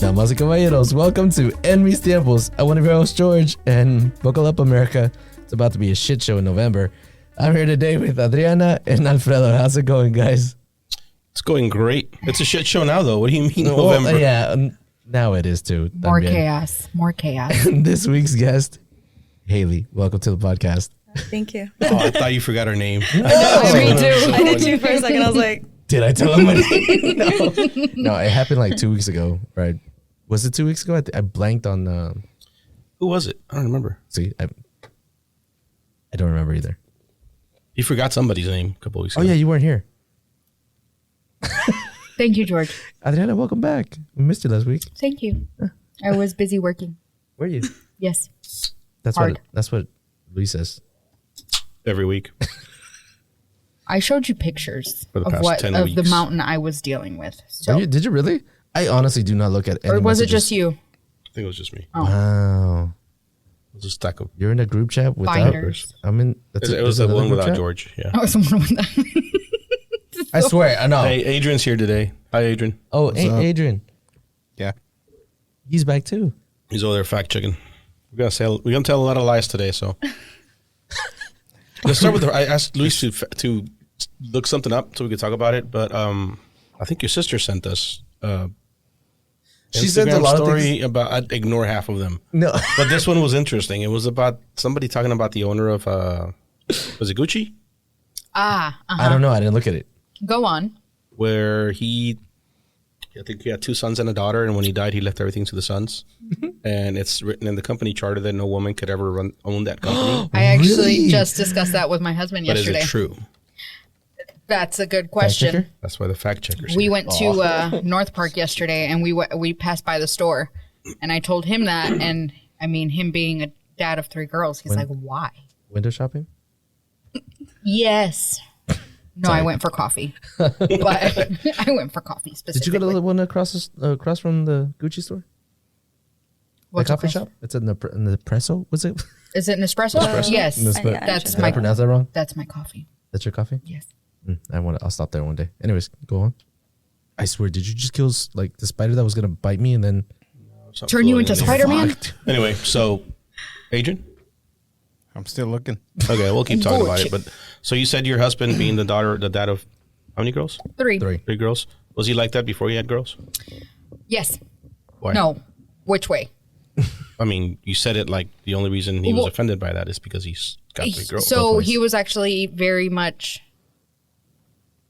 Damas y caballeros, welcome to En Mis Tiempos. I'm one of your hosts, George, and buckle up, America. It's about to be a shit show in November. I'm here today with Adriana and Alfredo. How's it going, guys? It's going great. It's a shit show now, though. What do you mean November? Yeah, now it is, too. More chaos. And this week's guest, Haley. Welcome to the podcast. Thank you. Oh, I thought you forgot her name. Me too. I did too for a second. I was like, Did I tell him my name? No, it happened like 2 weeks ago, right? Was it 2 weeks ago? I blanked on... Who was it? I don't remember. See, I don't remember either. You forgot somebody's name a couple weeks Oh, ago. yeah, you weren't here. Thank you, George. Adriana, welcome back. We missed you last week. Thank you. I was busy working. Were you? Yes. That's Hard. That's what Luis says. Every week. I showed you pictures For the of past 10 the weeks. mountain I was dealing with. So, Did you really? I honestly do not look at any or was it messages. just you? I think it was just me. Oh. Wow. It was a stack of... You're in a group chat without... Binders. I'm in... It was the another one group without chat? George. Yeah. I was wondering what that. I swear, I know. Hey, Adrian's here today. Hi, Adrian. Oh, hey, Adrian. Yeah. He's back too. He's over there fact checking. We're gonna tell a lot of lies today, so... Let's start with... I asked Luis to look something up so we could talk about it, but I think your sister sent us... She sent a Instagram lot of story things. about... I'd ignore half of them. No. But this one was interesting. It was about somebody talking about the owner of... was it Gucci? I I don't know. I didn't look at it. Go on. Where I think he had 2 sons and a daughter, and when he died, he left everything to the sons. And it's written in the company charter that no woman could ever own that company. I actually Really? just discussed that with my husband But is yesterday. it true? That's a good Fact question. checker? That's why the fact checkers. We went to North Park yesterday, and we passed by the store, and I told him that, and I mean, him being a dad of 3 girls, he's like, "Why?" Window shopping? Yes. No, I went for coffee, but I went for coffee specifically. Did you go to the one across from the Gucci store? What's the coffee across- shop? It's in the Nespresso. Was it? Is it Nespresso? Yes. Nespresso. That's Did I my pronounce that wrong? That's my coffee. That's your coffee? Yes. I'll stop there one day. Anyways, go on. I swear, did you just kill like the spider that was gonna bite me and then Something Turn you floating into in there. Spider-Man? Anyway, so Adrian. I'm still looking. Okay, we'll keep talking about it. Gucci. But so you said your husband, being the dad of how many girls? 3. 3? 3 girls. Was he like that before he had girls? Yes. Why? No. Which way? I mean, you said it like the only reason he was Well- offended by that is because he's got 3 girls. So ways. he was actually very much.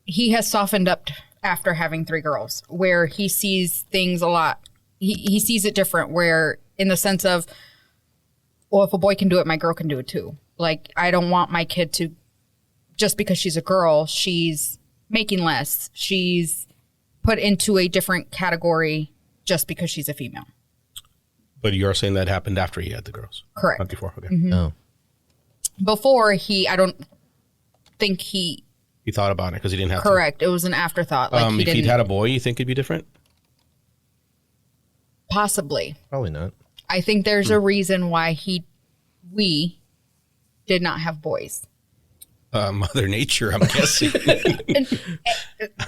He has softened up after having 3 girls, where he sees things a lot. He sees it different, where in the sense of, well, if a boy can do it, my girl can do it too. Like, I don't want my kid to, just because she's a girl, she's making less. She's put into a different category just because she's a female. But you're saying that happened after he had the girls? Correct. Not before. Okay. Oh, Before I don't think he, He thought about it because he didn't have correct. It was an afterthought. Like to. he If didn't, he'd had a boy, you think it'd be different? possibly. probably not. I think there's a reason why we did not have boys. Mother Nature, I'm guessing. Unless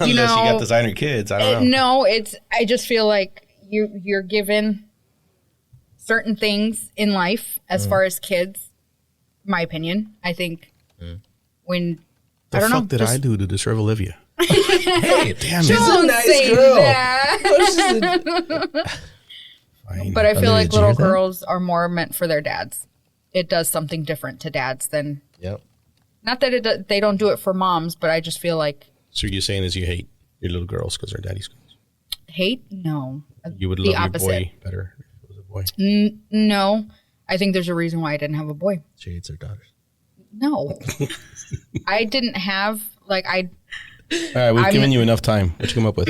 you know, got designer kids, I don't know. No, I just feel like you're given certain things in life as far as kids. My opinion. I think when The I don't fuck know. did I do to deserve Olivia? Hey, Damn she's it. a Don't nice say girl. that. Fine. But I feel Olivia, like did you hear little that? girls are more meant for their dads. It does something different to dads than, Yep. not that they don't do it for moms, but I just feel like So you're saying is you hate your little girls because they're daddy's girls? hate. No, You would the love opposite. your boy better if it was a boy. No, I think there's a reason why I didn't have a boy. She hates her daughters. No, I didn't have like I. All right, we've given you enough time. What you come up with?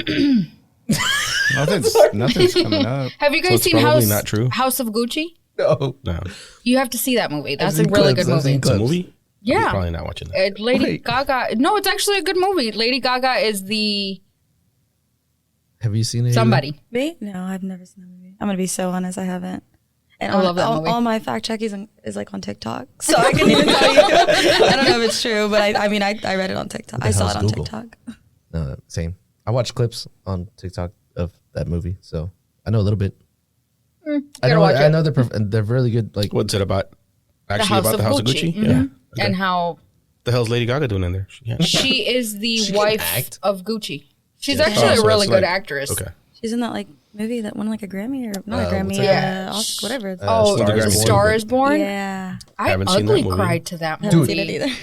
Nothing's coming up. Have you So guys it's seen probably not true? House of Gucci? No. No. You have to see that movie. That's a seen really clips. good I've seen movie. It's a clips. movie? Yeah. You're probably not watching that. Lady Wait. Gaga. No, it's actually a good movie. Lady Gaga is the Have you seen it? somebody. me? No, I've never seen that movie. I'm gonna be so honest, I haven't. And I love that movie. all my fact checking is like on TikTok, so I couldn't even tell you. I don't know if it's true, but I mean, I read it on TikTok. the I saw hell's it on Google? TikTok. No, same. I watch clips on TikTok of that movie, so I know a little bit. gotta watch I it. know they're really good. Like, What's it about? Actually, about the House of Gucci? Mhm. Yeah. And how The hell's Lady Gaga doing in there? she is the She can wife act. of Gucci. She's Oh, actually so a really that's good like- actress. Okay. She's in that like movie that won like a Grammy or not a Grammy, what's that? Oscar, whatever. It's Oh, Star is Born. Star is Born. yeah. I Haven't seen that ugly movie. cried to that I haven't movie. seen it either.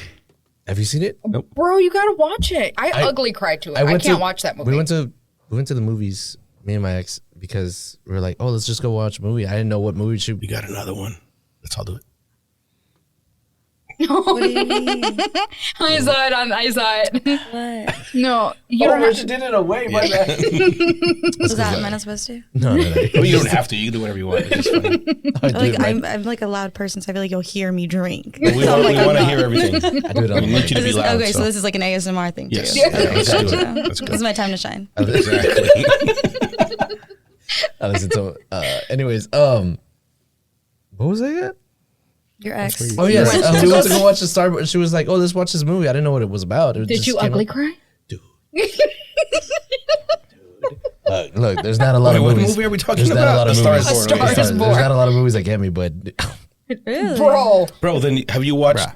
have you seen it? Bro, you gotta watch it. I ugly cried to it. I can't watch that movie. We went to the movies, me and my ex, because we were like, oh, let's just go watch a movie. I didn't know what movie should We be. got another one. Let's all do it. What do you mean? I saw it. What? No, you don't have to. did it away. My bad. Was that am I not supposed to? No. Well, you don't have to. You can do whatever you want. It's just funny. I do Like it right. I'm like a loud person, so I feel like you'll hear me drink. We want to hear everything. I do it on We need you to be loud. Okay, so this is like an ASMR thing too. Yes. Yeah. Yeah, let's do it. That's This is good. my time to shine. Exactly. I listen to anyways, what was I at? Your ex. Oh yes, went to we go went to go watch the Star. She was like, "Oh, let's watch this movie." I didn't know what it was about. It Did just you came ugly up. cry? Look, there's not a lot of What movies. movie are we talking There's not a about? lot of A Star movies. is Born. A Star is Born. There's not a lot of movies that get me, but Really? Bro, Bro, then have you watched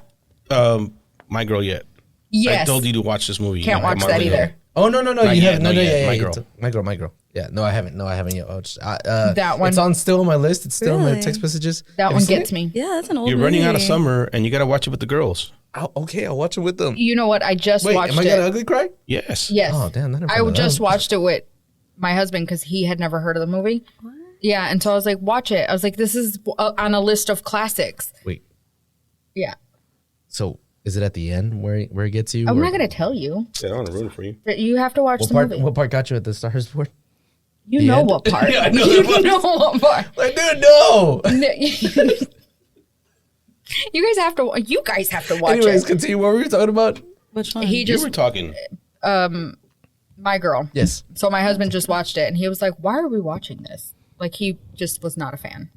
My Girl yet? yes. I told you to watch this movie. Can't watch that either. oh no, Not you yet, haven't. not No, yet. yeah, My yeah, Girl. my girl. Yeah, no, I haven't yet. Oh, That one. It's on still on my list. It's still in my Really? text messages. That Have you one seen gets it? me. Yeah, that's an old You're movie. running out of summer, and you got to watch it with the girls. Okay, I'll watch it with them. You know what? I just Wait, watched am I it. gonna ugly cry? Yes. Yes. Oh damn! that I just watched it with my husband because he had never heard of the movie. What? Yeah, and so I was like, watch it. I was like, this is on a list of classics. Wait, Yeah. so is it at the end where it gets you? I'm or- not going to tell you. I don't want to ruin it for you. But you have to watch What the part? movie. What part got you at the Stars Born? You the know end? what part. Yeah, I know You that know what part. Like, dude, no. You guys have to watch Anyways, it. continue. What were we talking about? Which one? He You just, were talking. my girl. Yes. So my husband just watched it and he was like, why are we watching this? Like he just was not a fan.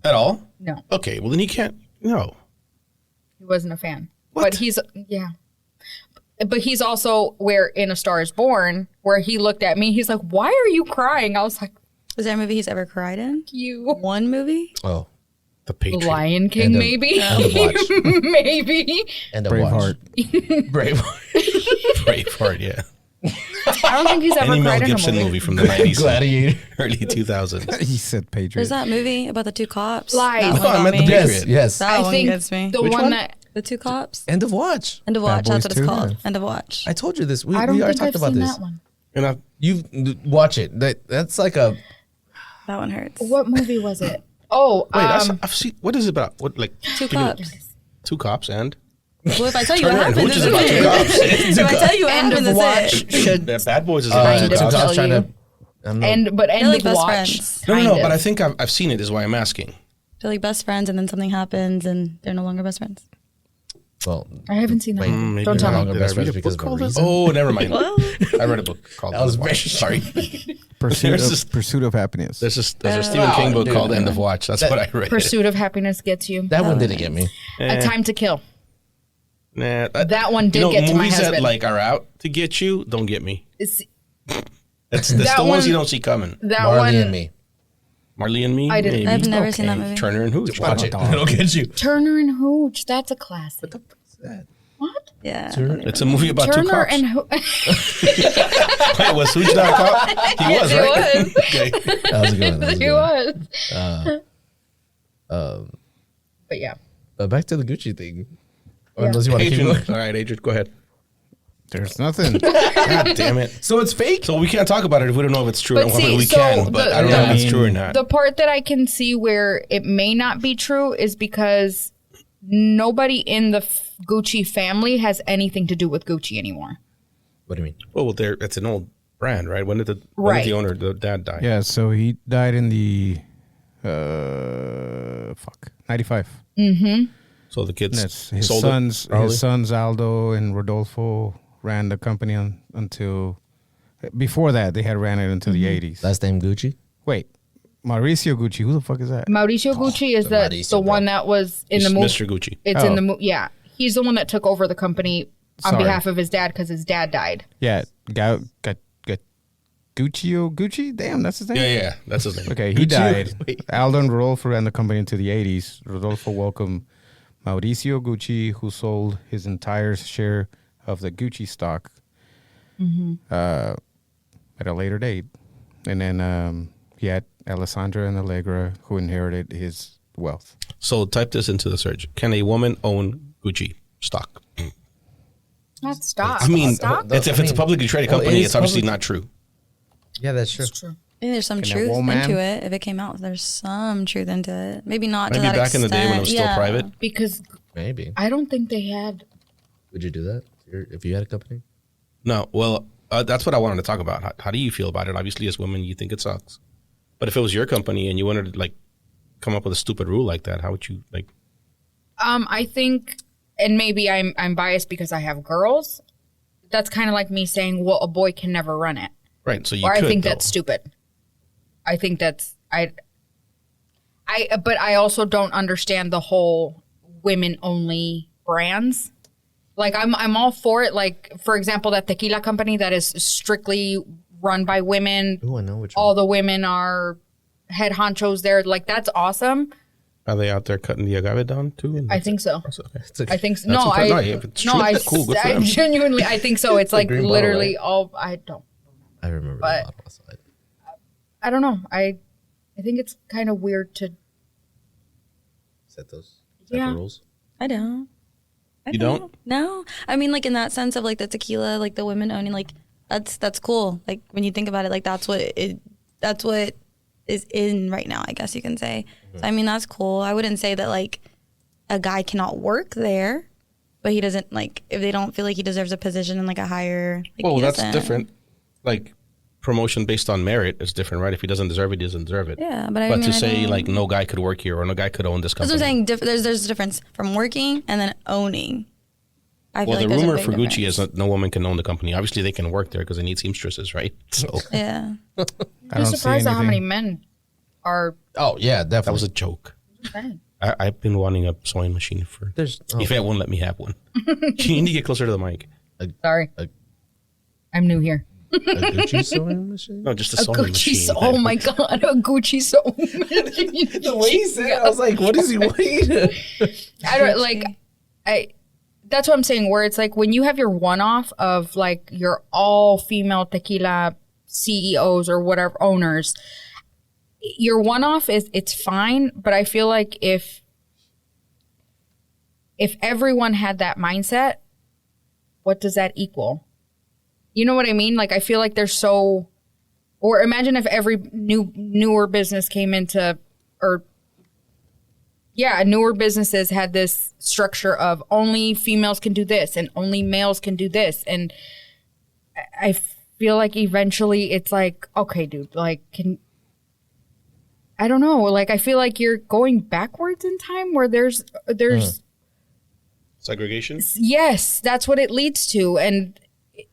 At all? No, Okay, well then he can't. No. he wasn't a fan. What? But he's also where in A Star is Born, where he looked at me, he's like, why are you crying? I was like, Was there a movie he's ever cried in? you. One movie? Oh, The Patriot. Lion King, End of- maybe? end of watch. Maybe. And a Braveheart. Braveheart. Braveheart, yeah. I don't think he's ever Any Mel cried in a Gibson movie. movie from the 90s, Gladiator. early 2000s. He said Patriot. There's that movie about the two cops. Lies. That No, one I got meant the me. Patriot. Yes. That I one think gets me. the Which one one? that The two cops. End of watch. End of watch. Boys That's what it's 2? called. End of watch. I told you this. We I don't already think I've talked about seen this. that one. And You watch it. That's like a. That one hurts. What movie was it? Oh, wait, I've seen. What is it about? What like Two give me- cops. Two cops and Well, if I tell you what Turner and happens, Hooch is it's about two it. cops. If I tell you what End happens, of it's watch it. should Bad Boys is Kind about of two two cops. tell cops trying you. to. I don't know. end, but end They're like of best watch. friends. No, kind but of. I think I've seen it. Is why I'm asking. They're like best friends, and then something happens, and they're no longer best friends. Well, I haven't seen that. Wait, one. Maybe Don't tell not. me. Longer Did I best friends read a because book of a called it? reason? Oh, never mind. I read a book called. That was End of Watch. very- Sorry. Pursuit of Happiness. There's a Stephen King book dude, called no. End of Watch. That's what I read. Pursuit of Happiness gets you. That one didn't get me. A Time to Kill. Nah, That one did get to my movies that husband. like are out to get you don't get me. It's- That's That the ones one- you don't see coming. that Marley one. and Me. Marley and Me. I didn't- maybe. I've never seen that movie. Turner and Hooch. Watch it. It'll get you. Turner and Hooch. That's a classic. What? Yeah. It's a movie about two Turner cops. and Hooch. Wait, was Hooch not a cop? He was, he right? was. Okay. That was a good one. That was a He good one. was. But yeah. But back to the Gucci thing. Or Yeah. unless you want to keep Adrian. going. All right, Adrian, go ahead. There's nothing. God damn it. So it's fake? So we can't talk about it if we don't know if it's true. But Well, see, we so can, but the- I don't know the- if it's true or not. The part that I can see where it may not be true is because nobody in the Gucci family has anything to do with Gucci anymore. What do you mean? well, it's an old brand, right? When did the Right. owner, the dad, die? Yeah, so he died in the 95. So the kids That's his sold sons. it, probably? His sons Aldo and Rodolfo ran the company until. Before that, they had ran it until the 80s. Last name Gucci? Wait, Mauricio Gucci. Who the fuck is that? Mauricio Gucci is the the Mauricio, one bro. that was in the It's movie. Mr. Gucci. It's in Oh. the movie. Yeah. He's the one that took over the company on Sorry. behalf of his dad because his dad died. Yeah, Gucci? Damn, that's his name? Yeah, that's his name. Okay, he Gucci. died. Wait. Aldo and Rodolfo ran the company into the 80s. Rodolfo welcomed Mauricio Gucci, who sold his entire share of the Gucci stock at a later date. And then he had Alessandra and Allegra, who inherited his wealth. So type this into the search. Can a woman own Gucci stock? Not stock. I mean, stock. if it's a publicly traded well, it company, is it's obviously public- not true. Yeah, that's true. It's true. I think there's some Can a truth woman- into it. If it came out, there's some truth into it. Maybe not Maybe to that back extent. in the day when it was still Yeah. private. Because Maybe. I don't think they had. Would you do that if you had a company? No, well, that's what I wanted to talk about. How do you feel about it? Obviously, as women, you think it sucks. But if it was your company and you wanted to like come up with a stupid rule like that, how would you like? I think, and maybe I'm biased because I have girls. That's kind of like me saying, well, a boy can never run it. Right. So you Or could, I think though. that's stupid. I think that's but I also don't understand the whole women only brands. Like I'm all for it. Like for example, that tequila company that is strictly run by women. Oh, I know which All one. the women are head honchos there. Like that's awesome. Are they out there cutting the agave down too? I think so. Okay. It's okay. I think so. That's No, impressive. I No, if it's no, true, I, cool, good for I them. genuinely I think so. It's like green bottle, literally right? all I don't. I remember but- the bottle outside. I don't know. I think it's kind of weird to. Set those type Yeah. of rules. I don't. I You don't? No. I mean, like in that sense of like the tequila, like the women owning, like that's cool. Like when you think about it, like that's what is in right now, I guess you can say. So, I mean, that's cool. I wouldn't say that like a guy cannot work there, but he doesn't like if they don't feel like he deserves a position in like a higher. Like, Well, he that's doesn't. different. Like promotion based on merit is different, right? If he doesn't deserve it, he doesn't deserve it. Yeah, but I But mean, to I say don't- like no guy could work here or no guy could own this that's company. what I'm saying. There's a difference from working and then owning. I feel Well, like the there's a rumor big for Gucci difference. is that no woman can own the company. Obviously, they can work there because they need seamstresses, right? So Yeah. I I'm don't see surprised at how many anything. men are. Oh yeah, that definitely. was a joke. saying. I've been wanting a sewing machine for. There's Yvette won't let me have one. You need to get closer to the mic. Sorry, A- I'm new here. a Gucci sewing machine. No, just a A sewing Gucci. machine. Oh my god, a Gucci sewing machine. The way he said it, I was like, "What is he waiting?" I don't like. That's what I'm saying. Where it's like when you have your one-off of like your all-female tequila CEOs or whatever owners, your one-off it's fine. But I feel like if everyone had that mindset, what does that equal? You know what I mean? Like I feel like there's so, or imagine if every newer business came into, or yeah, newer businesses had this structure of only females can do this and only males can do this. And I feel like eventually it's like, okay, dude, like, I don't know. Like, I feel like you're going backwards in time where there's, Segregation. yes, that's what it leads to. And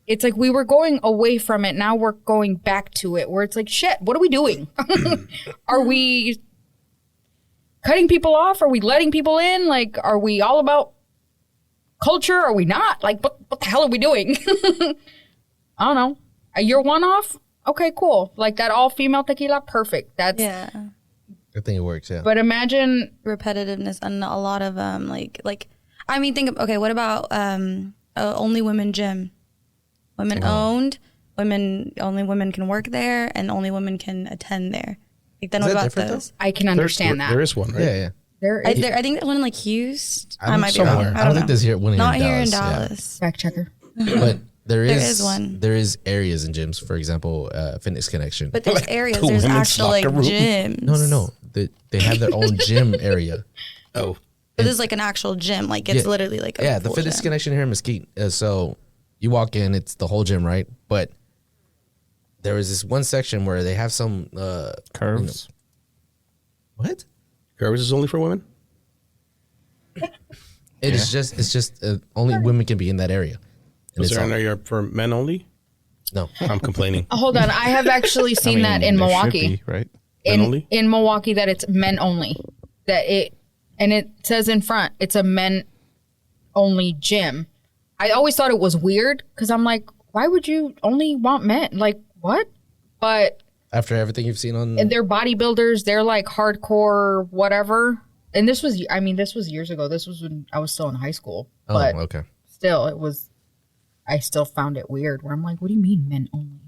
it's like we were going away from it. Now we're going back to it where it's like, shit, what are we doing? Are we cutting people off? Are we letting people in? Like, are we all about culture? Are we not? Like, what the hell are we doing? I don't know. You're one off? Okay, cool. Like that all female tequila, perfect. That's Yeah. I think it works. Yeah. But imagine Repetitiveness and a lot of like I mean think of okay, what about only women gym? Women owned, only women can work there and only women can attend there. Like then Is what that about different, those? I can understand that. There is one, right? yeah, yeah. There I, is I think that one in like Houston. I I'm might be somewhere. wrong. I don't think know. there's here one Not here here in yeah. Dallas. fact checker. But there is one. There is areas in gyms. For example, Fitness Connection. But there's Like areas, the there's women's actual like locker room. gyms. No. They have their own gym area. Oh, But this is like an actual gym. Like it's Yeah. literally like a Yeah, the full Fitness gym. Connection here in Mesquite. So you walk in, it's the whole gym, right? But there was this one section where they have some Curves. What? Curves is only for women. It's just only women can be in that area. And Is it's there all- an area for men only? no. I'm complaining. Hold on. I have actually I seen mean, that in there should Milwaukee. be, right? Men only? In Milwaukee that it's men only. And it says in front it's a men only gym. I always thought it was weird because I'm like, why would you only want men? Like what? But After everything you've seen on... they're bodybuilders. They're like hardcore whatever. And this was years ago. This was when I was still in high school. Oh, But okay. still, I still found it weird where I'm like, what do you mean men only?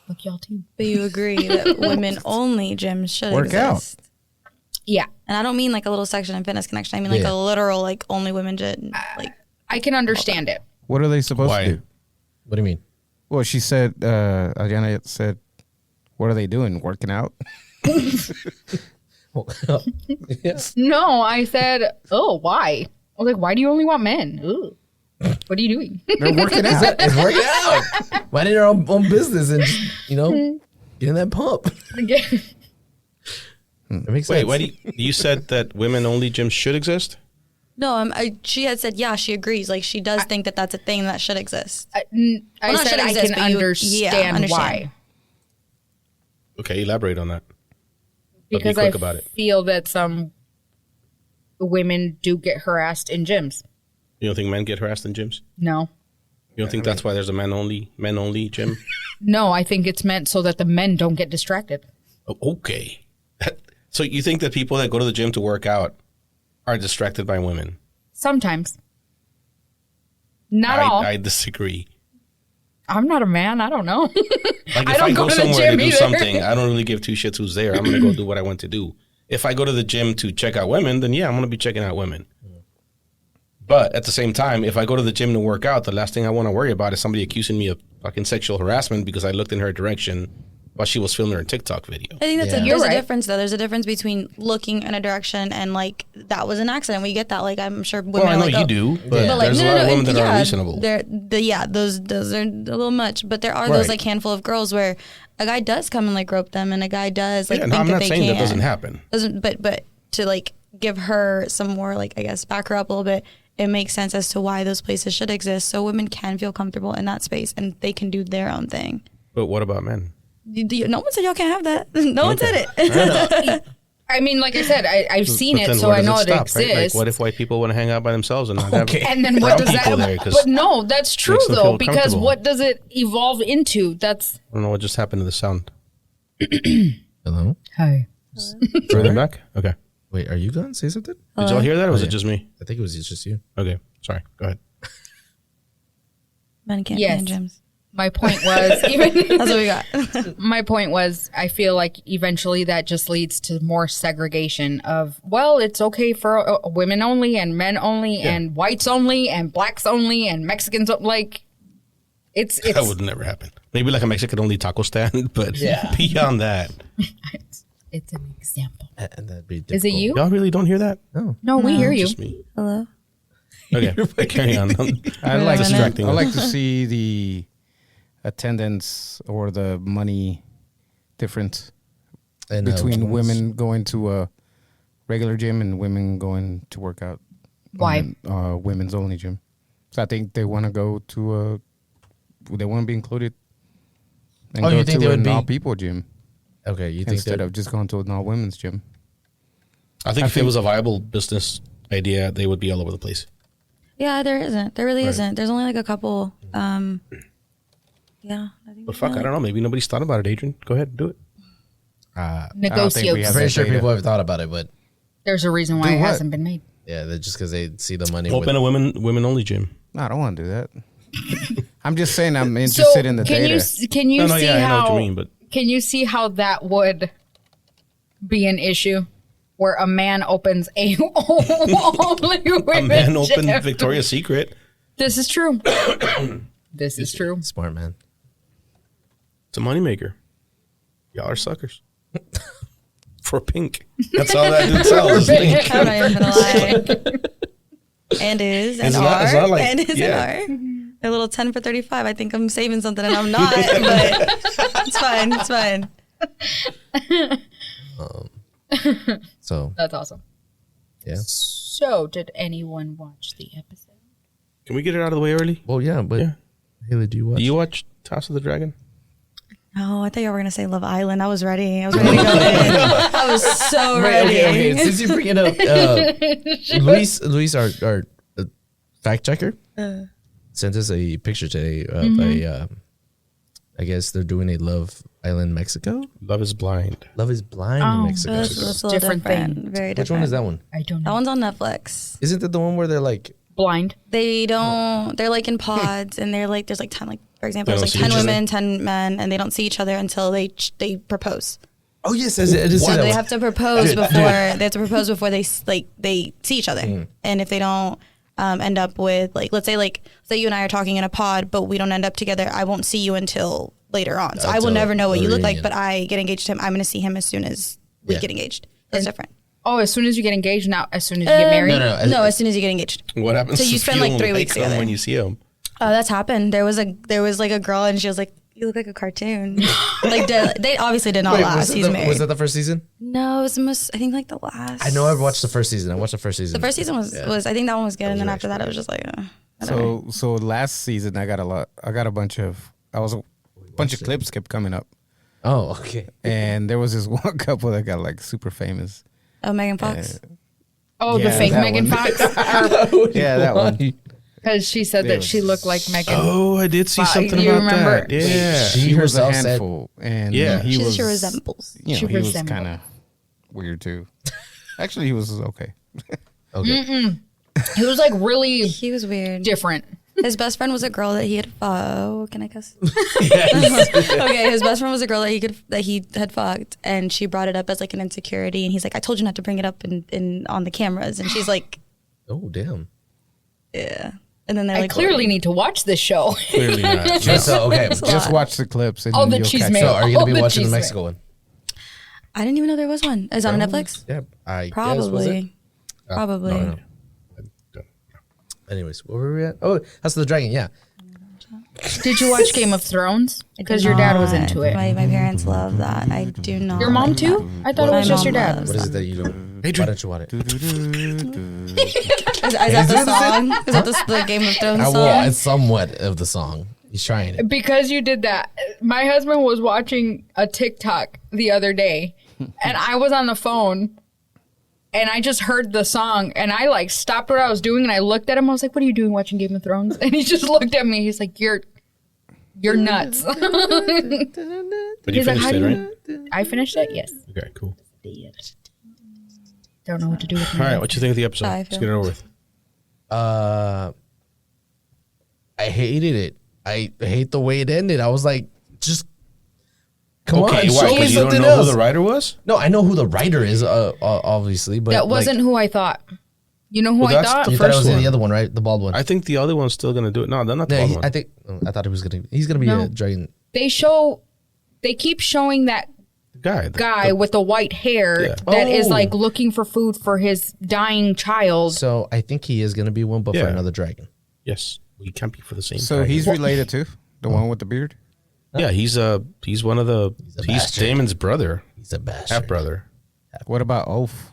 Look, y'all too. But you agree that women only gyms should Work out. exist. Yeah. And I don't mean like a little section in Fitness Connection. I mean like Yeah. a literal like only women gym. Like I can understand it. What are they supposed Why? to do? What do you mean? Well, she said, Adriana said, what are they doing? Working out? Yes. No, I said, oh, why? I was like, why do you only want men? Ooh. What are you doing? They're working out. It's working out. Why didn't our own business and just, getting that pump? It makes Wait, sense. why you said that women only gyms should exist? no, she had said yeah, she agrees. Like she does think that that's a thing that should exist. I not said should I exist, can but you- understand, understand. why. Okay, elaborate on that. But Because be quick I about it. feel that some women do get harassed in gyms. You don't think men get harassed in gyms? No. You don't think that's why there's a men only gym? No, I think it's meant so that the men don't get distracted. Oh, okay. So you think that people that go to the gym to work out are distracted by women? Sometimes. Not all. I disagree. I'm not a man. I don't know. Like I if don't I go go to the somewhere to gym do either. something, I don't really give two shits who's there. I'm going to go do what I went to do. If I go to the gym to check out women, then yeah, I'm going to be checking out women. But at the same time, if I go to the gym to work out, the last thing I want to worry about is somebody accusing me of fucking sexual harassment because I looked in her direction while she was filming her TikTok video. I think that's Yeah. there's You're a right. difference though. There's a difference between looking in a direction and like that was an accident. We get that. Like I'm sure women Well, I are know like, you oh. do, but Yeah. there's a lot of women that are reasonable. Those are a little much, but there are those Right. like handful of girls where a guy does come and like grope them, and a guy does like Yeah, think no, I'm that not they saying can. that doesn't happen. But to like give her some more like I guess back her up a little bit. It makes sense as to why those places should exist, so women can feel comfortable in that space and they can do their own thing. But what about men? No one said y'all can't have that. No one said it. I mean, like I said, I've seen But it, then so where I does know it stop, exists. right? Like, what if white people want to hang out by themselves and not Okay. have And then what brown does people that? there? 'Cause But no, that's true makes them though, feel because comfortable. what does it evolve into? That's I don't know what just happened to the sound. Hello? hi. Further back? Okay. Wait, are you gone? Say something? Did y'all hear that or was it just me? I think it was just you. Okay. Sorry. Go ahead. Men can't Yes. be in gyms. My point was even. That's what we got. My point was, I feel like eventually that just leads to more segregation of, well, it's okay for women only and men only and whites only and blacks only and Mexicans. Like, it's That would never happen. Maybe like a Mexican only taco stand, but Yeah. beyond that. it's an example. And that'd be Is it difficult. you? Y'all really don't hear that? No, we hear you. Just me. Hello. Okay. Carry on. I like distracting I us. like to see the attendance or the money difference And, between which ones? women going to a regular gym and women going to work out. Why? On a, women's only gym. So I think they want to go to they want to be included. And Oh, go you think to they would an be- all people gym Okay, you think instead that of just going to an all women's gym. I think if it was a viable business idea, they would be all over the place. Yeah, there isn't. There really isn't. There's only like a couple. Yeah. I think But fuck, I don't know. Maybe nobody's thought about it, Adrian. Go ahead, do it. I don't think we Negotiate. have pretty that sure data. people have thought about it, but There's a reason why Do it what? hasn't been made. yeah, they're just because they see the money. Open a women only gym. No, I don't want to do that. I'm just saying I'm interested in the can data. can you No, see yeah, I know how? what you mean, but Can you see how that would be an issue? Where a man opens a only a women's man opened gym? Victoria's Secret. This is true. This is true. Smart man. It's a moneymaker. Y'all are suckers. For pink. That's all that dude sells. is pink. I'm not even gonna lie. And is and It's are not- it's not like- and is yeah. and are. A little 10 for 35. I think I'm saving something and I'm not, but it's fine. It's fine. So That's awesome. yeah. So, did anyone watch the episode? Can we get it out of the way early? Well, yeah, but Yeah. Haley, do you watch? Do you watch House of the Dragon? Oh, I thought you were gonna say Love Island. I was ready. I was ready to go in. I was so Right, ready. okay. Since you bring it up, Luis, our fact checker, sent us a picture today of a. I guess they're doing a love Island, Mexico. Love is Blind. Love is Blind in Mexico. That's a little Different different. thing. Very different. Which one is that one? I don't That know. one's on Netflix. Isn't that the one where they're like? Blind. They don't. They're like in pods, and they're like there's like 10 like for example, They there's don't like see 10 each other? women, 10 men, and they don't see each other until they propose. Oh yes, I did see So that they one. have to propose before they see each other. And if they don't end up with like let's say you and I are talking in a pod, but we don't end up together, I won't see you until later on. So I will Until never know what the you look like, reunion. but I get engaged to him. I'm going to see him as soon as we Yeah. get engaged. That's different. Oh, as soon as you get engaged, not as soon as you get married. No. As soon as you get engaged. What happens? So you if spend, like, don't 3 weeks him together. when you see him. Oh, that's happened. There was like a girl, and she was like, "You look like a cartoon." Like they obviously did not last. He's married. Was that the first season? No, it was most. I think like the last. I know I watched the first season. I watched the first season. The first season was I think that one was good, and then after that it was just like. Whatever. So last season I got a bunch of clips kept coming up, Oh, okay. and there was this one couple that got like super famous. Oh, Megan Fox. Oh, the Yeah, fake that Megan one. Fox. Yeah, that one. Because she said that she looked like Megan. Oh, I did see Wow, something you about remember? that. Yeah. She He was a herself said- handful, and Yeah. he was. She resembles. You know, She he was resembles. kind of weird too. Actually, he was okay. Okay. He was like really He was weird. different. His best friend was a girl that he had. Oh, can I cuss? Okay, his best friend was a girl that he had fucked, and she brought it up as like an insecurity, and he's like, "I told you not to bring it up in on the cameras," and she's like, Oh, damn. "Yeah." And then they're I like, clearly need to watch this show. Clearly not. So okay. Just watch the clips, and Oh, then the you'll cheese catch man. So are you gonna be Oh, the watching the cheese man. Mexico one? I didn't even know there was one. Is it on Netflix? Yeah, I guess, was it? Probably. Probably. No. Anyways, where were we at? Oh, House of the Dragon. Yeah. Did you watch Game of Thrones? Because your dad was into it. My parents love that. I do not. Your mom too? I thought it was My just your mom dad. loves What is it that you don't? Why don't you want it? Is that the song? Is that the Game of Thrones song? Well, it's somewhat of the song. He's trying it. Because you did that. My husband was watching a TikTok the other day, and I was on the phone, and I just heard the song, and I like stopped what I was doing, and I looked at him. I was like, "What are you doing watching Game of Thrones?" And he just looked at me. He's like, "You're nuts." But you He's like, finished "How it, do right? you-" I finished it. Yes. Okay, cool. Don't know what to do with All me. right, what you think of the episode? How I Let's feel. get it over with. I hated it. I hate the way it ended. I was like, just come Okay, on, why? show me Because you don't something know else. who the writer was? No, I know who the writer is, obviously, but That wasn't who I thought. You know who Well, I that's thought? the You thought it first was in one. the other one, right? The bald one. I think the other one's still gonna do it. No, they're not the No, bald one. I think I thought he was gonna. He's gonna be No. a dragon. They keep showing that the guy. guy with the white hair Yeah. that is Oh. like looking for food for his dying child. So I think he is gonna be one, but for Yeah. another dragon. Yes, he can't be for the same. So dragon. he's related to the one with the beard. Yeah, he's one of the a he's bastard. Damon's brother, He's a bastard. half brother. What about Ulf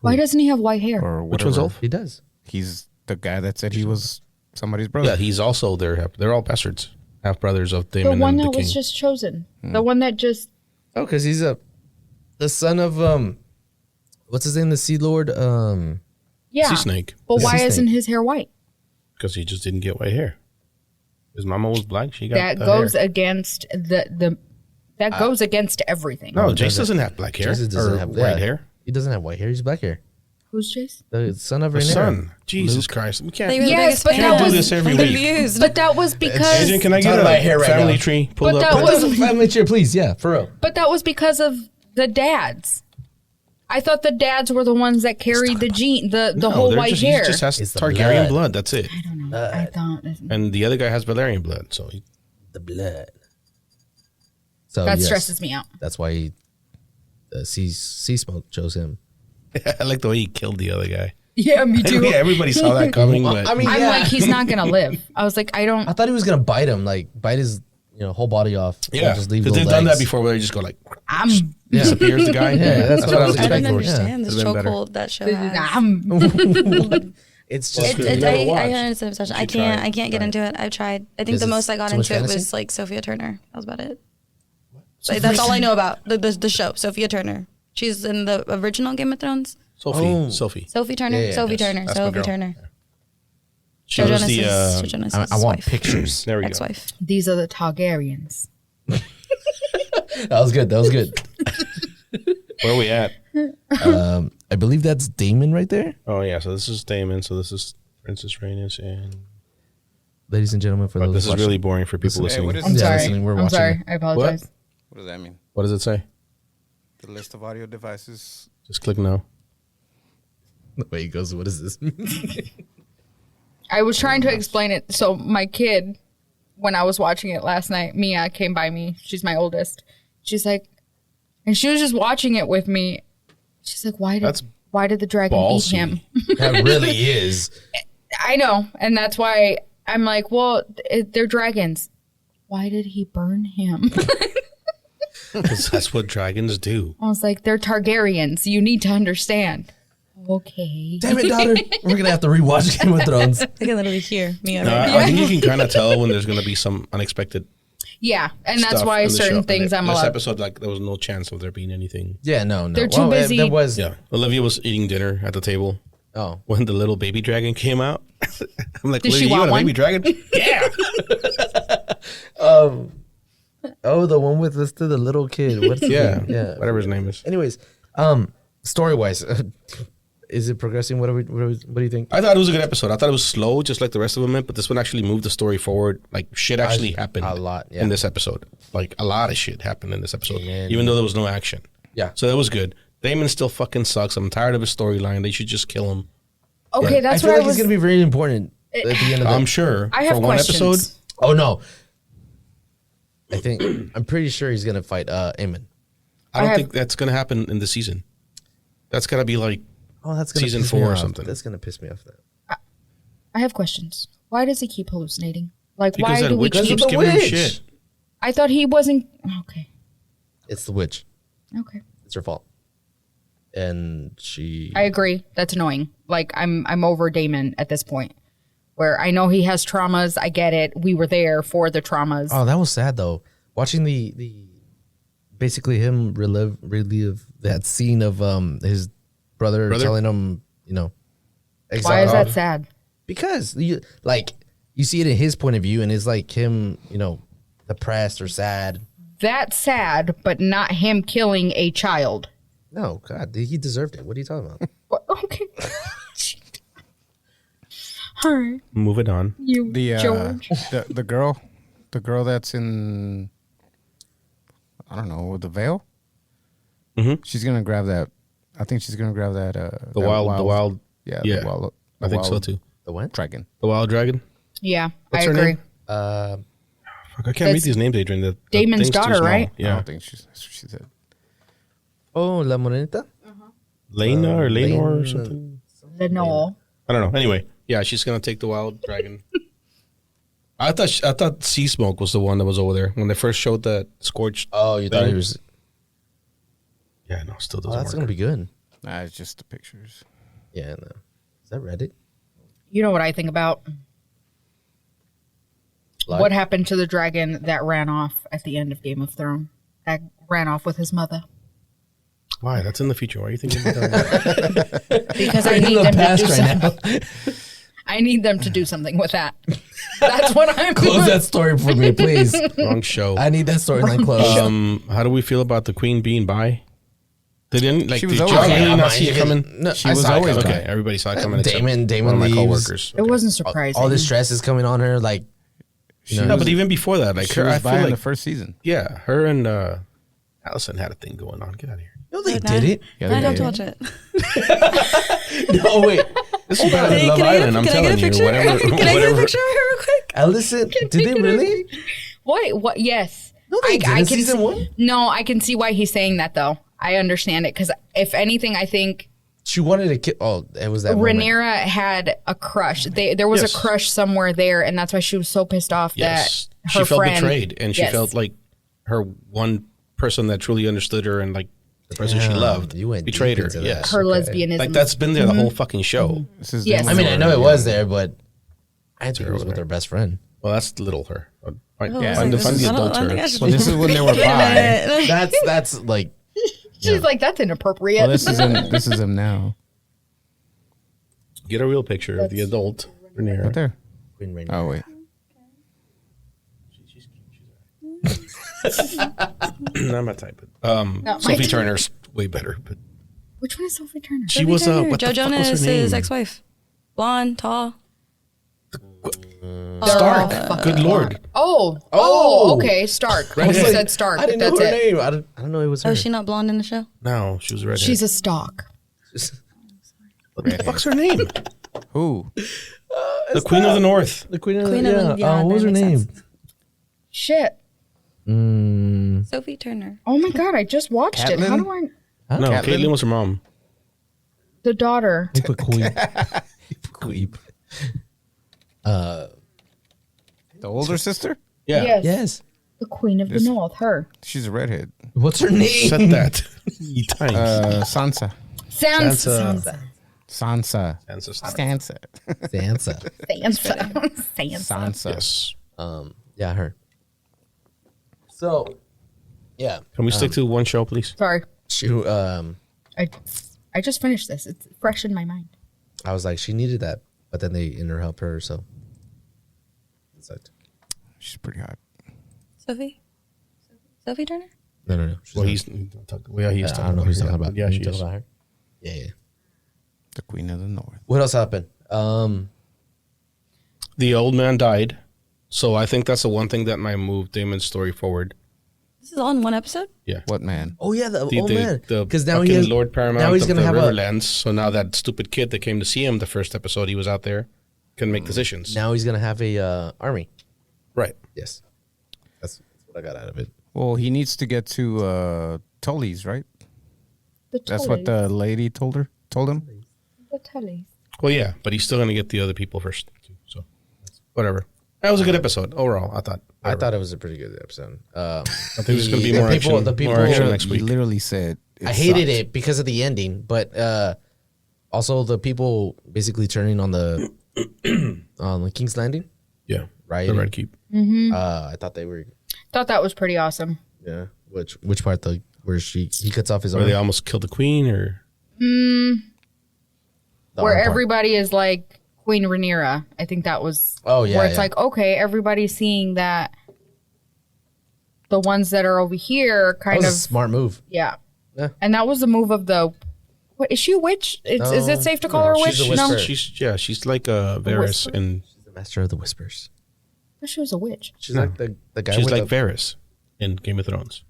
Why doesn't he have white hair? or Which whatever? one's Ulf? He does. He's the guy that said he was somebody's brother. Yeah, he's also they're all bastards, half brothers of The Damon one and the that king. was just chosen. The one that just Oh, because he's the son of what's his name? The Sea Lord. yeah. Sea snake, But Sea why snake. isn't his hair white? because he just didn't get white hair. His mama was black. She got That the goes hair. against that goes against everything. No, Jace doesn't have black hair Jesus doesn't or have white hair. He doesn't have white hair. He's black hair. Who's Jace? The son of The Rhaenyra. son. Jesus Christ, we can't. They were the Yes, biggest but fans. that was- do this every I'm week. confused. But that was because Adrian, can I Talk get about hair a right family now. tree pulled But up? that was- Family tree, please. Yeah, for real. because of the dads. I thought the dads were the ones that carried the gene, the No, whole they're white just, hair. He just has It's the Targaryen blood. blood. That's it. I don't know. I thought And the other guy has Valerian blood. So The blood. So that yes, stresses me out. That's why sea smoke chose him. I like the way he killed the other guy. Yeah, me Yeah, everybody saw that coming. But I mean, I'm yeah. like, he's not gonna live. I was like, I don't. I thought he was gonna bite him, like bite his whole body off. and yeah, just leave because they've little done that legs. before, where they just go like I'm. disappears the guy. Yeah, that's what I was I didn't expecting. understand this Could've been better. chokehold that show has. I'm It's just It's, you I, gotta I watch. understand the obsession. I can't get into it. I've tried. I think Because the it's most I got too much into it was fantasy? like Sophia Turner. That was about it. Like, that's all I know about the show. Sophia Turner. She's in the original Game of Thrones. Sophie. Sophie Turner. Yeah, Sophie yes. Turner. That's my Sophie girl. Turner. She was the. Joe I want wife. pictures. There we go. Ex-wife. These are the Targaryens. That was good. That was good. Where are we at? I believe that's Damon right there. Oh yeah, so this is Damon. So this is Princess Rhaenys, and Ladies and gentlemen, for those this is watching. really boring for people listening. what is I'm Yeah, sorry. listening, we're I'm watching sorry. it. I apologize. What does that mean? What does it say? The list of audio devices. Just click no. The way he goes, what is this? I was trying to explain it. So my kid, when I was watching it last night, Mia came by me. She's my oldest. She's like, and she was just watching it with me. She's like, why did the dragon ballsy. eat him? That really is. I know, and that's why I'm like, well, they're dragons. Why did he burn him? Because that's what dragons do. I was like, they're Targaryens. You need to understand. Okay. Damn it, daughter. We're gonna have to rewatch Game of Thrones. I can literally hear me. No, I think you can kind of tell when there's going to be some unexpected Yeah, and that's stuff why in the certain show. things I'm This allowed. episode, like, there was no chance of there being anything. Yeah, no. They're too busy. There was. Yeah, Olivia was eating dinner at the table Oh. when the little baby dragon came out. I'm like, Did she Olivia, you want want a one? baby dragon? Yeah. Oh, the one with the little kid. What's his Yeah. name? Yeah. Whatever his name is. Anyways, story wise, is it progressing? What do you think? I thought it was a good episode. I thought it was slow, just like the rest of them, but this one actually moved the story forward. Like, shit actually happened a lot, yeah. in this episode. Like, a lot of shit happened in this episode, Amen. even though there was no action. Yeah. So that was good. Damon still fucking sucks. I'm tired of his storyline. They should just kill him. Okay, that's I feel what like I was. he's gonna be very important at the end of the. I'm sure. I have for one questions. episode. Oh no. I'm pretty sure he's gonna fight Aemon. I don't have- think that's going to happen in the season. That's got to be like, Oh, that's gonna Season piss me 4 or off. something. That's gonna piss me off. I have questions. Why does he keep hallucinating? Like, because why that do we witch Because keep? of keeps the giving him witch. shit. I thought he wasn't. Okay. It's the witch. Okay. It's her fault. And she. I agree. That's annoying. Like, I'm over Damon at this point, where I know he has traumas. I get it. We were there for the traumas. Oh, that was sad though. Watching the basically him relive that scene of his brother telling him, Why exile. is that sad? Because you see it in his point of view, and it's like him, depressed or sad. That's sad, but not him killing a child. No, God, he deserved it. What are you talking about? What? Okay. All right. Move it on. You, The George. the girl that's in, I don't know, the veil. Mhm. She's gonna grab that. I think she's gonna grab that. The wild. Yeah, Yeah. The wild, I think so too. The what? Dragon. The wild dragon. Yeah, What's I her agree. name? Uh, Fuck, I can't read That's these names, Adrian. The Damon's thing's too daughter, small. right? I Yeah. don't think that's what she said. oh, La Morenita? Lena or Lenor or Lena- something. Lenore. I don't know. Anyway, yeah, she's gonna take the wild dragon. I thought Sea Smoke was the one that was over there when they first showed that scorched. Oh, you thought Thing. he was. Yeah, no, still Oh, doesn't that's work. gonna be good. Nah, it's just the pictures. Yeah, no. Is that Reddit? You know what I think about? Live? What happened to the dragon that ran off at the end of Game of Thrones? That ran off with his mother. Why? That's in the future. Why are you thinking about that? Because I need them to do something. I need them to do something with that. That's what I'm Close that story for me, please. Wrong show. I need that storyline closed. How do we feel about the queen being bi? They didn't like. She Did was you always bi. really I'm not not see it even- coming? No, She I was saw it always coming. Okay, everybody saw it coming. except Damon one of my leaves. coworkers. It wasn't surprising. All the stress is coming on her. Like, She No, was, but even before that, like she her, was I by feel in like the first season. yeah, her and Allison had a thing going on. Get out of here. no, they But did it. Yeah, I they don't have did. to watch it. No, wait. This is better than Can Love I get Island. a, I'm can I telling get a you, picture? whatever. Can I get a whatever. picture of her real quick? Allison, did they really? What? Yes. No, they didn't. Season see, one? No, I can see why he's saying that though. I understand it because if anything, I think She wanted to kill. Oh, it was that moment. Rhaenyra had a crush. There was Yes. a crush somewhere there, and that's why she was so pissed off Yes, that she her felt friend betrayed, and she Yes. felt like her one person that truly understood her and like the person she Damn, loved you went betrayed deep her. into that. Yes, her Okay. lesbianism. like that's been there the whole fucking show. This is Yes. the I one mean, I where- know it was there, but I think it was Her. with her best friend. Well, that's little her. Find, Oh, find the I don't- adult I don't think I her. should Well, this is when they were Wait a bi. minute. That's like. She's like, that's inappropriate. Well, this is him now. Get a real picture of the adult Rhaenyra. Right there. Queen Rhaenyra. Oh wait. Not my type. Not my Sophie type. Turner's way better. But Which one is Sophie Turner? she was what Joe the fuck was Jonas' her name? ex-wife. Blonde, tall. Stark. Good lord. Okay, Stark. Right. You said Stark. I didn't know That's her it. name. I don't know it was her. Oh, is she not blonde in the show? No, she was a redhead. She's a stalk. What the fuck's her name? Who? The Queen of the North. the Queen of Queen the of the- yeah, what was that her makes name? sense. Shit. Sophie Turner. Oh my god, I just watched it. How Catelyn? do I? No, Catelyn? Caitlyn was her mom. The daughter. Queep. The older sister? Yeah. Yes. Yes. The Queen of the North. Her. She's a redhead. What's her name? Said that. Ye times. Sansa. Sansa. Sansa. Sansa. Sansa. Sansa. Sansa. Sansa. Yes. Yeah, her. So, yeah. Can we stick to one show, please? Sorry. She, I just finished this. It's fresh in my mind. I was like, she needed that, but then they inner helped her, so. It sucked. She's pretty hot. Sophie? Sophie Turner? No. She's Well, not- he's talking. I don't know who he's talking about. Yeah, You she talking is. about her? Yeah. The Queen of the North. What else happened? The old man died, so I think that's the one thing that might move Damon's story forward. This is all in one episode? Yeah. What man? Oh yeah, the The, old man. the Because now fucking he has, Lord Paramount now he's of gonna the have Riverlands. So now that stupid kid that came to see him the first episode, he was out there, can make decisions. now he's gonna have a army. Right. Yes, that's what I got out of it. Well, he needs to get to Tully's, right? The That's what the lady told him. The Tullys. Well, yeah, but he's still going to get the other people first. Too, so whatever. That was a good episode overall, I thought. I thought it was a pretty good episode. I think there's going to be more action, The people, more action next He week. literally said I hated sucked. it because of the ending, but also the people basically turning on the on the King's Landing. Yeah. Right. The Red Keep. I thought they were. Thought that was pretty awesome. Yeah. Which part? Where he cuts off his Where arm? they almost killed the queen, or The Where arm part. everybody is like Queen Rhaenyra. I think that was Oh, yeah, where it's yeah. like, okay, everybody's seeing that the ones that are over here That kind was of a smart move. yeah. Yeah. And that was the move of the what is she a witch? Is it safe to call her a witch? she's a No. whisperer. she's like a Varys, whisperer? and She's the master of the whispers. I thought she was a witch. She's like the guy. she's with like the, Varys in Game of Thrones.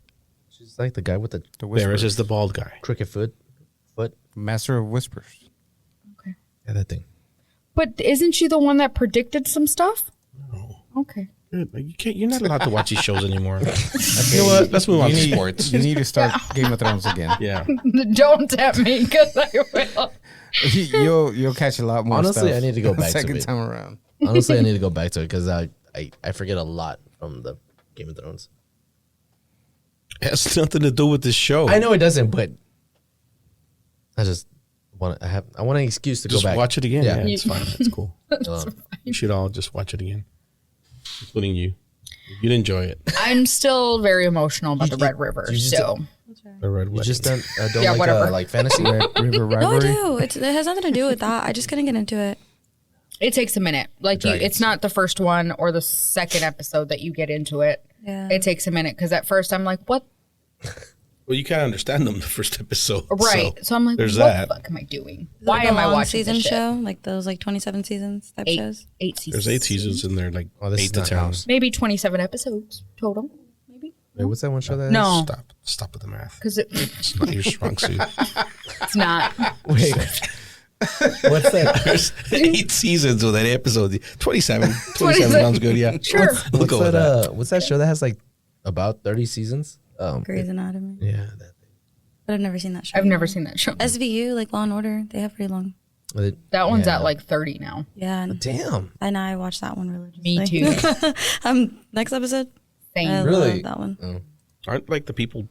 she's like the guy with the The Whisper. Varys is the bald guy. crooked foot. Master of Whispers. Yeah, that thing. But isn't she the one that predicted some stuff? No. Okay. You're not allowed to watch these shows anymore. You know what? Let's move on to sports. You need to start Game of Thrones again. Yeah. Don't tempt me because I will. You'll catch a lot more. Honestly, stuff I need to go the back to second it. time around. Honestly, I need to go back to it because I forget a lot from the Game of Thrones. It has nothing to do with this show. I know it doesn't, but I just want I want an excuse to Just go back. watch it again. Yeah. Yeah, it's fine. It's cool. Um, We should all just watch it again, including you. You'd enjoy it. I'm still very emotional about the Red River. you just- So The Red you Wedding. just don't Yeah, like whatever. like fantasy. River No, I Rivalry. do. It has nothing to do with that. I just couldn't get into it. it takes a minute. Like it's not the first one or the second episode that you get into it. Yeah. It takes a minute because at first I'm like, what? Well, you can't understand them the first episode. Right. So I'm like, what there's the that. fuck am I doing? Is it Why like a am I long watching season this shit? show? Like those 27 seasons type shows? Eight seasons. There's 8 seasons in there, like Oh, this 8 is to not 10. House. Maybe 27 episodes total. Maybe. Wait, what's that one show that? No, Stop with the math. because It's not your strong suit. it's not. Wait. What's that? There's 8 seasons of that episode. 27 sounds good. Yeah, Sure. We'll What's go with that? that. What's that show that has like about 30 seasons? Grey's Anatomy. Yeah, that But I've never seen that show. I've never seen that show. SVU, like Law and Order, they have pretty long. thing. That one's Yeah. at like 30 now. Yeah. And Damn. I watched that one religiously. Me too. Next episode. Same. I Really? love that one. Aren't like the people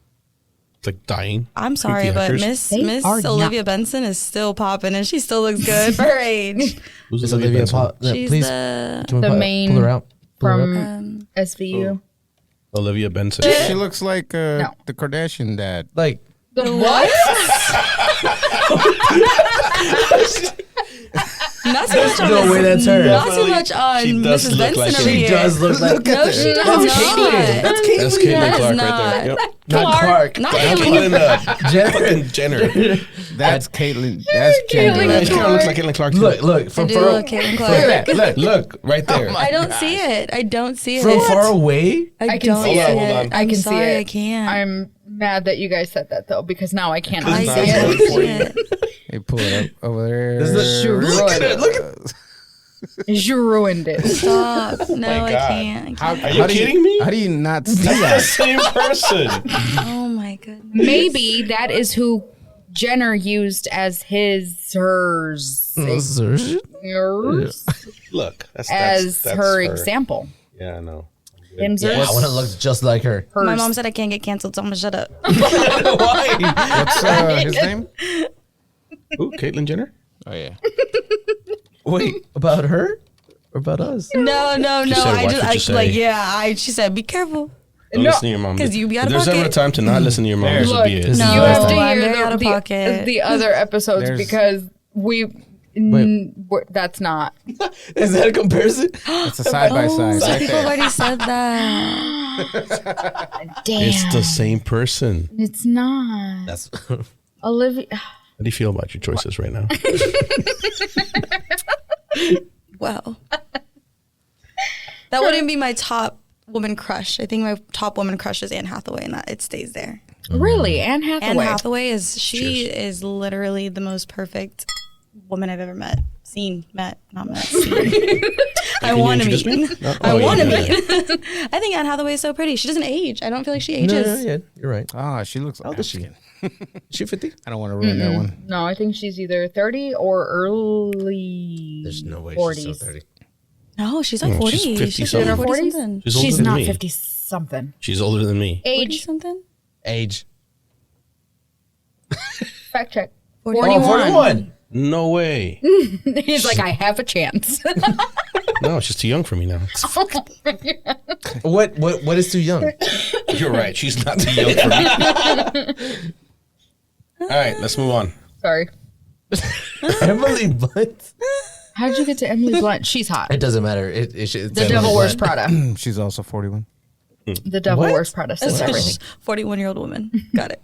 like dying? I'm sorry, the but actors? They are Miss Olivia Benson is still popping and she still looks good for her age. Who's Is Olivia Olivia Benson? Pop? She's Please, the can we The pull main her out? Pull her from up? SVU. Olivia Benson. She looks like the Kardashian dad. Like The what? That's what much on No way, that's her. Not too much on She does Mrs. look Benson like over she here. does look like No, she does That's not. Caitlyn. That's Caitlyn. That's Caitlyn That is Clark not. right there. Yep. Not Clark. Not I'm Caitlyn. calling Jenner. Jenner. That's Caitlyn. That's Caitlyn Yeah, she Jenner. kind of looks like Caitlyn Clark. Too. Look, I from do far, look Caitlyn look Clark. at that, look. Look right there. I don't see it. I don't see From it. far away? I can don't see see it. Hold on. it. I I'm can see sorry, it. I can't. I'm mad that you guys said that though, because now I can't I It's unsee not it. good for you. it. Hey, pull it up over there. This is the- Look at it, look at You ruined it. Stop. No, my I God. can't. How, Are you kidding me? How do you not see That's the that? same person. Oh my goodness. Maybe that is who Jenner used as hers. Look, that's As that's her example. Yeah, I know. Him's Yeah, hers. I want to look just like her. My mom said I can't get canceled, so I'm gonna shut up. Why? What's his name? Ooh, Caitlyn Jenner. Oh yeah. Wait, about her or about us? No. said, I "Watch just, what you say." like, yeah. She said, be careful. Don't No, listen to your mom. 'cause you be out If of there's ever a pocket. time to not listen to your mom, this would Look, be it. This you is have the to best I'm hear very out of pocket. the other episodes There's- because that's not. Is that a comparison? It's a side by side. Some Right people there. already said that. Damn. It's the same person. It's not. That's Olivia. How do you feel about your choices right now? Well, that wouldn't be my top woman crush. I think my top woman crush is Anne Hathaway, and that it stays there. Really? Anne Hathaway. Anne Hathaway is literally the most perfect woman I've ever met. Not met. Seen. I Can you want to introduce meet. me? No? I Oh, want to yeah. meet. I think Anne Hathaway is so pretty. She doesn't age. I don't feel like she no, ages. yeah, you're right. Ah, she looks. How old is she? Is she 50? I don't want to ruin that one. No, I think she's either 30 or early. There's no way 40s. she's still 30. No, she's like 40. she's 50 She's something. like In her 40 40s? something. She's older She's than not me. 50 something. She's older than me. 40 Age. something? Age. Fact check. 41. Oh, 41. No way. He's like, I have a chance. No, she's too young for me now. What is too young? You're right. She's not too young for me. All right, let's move on. Sorry. Emily Blunt? How did you get to Emily Blunt? She's hot. It doesn't matter. It's The Emily Devil Wears Blunt. Prada. She's also 41. The Devil What? Wears Prada says everything. 41-year-old woman. Got it.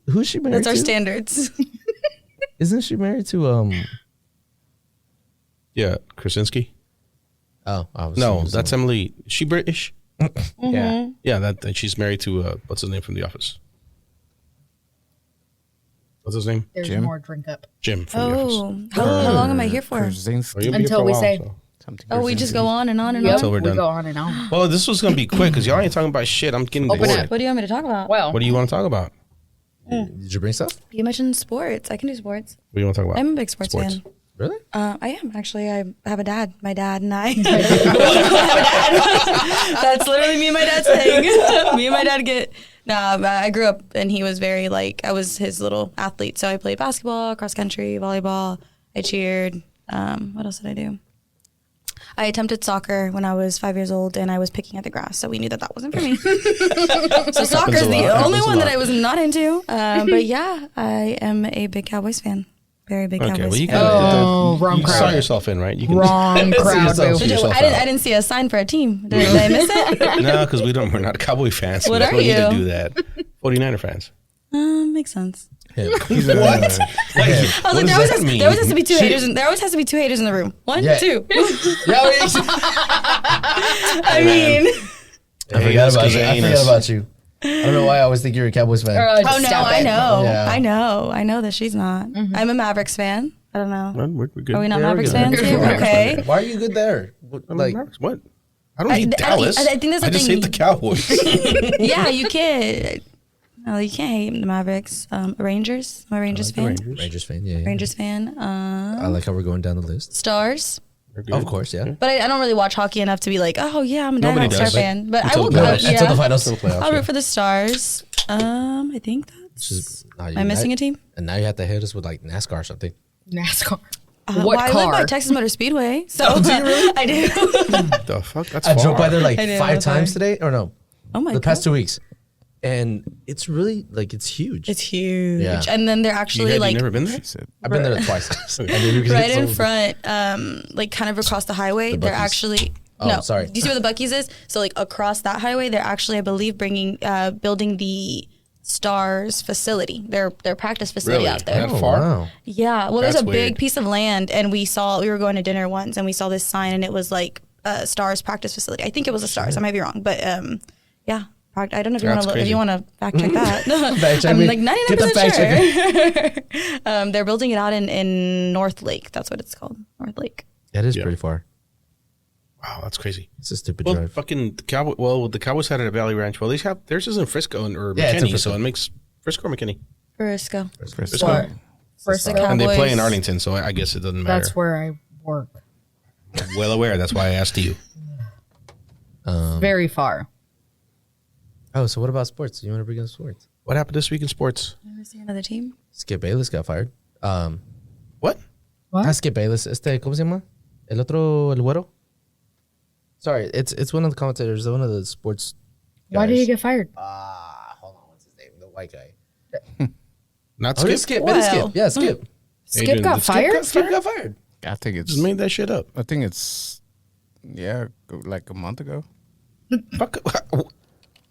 Who's she married That's our to? standards. Isn't she married to Yeah, Krasinski. Oh, I was No, thinking that's Emily. Is she British? Yeah. Yeah, that she's married to what's his name from The Office? What's his name? There's Jim? more drink up. Jim from The Office. Oh, how long am I here for? Krasinski. Oh, you'll be here Until for a we while, say- so. Something Oh, we just go on and on and Yep, on. Until we're we done. go on and on. Well, this was gonna be quick because y'all ain't talking about shit. I'm getting Open bored. it. What do you want me to talk about? Well, What do you want to talk about? Did you bring stuff? You mentioned sports. I can do sports. What do you want to talk about? I'm a big sports fan. Really? I am actually. I have a dad. My dad and I. That's literally me and my dad's thing. Me and my dad get. Nah, I grew up and he was very like I was his little athlete. So I played basketball, cross country, volleyball. I cheered. What else did I do? I attempted soccer when I was 5 years old, and I was picking at the grass, so we knew that wasn't for me. So soccer is a the lot. only Happens a one that lot. I was not into. But yeah, I am a big Cowboys fan. Very big Okay, Cowboys well you fan. Oh, can. wrong You saw crowd. yourself in, right? You can. Wrong crowd. yourself. boo. See yourself I out. didn't see a sign for a team. Did I miss it? No, because we're not Cowboy fans. So What we are don't need to you? do that. 49er fans. Makes sense. Him. He's a, Him. I was What like, does that mean? there always has to be two haters. There always has to be two haters in the room. One, Yeah. two. Yeah, I mean, I Hey, forgot that's about 'cause you. of I forgot anus. about you. I don't know why I always think you're a Cowboys fan. Oh, oh no, stop I it. know, Yeah. I know that she's not. I'm a Mavericks fan. I don't know. Well, we're good. Are we not Yeah, we're Mavericks good. fans We're here? good. Okay. Why are you good there? What, I mean, like, Mavericks, what? I don't hate I Dallas. think that's the I just thing. hate the Cowboys. Yeah, you can't. No, you can't hate the Mavericks. Rangers. I'm a Rangers fan. Rangers fan, yeah. Rangers fan. I like how we're going down the list. Stars. They're good. Of course, yeah. But I don't really watch hockey enough to be like, oh yeah, I'm a Nobody diehard Star does. fan. But I Until will. the playoffs. Until the Yeah, finals. I'll root for the Stars. I think that's. Am I missing a team? And now you have to hit us with like NASCAR or something. NASCAR. Well, What I live car? by Texas Motor Speedway, so I do. The fuck? That's I far. drove by there like I know, 5 that's times fine. today, or no? Oh my The past god! 2 weeks. and it's really like it's huge. It's huge. Yeah. And then they're actually like you never been there? I've been there twice. right in front, like kind of across the highway. They're Buc-ee's. actually Oh, sorry. Do you see where the Buc-ee's is? So like across that highway, they're actually, I believe, building the Stars facility, their practice facility Really? out there. That far? Wow. Yeah, well, there's That's a big weird. piece of land, and we were going to dinner once, and we saw this sign, and it was like Stars practice facility. I think it was a Stars. I might be wrong, but yeah. I don't know if you want That's to crazy. fact check that. Fact check I'm me. like Get the 99% sure. They're building it out in North Lake. That's what it's called, North Lake. That is Yeah. pretty far. Wow, that's crazy. It's a stupid Well, drive. fucking the Cowboy. Well, the Cowboys had it at Valley Ranch. Well, they have theirs is in Frisco or Yeah, it's in McKinney, Frisco. so it makes Frisco or McKinney. Frisco. Frisco. What? First the Cowboys. And they play in Arlington, so I guess it doesn't matter. That's where I work. Well aware. That's why I asked you. Very far. Oh, so what about sports? You want to bring up sports? What happened this week in sports? Ever see another team? Skip Bayless got fired. What? What? Skip Bayless. ¿Cómo se llama? El otro, el güero? Sorry, it's one of the commentators, one of the sports guys. Why did he get fired? Hold on, what's his name? The white guy. Not Oh, Skip? it's Skip. It is Wow. Skip. Yeah, Skip. Skip Adrian, got did Skip fired? Skip got fired. I think it's. Just made that shit up. I think it's. Yeah, like a month ago. Fuck.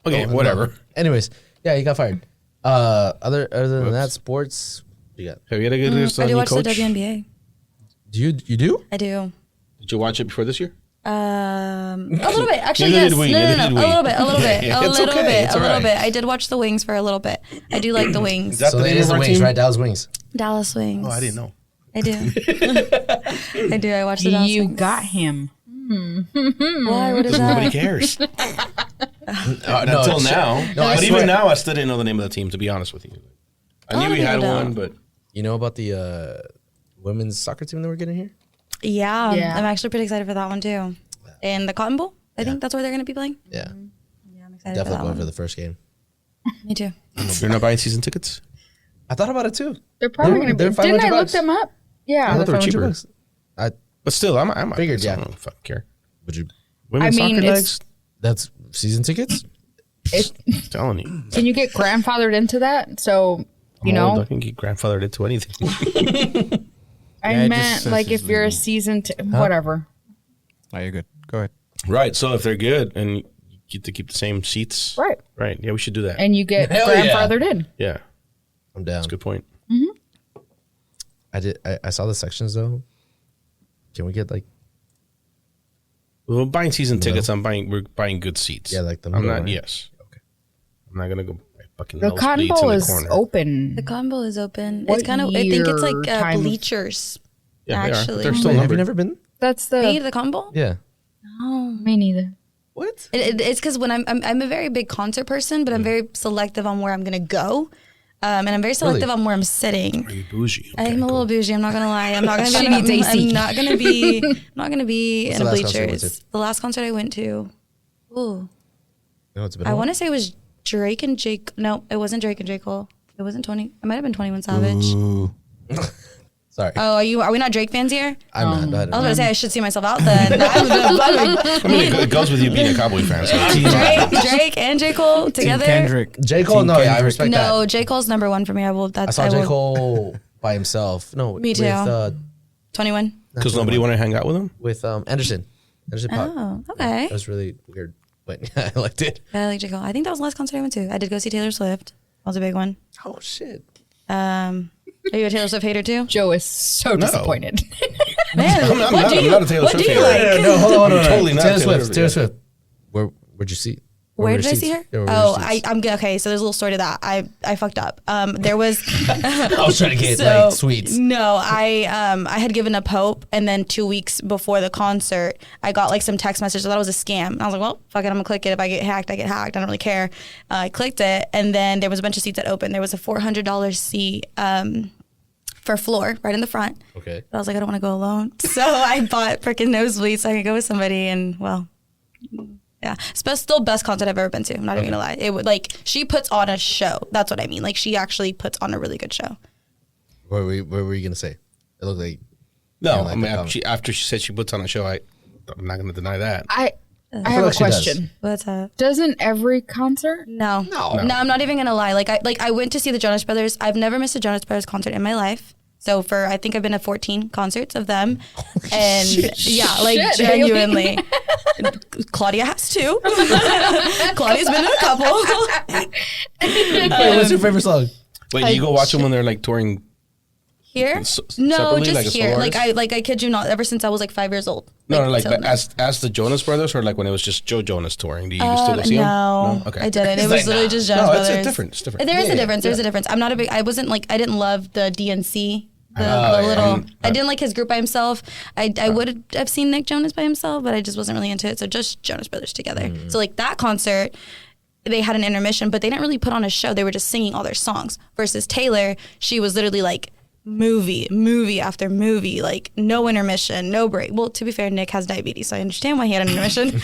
Okay, whatever. Anyways, yeah, he got fired. Other than that, sports. You got? Have you had a good I do new watch coach? the WNBA. Do you do? I do. Did you watch it before this year? A little bit, actually. Neither Yes, did we, no, neither did we. a little bit, a little bit, Yeah, a it's little okay, bit, it's a little alright. bit. I did watch the Wings for a little bit. I do like the Wings. Is that So the it name is of the our Wings, team? right? Dallas Wings. Dallas Wings. Oh, I didn't know. I do. I do. I watched the Dallas You Wings. got him. Why? What is Nobody that? cares. No, Until now. No, I but swear. even now, I still didn't know the name of the team, to be honest with you. I knew we had no. one, but You know about the women's soccer team that we're getting here? Yeah, Yeah. I'm actually pretty excited for that one too. And the Cotton Bowl, I think that's where they're going to be playing. Yeah, Yeah, I'm excited definitely for that going one. for the first game. Me too. you're not buying season tickets? I thought about it too. They're probably They're- going to be. they're Didn't I $500. look them up? Yeah. I thought they were cheaper. $500. I But still, I might Figured, I yeah. don't fucking care. would you? Women's I mean, soccer it's- legs? That's season tickets. I'm telling you. Can you get grandfathered into that? So, you I'm old, know, I can get grandfathered into anything. I Yeah, it just meant says like it's if you're a legal. season, whatever. Oh, you're good. Go ahead. Right. So if they're good and you get to keep the same seats. Right. Right. Yeah, we should do that. And you get Hell yeah. grandfathered in. Yeah. I'm down. That's a good point. I saw the sections though. Can we get like Well, buying season tickets, we're buying good seats. Yeah, like the I'm middle, not, right? yes. Okay. I'm not going to go buy fucking The Cotton nosebleeds Bowl in the is corner. open. The Cotton Bowl is open. What It's kind of. I think it's year like time? bleachers. Yeah, they are. actually. They're still Wait, have numbered. you never been? That's Me, the. the Cotton Bowl? Yeah. Me neither. What? It's because when I'm a very big concert person, but I'm very selective on where I'm gonna go, and I'm very selective on where I'm sitting. Are you bougie? Okay, I'm a little bougie. I'm not gonna lie. I'm not gonna She be. needs AC. I'm not gonna be. I'm not gonna be What's in the the last concert you went bleachers. to? The last concert I went to. Ooh, No, it's been. I want to say it was Drake and Jake. No, it wasn't Drake and J. Cole. It wasn't 20. It might have been 21 Savage. Sorry, Oh, are we not Drake fans here? I'm not. I was No, gonna say I should see myself out then. I mean, it goes with you being a Cowboy fan. So Drake and J. Cole together. Team Kendrick. J. Cole, Team no, yeah, I Kendrick. respect No, that. J. Cole's number one for me. I saw J. Cole by himself. No, Me too. With, 21. because nobody want to hang out with him? with Anderson Paak. Oh, okay. That was really weird, but yeah, I liked it. I like J. Cole. I think that was the last concert I went to. I did go see Taylor Swift. That was a big one. Oh shit! Are you a Taylor Swift hater too? Joe is so disappointed. Man, I'm not a Taylor what Swift do you hater. like? No, hold on. Totally not Taylor Taylor Swift. Swift, Taylor yeah. Swift. Where'd you see? Where were did your I see her? seats? Yeah, where were Oh, your seats? I'm okay. So there's a little story to that. I fucked up. There was I was trying to get so, like sweets. No, I had given up hope, and then 2 weeks before the concert, I got like some text message. I thought it was a scam. And I was like, well, fuck it, I'm gonna click it. If I get hacked, I get hacked. I don't really care. I clicked it, and then there was a bunch of seats that opened. There was a $400 seat for floor right in the front. Okay. But I was like, I don't want to go alone, so I bought freaking nosebleeds so I could go with somebody. And well, yeah, still best concert I've ever been to. I'm not even gonna lie. It would like she puts on a show. That's what I mean. Like she actually puts on a really good show. What were you gonna say? It looked like No, like I mean, the comment. after she said she puts on a show, I'm not going to deny that. I have a question. What's up? Doesn't every concert? No, I'm not even gonna lie. I went to see the Jonas Brothers. I've never missed a Jonas Brothers concert in my life. So I think I've been to 14 concerts of them, and genuinely, Claudia has too. Claudia's been in a couple. Wait, what's your favorite song? Wait, do you go watch them when they're like touring? Here? No, separately, just like a here. solo I kid you not. Ever since I was 5 years old. As the Jonas Brothers, or like when it was just Joe Jonas touring. Do you still go see them? No, okay. I didn't. It was literally just Jonas Brothers. It's different. It's different. There is a difference. There's a difference. I'm not a big. I wasn't I didn't love the DNC. The little. I didn't like his group by himself. I would have seen Nick Jonas by himself, but I just wasn't really into it. So just Jonas Brothers together. So that concert, they had an intermission, but they didn't really put on a show. They were just singing all their songs. Versus Taylor, she was literally movie after movie, no intermission, no break. Well, to be fair, Nick has diabetes, so I understand why he had an intermission.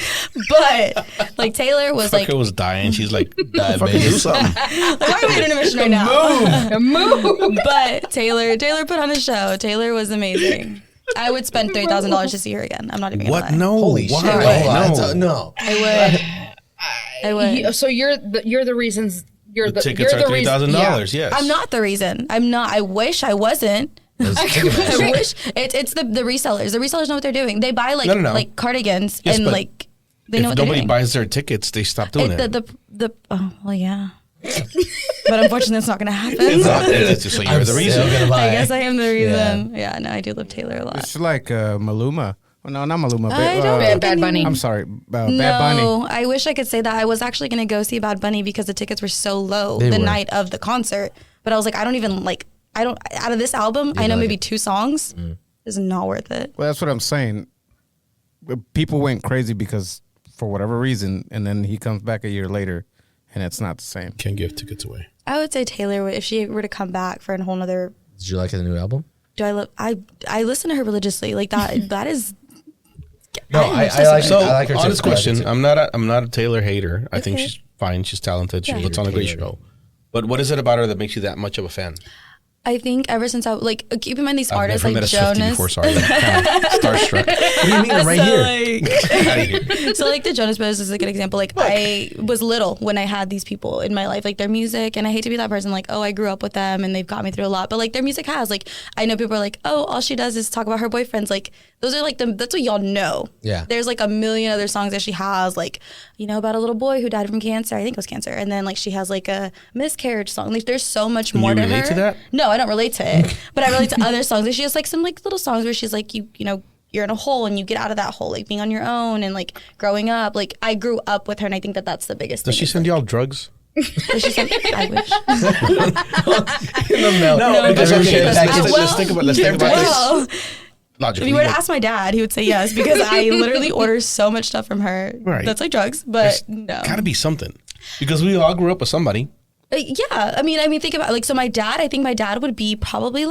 But Taylor was Fucker was dying. She's like, fucking do something. Why are we at intermission right now? Move. But Taylor put on a show. Taylor was amazing. I would spend $3,000 to see her again. I'm not even gonna lie. No. Holy Why? shit! No. I would. So you're the reasons. The tickets are $3,000. Yes. I'm not the reason. I'm not. I wish I wasn't. I wish it's the resellers. The resellers know what they're doing. They buy like cardigans and they know what they're doing. If nobody buys their tickets, they stop doing it. Yeah. But unfortunately, it's not going to happen. So you're the reason. I guess I am the reason. Yeah. No, I do love Taylor a lot. It's like Maluma. Well, no, not Maluma. I don't Bad Bunny. I'm sorry, Bad Bunny. No, I wish I could say that. I was actually going to go see Bad Bunny because the tickets were so low night of the concert. But I was like, I don't even out of this album, I know maybe 2 songs. It's not worth it. Well, that's what I'm saying. People went crazy because for whatever reason, and then he comes back a year later, and it's not the same. Can't give tickets away. I would say Taylor, if she were to come back for a whole nother. Did you like the new album? I listen to her religiously. That is. No, I like her too. Honest question. I'm not a Taylor hater. I think she's fine. She's talented. She puts on a great show. But what is it about her that makes you that much of a fan? I think ever since I keep in mind these artists I've never like met a Swiftie Jonas. before, sorry. Kind of starstruck. What do you mean? I'm right here. So the Jonas Brothers is a good example. I was little when I had these people in my life, their music, and I hate to be that person I grew up with them and they've got me through a lot. But their music has I know people are all she does is talk about her boyfriends. Those are that's what y'all know. Yeah. There's a million other songs that she has about a little boy who died from cancer. I think it was cancer. And then she has a miscarriage song. There's so much more to her. You relate to that? No, I don't relate to it, but I relate to other songs. And she has some little songs where she's you're in a hole and you get out of that hole, being on your own and growing up. I grew up with her, and I think that's the biggest thing. Does she send y'all drugs? Does she send? I wish. In the mail. No, because let's think about this. If you were to ask my dad, he would say yes, because I literally order so much stuff from her. Right. That's drugs, but There's no. Gotta be something, because we all grew up with somebody. Yeah, I mean, think about so my dad. I think my dad would be probably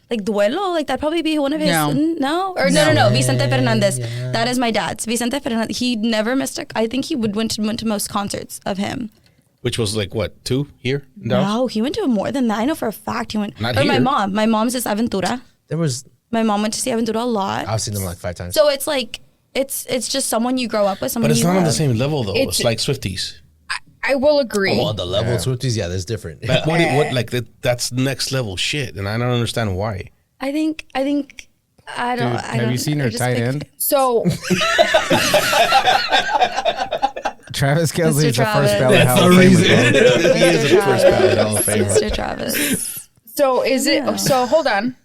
Duelo. That'd probably be one of his. No. Vicente Fernandez. Yeah. That is my dad's. Vicente Fernandez. He never missed I think he went to most concerts of him. Which was what, 2 here? No, he went to more than that. I know for a fact he went. Not here. My mom. My mom's is Aventura. My mom went to see Aventura a lot. I've seen them 5 times. So it's it's just someone you grow up with. Someone. But it's you not on love. the same level though. It's like Swifties. I will agree. Oh, the level of Swifties, that's different. But that's next level shit, and I don't understand why. I think I don't. Dude, have you seen her tight end? So Travis Kelce is the Travis. first ballot Hall of reason. Famer. He is the first ballot Hall of Famer. Mr. Travis. So is it? So hold on.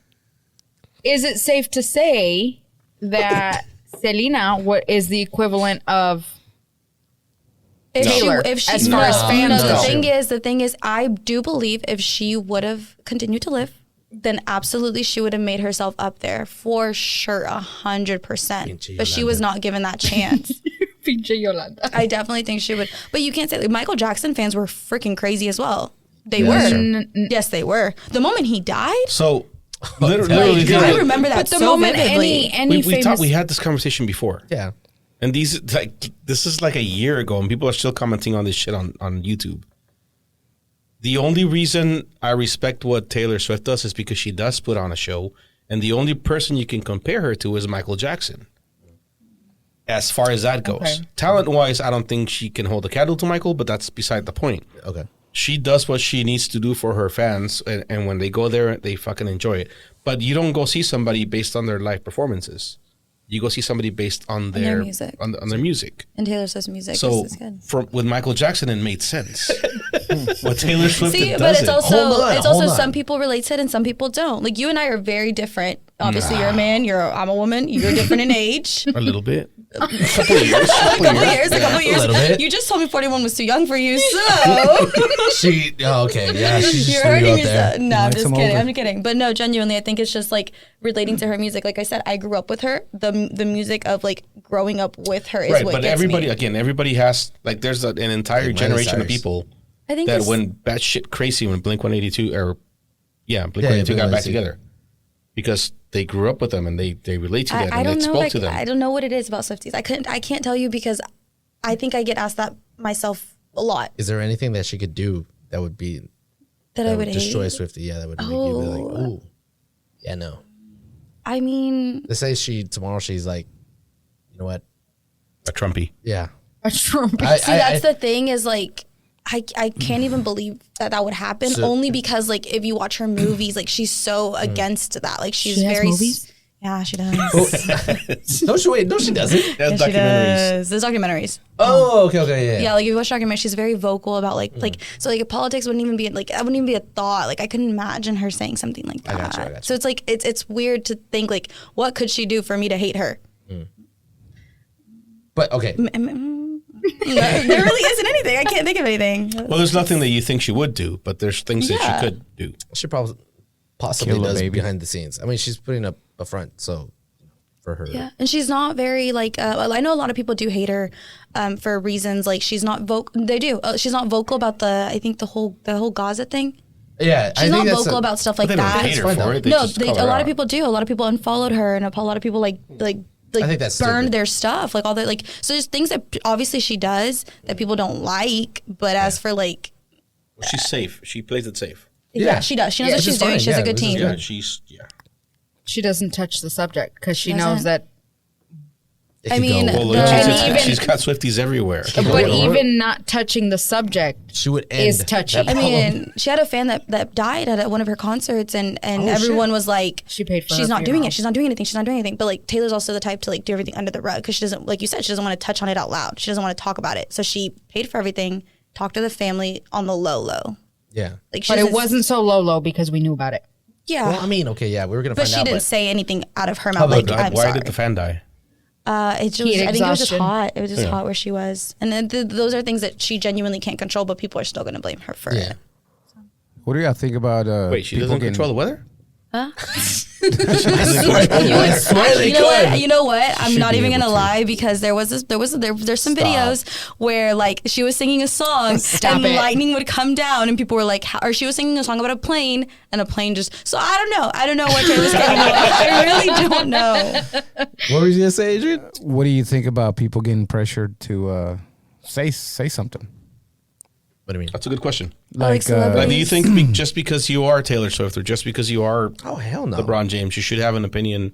Is it safe to say that Selena is the equivalent of Taylor If she as far as fans no, go? the thing is, I do believe if she would have continued to live, then absolutely she would have made herself up there for sure, 100%. But she was not given that chance. Pinche Yolanda. I definitely think she would. But you can't say Michael Jackson fans were freaking crazy as well. They were. Yes, they were. The moment he died. So literally, I remember that But the so moment vividly. any famous, we had this conversation before. Yeah. And this is a year ago, and people are still commenting on this shit on YouTube. The only reason I respect what Taylor Swift does is because she does put on a show, and the only person you can compare her to is Michael Jackson. as far as that goes. Okay. Talent-wise, I don't think she can hold a candle to Michael, but that's beside the point. Okay. She does what she needs to do for her fans, and when they go there, they fucking enjoy it. But you don't go see somebody based on their live performances. You go see somebody based on their music. on their music. And Taylor Swift's music So is good. with Michael Jackson, it made sense. With Taylor Swift, See, it but it's doesn't. also Hold on. some people relate to it and some people don't. Like you and I are very different. Obviously, you're a man. I'm a woman. You're different in age. A little bit. A couple of years. A couple years. little bit. You just told me 41 was too young for you, so Okay, yeah, she just you're threw you hurting out yourself. there. No, I'm likes just them kidding. over. I'm kidding. But no, genuinely, I think it's just like relating to her music. Like I said, I grew up with her. The music of like growing up with her is Right, what but gets everybody me. everybody has like there's an entire Miley generation of Cyrus. people I think that it's- went batshit crazy when Blink 182 or Blink Yeah, 182 got back Blink-182. together because they grew up with them and they relate to them I and don't they know. spoke Like, to them. I don't know what it is about Swifties. I can't tell you because I think I get asked that myself a lot. Is there anything that she could do that would be That I would destroy hate. Swiftie? Yeah, that would make you be like, ooh, yeah, no. I mean, Let's say tomorrow she's like, you know what? A Trumpy. Yeah. A Trump. see, that's the thing is like, I can't even believe that would happen. So- only because like if you watch her movies, like she's so against that. Like she's She has very. movies? Yeah, she does. No, she doesn't. That's Yeah, she documentaries. does. There's documentaries. Oh, okay, yeah. Yeah, like if you watch documentaries, she's very vocal about like so like politics wouldn't even be like that wouldn't even be a thought. Like I couldn't imagine her saying something like that. I got you. So it's like it's weird to think like what could she do for me to hate her? But okay, There really isn't anything. I can't think of anything. Well, there's nothing that you think she would do, but there's things that Yeah. she could do. she possibly Kill a does baby. behind the scenes. I mean, she's putting up a front, so for her. Yeah, and she's not very like. I know a lot of people do hate her for reasons like she's not vocal. They do. She's not vocal about I think the whole Gaza thing. Yeah, She's not vocal about stuff like They don't that. hate her fine, for though. it. They No, just a call her lot out. of people do. A lot of people unfollowed her, and a lot of people like I think that's burned stupid. their stuff, like all that. Like so, there's things that obviously she does that people don't like. But as for like, She's safe. She plays it safe. yeah, she does. She knows Yeah, what which she's is doing. fine. She has Yeah, a good which is team. good. Yeah. She doesn't touch the subject because she Doesn't? knows that. It I could mean, go- Well, The- she's got Swifties everywhere. But even not touching the subject she would end is touchy. that I problem. mean, she had a fan that died at one of her concerts, and everyone was like, She paid for she's her not doing funeral. it. She's not doing anything. She's not doing anything. But like Taylor's also the type to like do everything under the rug because she doesn't, like you said, she doesn't want to touch on it out loud. She doesn't want to talk about it. So she paid for everything, talked to the family on the low. yeah. Like, she but it doesn't- wasn't so low because we knew about it. Yeah, Well, I mean, okay, yeah, we were gonna but find she out. didn't But say anything out of her mouth. Why, Like, I'm why sorry. did the fan die? It just, Heat I think it was just exhaustion. hot. It was just hot where she was, and then those are things that she genuinely can't control. But people are still going to blame her for yeah, it. What do y'all think about Wait, she people doesn't getting- control the weather? You know what? I'm Should not be even able gonna to. lie because there's some videos where like she was singing a song Stop and it. lightning would come down and people were like, or she was singing a song about a plane and a plane just. So I don't know what Taylor's getting. I really don't know. what were you gonna say, Adrian? What do you think about people getting pressured to say something? What do you mean? That's a good question. Like celebrities. Like, do you think just because you are Taylor Swift or just because you are Oh hell no. LeBron James, you should have an opinion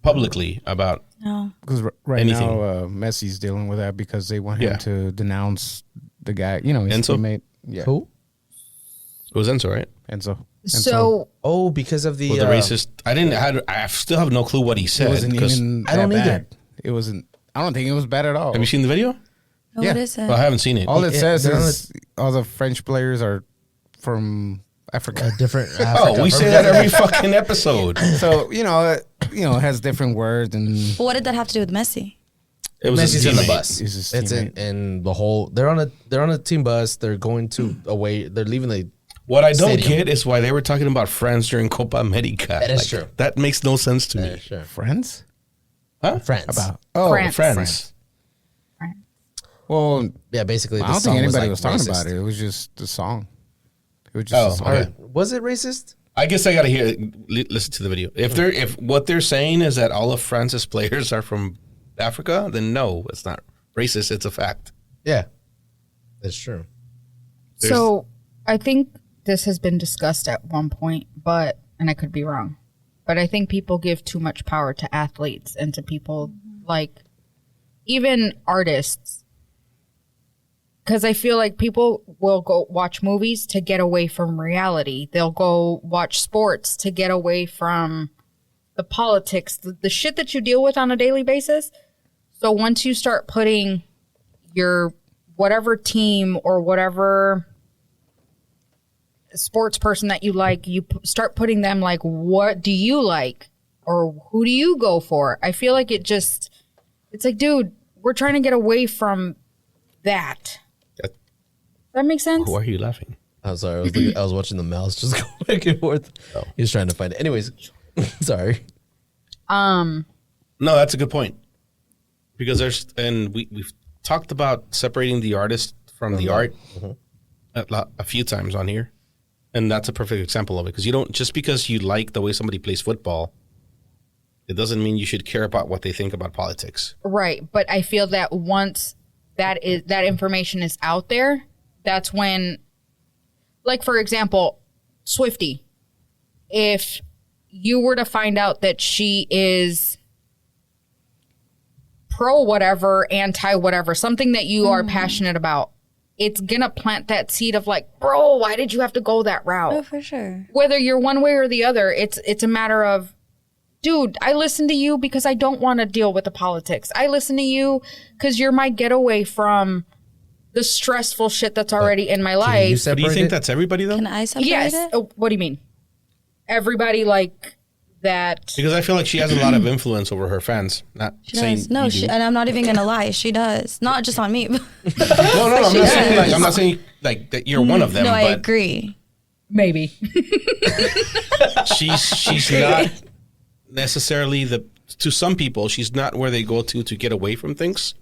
publicly about? No. Because right Anything. now, Messi's dealing with that because they want him Yeah. to denounce the guy. You know, his Enzo? teammate. Yeah, Who? It was Enzo, right? Enzo. So Oh, because of the Well, the racist. I still have no clue what he It said. wasn't because- even. I don't that either. bad. It wasn't. I don't think it was bad at all. Have you seen the video? No, Yeah. what is it? Well, I haven't seen it. All it Yeah, says they're on is all the French players are from Africa. different. Oh, we say that every fucking episode. So it has different words and But what did that have to do with Messi? It was Messi's his in the teammate. bus. It's his It's in, teammate. and the whole. They're on a team bus. They're going to away. They're leaving the. What I don't Stadium. get is why they were talking about friends during Copa America. That is true. That makes no sense to me. Sure. Friends Huh? France. about France. Friends. well, Yeah, basically. I the don't song think anybody like was talking racist. about it. It was just the song. It was Oh, just a song. okay. Was it racist? I guess I gotta listen to the video. If what they're saying is that all of France's players are from Africa, then no, it's not racist. It's a fact. Yeah, that's true. So I think this has been discussed at one point, and I could be wrong, but I think people give too much power to athletes and to people like even artists, because I feel like people will go watch movies to get away from reality. They'll go watch sports to get away from the politics, the shit that you deal with on a daily basis. So once you start putting your whatever team or whatever sports person that you like, you start putting them like, what do you like? Or who do you go for? I feel like it's like, dude, we're trying to get away from that. Does that make sense? Why are you laughing? I'm sorry. I was watching the mouse just go back and forth. Oh. He's trying to find it. Anyways, sorry. No, that's a good point. Because we've talked about separating the artist from the art a few times on here. And that's a perfect example of it. Because you don't, just because you like the way somebody plays football, it doesn't mean you should care about what they think about politics. Right. But I feel that once that information is out there, that's when, like, for example, Swiftie, if you were to find out that she is pro whatever, anti whatever, something that you are passionate about, it's gonna plant that seed of like, bro, why did you have to go that route? Oh, for sure. Whether you're one way or the other, it's a matter of, dude, I listen to you because I don't want to deal with the politics. I listen to you because you're my getaway from the stressful shit that's already in my life. Do you think that's everybody though? Can I separate Yes. it? Oh, what do you mean? Everybody like that. Because I feel like she has a lot of influence over her fans. Not She saying does. No, you do. and I'm not even gonna lie. She does. Not just on me. No, I'm not saying like that you're one of them. No, I but agree. Maybe. she's not necessarily to some people, she's not where they go to get away from things.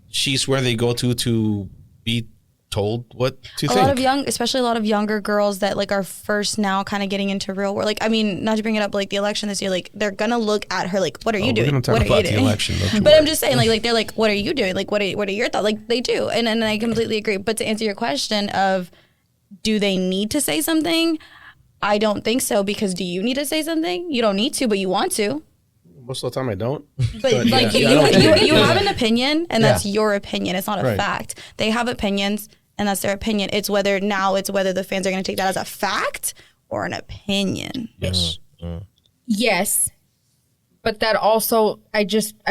She's where they go to be told what to think. Especially a lot of younger girls that like are first now kind of getting into real world. Like, I mean, not to bring it up, like the election this year, like they're gonna look at her like, what are you doing? We're gonna talk What are about you the doing? election. Don't you But worry. I'm just saying, like they're like, what are you doing? Like, what are your thoughts? Like they do, and I completely agree. But to answer your question of, do they need to say something? I don't think so, because do you need to say something? You don't need to, but you want to. Most of the time I don't. But like yeah, I know what you mean. you have an opinion, and that's Yeah. your opinion. It's not a Right. fact. They have opinions, and that's their opinion. It's whether the fans are going to take that as a fact or an opinion. Yes. Yes. But that also, I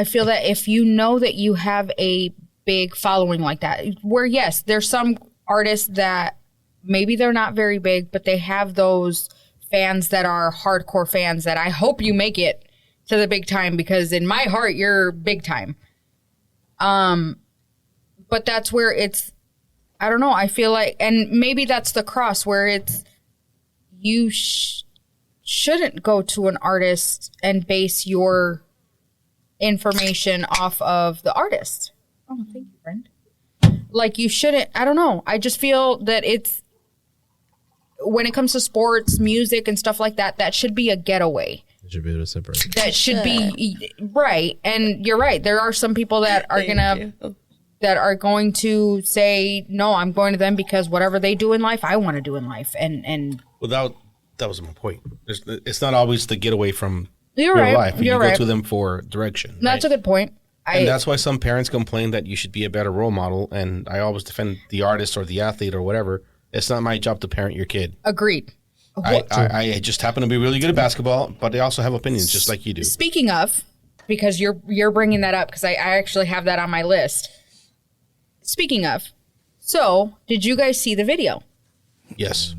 feel that if you know that you have a big following like that, where yes, there's some artists that maybe they're not very big, but they have those fans that are hardcore fans that I hope you make it to the big time, because in my heart, you're big time. But that's where it's, I don't know, I feel like, and maybe that's the cross where it's, you shouldn't go to an artist and base your information off of the artist. Oh, thank you, friend. Like, you shouldn't, I don't know. I just feel that it's, when it comes to sports, music, and stuff like that, that should be a getaway. You should be able to separate. That should be, right. And you're right. There are some people that are going to say, no, I'm going to them because whatever they do in life, I want to do in life. And That was my point. It's not always the getaway from You're real right. life. You're you right. go to them for direction. that's a right? good point. And that's why some parents complain that you should be a better role model. And I always defend the artist or the athlete or whatever. It's not my job to parent your kid. Agreed. I just happen to be really good at basketball, but I also have opinions just like you do. Speaking of, because you're bringing that up, because I actually have that on my list. Speaking of, so did you guys see the video? Yes.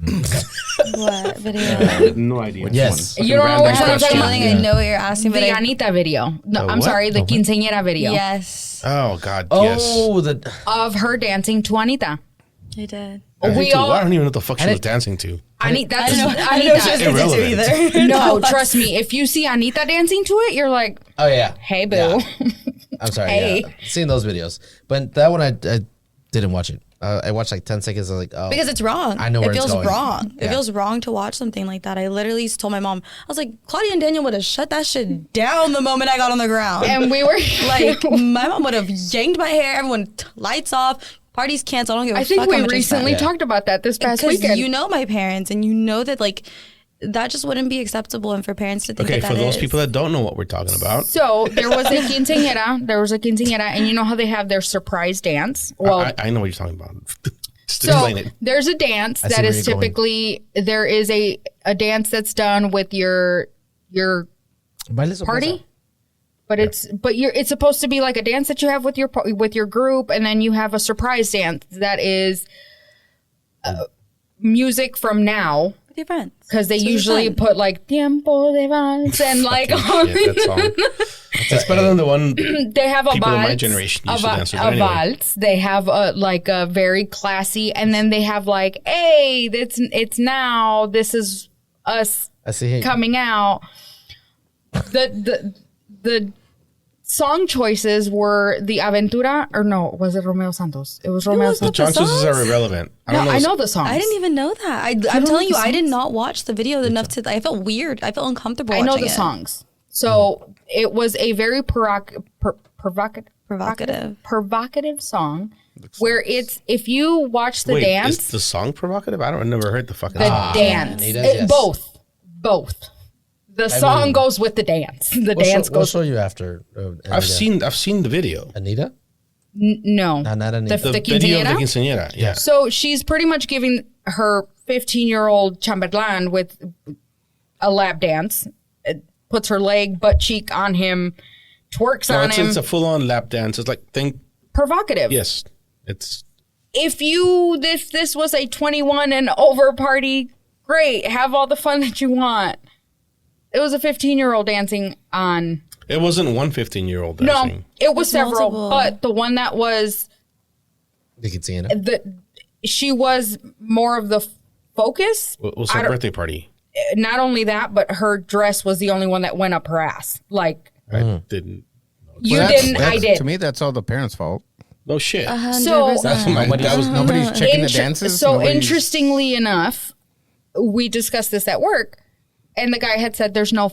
What video? No idea. Yes. You don't know which one I'm talking I about? think I know what you're asking, but The I, Anita video. No, The I'm what? sorry, the quinceañera video yes, Oh, God, yes. Oh, the of her dancing to Anita. I did. I We all, don't even know what the fuck she I was didn't- dancing to. Anita, that's I don't know if she was Anita. dancing to Irrelevant. either. No, trust me. If you see Anita dancing to it, you're like, oh yeah. hey, boo. Yeah. I'm sorry. Hey. Yeah. Seen those videos, but that one I didn't watch it. I watched like 10 seconds. I was like, oh, Because it's wrong. I know where it it's feels going. wrong. It Yeah. feels wrong to watch something like that. I literally told my mom, I was like, Claudia and Daniel would have shut that shit down the moment I got on the ground. And we were Like, my mom would have yanked my hair. Everyone, lights off. Parties canceled. I don't give a I fuck think how we much I spent. recently talked about that this past Because weekend. you know my parents, and you know that, like, that just wouldn't be acceptable, and for parents to think Okay, that for those is. people that don't know what we're talking about, So there was a quinceañera, and you know how they have their surprise dance? Well, I know what you're talking about. Just so explain it. there's a dance see that where is you're going. typically, there is a dance that's done with your Baile party. But it's supposed to be like a dance that you have with your group, and then you have a surprise dance that is music from now, with your friends, because they It's really usually fun. put like tiempo de vals and like Shit, that song. It's better than the one. they have a People in my waltz, generation a, used to va- dance to, a but anyway. waltz. They have a very classy, and then they have like, hey, it's now. This is us I see. coming out. The song choices were the Aventura, or no, was it Romeo Santos? It was Romeo was The Santos. chances songs? are irrelevant. No, I know the songs. I didn't even know that. I'm don't telling know you, the I did songs? not watch the video enough to. I felt weird. I felt uncomfortable. I know watching the it. songs. So it was a very provocative song where it's, if you watch the Wait, dance, is the song provocative? I never heard the fucking the song. dance, He does, It- yes. both. The song goes with the dance. The dance We'll goes. show you after. I've seen the video. Anita. No, No, not Anita. The the video of the quinceañera. quinceañera. Yeah. So she's pretty much giving her 15-year-old chambelán with a lap dance. It puts her butt cheek on him, twerks No, on him. it's a full-on lap dance. It's like Provocative. yes, it's If this was a 21 and over party, great. Have all the fun that you want. It was a 15-year-old dancing on. it wasn't one 15-year-old No, dancing. it was It's several, multiple. but the one that was The quinceañera. she was more of the focus. It was I her don't- birthday party. Not only that, but her dress was the only one that went up her ass. Like, I didn't. you That's- didn't, I that's- did. To me, that's all the parents' fault. No shit. So- That's my, that was Nobody's checking the dances. So Nobody's- interestingly enough, we discussed this at work, and the guy had said, "There's no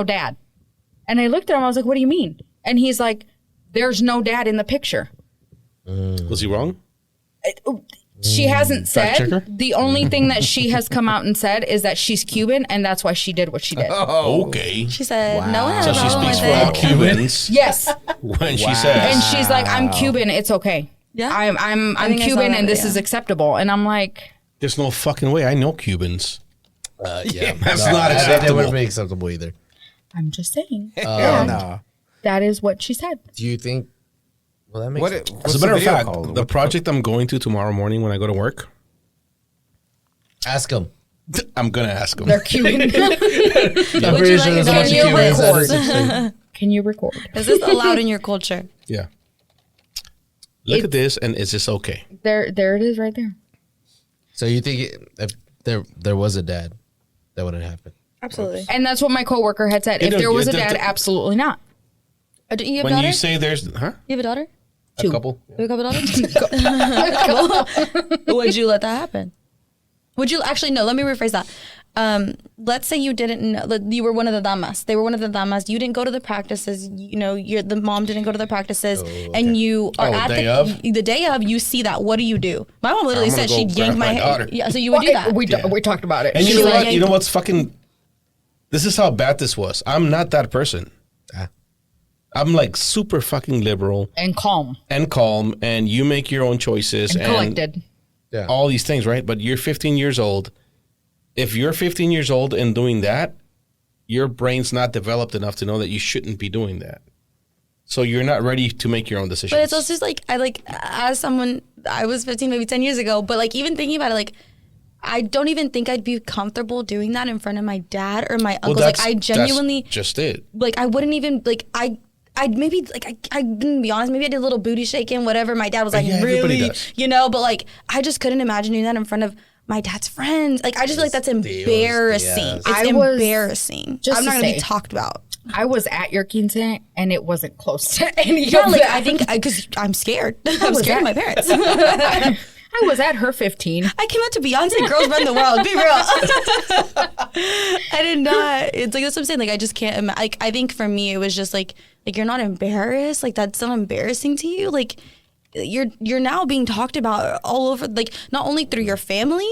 dad," and I looked at him. I was like, "What do you mean?" And he's like, "There's no dad in the picture." Was he wrong? She hasn't Fact checker? said. The only thing that she has come out and said is that she's Cuban, and that's why she did what she did. Okay. She said, "No one had So a she problem speaks with for all it." Cubans Yes, when she says. and she's like, "I'm Cuban. It's okay. Yeah. I'm think I saw Cuban, that and this video. is acceptable." And I'm like, There's no fucking way. I know Cubans. Yeah, That's not That acceptable. wouldn't be acceptable either. "I'm just saying." No. That is what she said. Do you think? Well, that makes What? sense. What's As a the matter of video fact, called? the What- project I'm going to tomorrow morning when I go to work, Ask him. I'm gonna ask them. They're Cuban. I'm Would pretty you sure like there's it a bunch of done? Cubans that Record. are 16. Can you record? Is this allowed in your culture? Yeah. Look at this, and is this okay? There it is right there. So you think if there was a dad, that wouldn't happen? Absolutely. And that's what my coworker had said. If know, there was a the- dad, the- absolutely not. Do you have a When daughter? you say there's, huh? You have a daughter? A couple. You have a couple daughters? Would you let that happen? Would you actually no? Let me rephrase that. Let's say you didn't know, you were one of the damas. They were one of the damas. You didn't go to the practices. You know, the mom didn't go to the practices, and you are at day the of? the day of. You see that. What do you do? My mom literally I'm gonna said she'd go yank grab my my hair. daughter. Yeah, so you would do that. We talked about it. And you She's know like, what? You know what's fucking. This is how bad this was. I'm not that person. Ah. I'm like super fucking liberal and calm and calm, and you make your own choices and collected. Yeah. all these things, right? But you're 15 years old. If you're 15 years old and doing that, your brain's not developed enough to know that you shouldn't be doing that. So you're not ready to make your own decisions. But it's also just like as someone, I was 15 maybe 10 years ago, but like even thinking about it, like I don't even think I'd be comfortable doing that in front of my dad or my uncles. Like I genuinely that's just it. like I wouldn't even like I'd maybe like I didn't be honest, maybe I did a little booty shaking, whatever. My dad was like, Yeah, everybody really, does. you know, but like I just couldn't imagine doing that in front of my dad's friends. Like I just feel like that's embarrassing. yes. It's I was- embarrassing. just I'm to not gonna say- be talked about. I was at your quince and it wasn't close to any Yeah, of like that. I think because I'm scared. I'm was scared of that? my parents. I was at her 15. I came out to Beyonce Girls Run the World. Be real. I did not. It's like that's what I'm saying. Like I just can't imagine. Like I think for me it was just like you're not embarrassed. Like that's not embarrassing to you. Like you're now being talked about all over. Like not only through your family,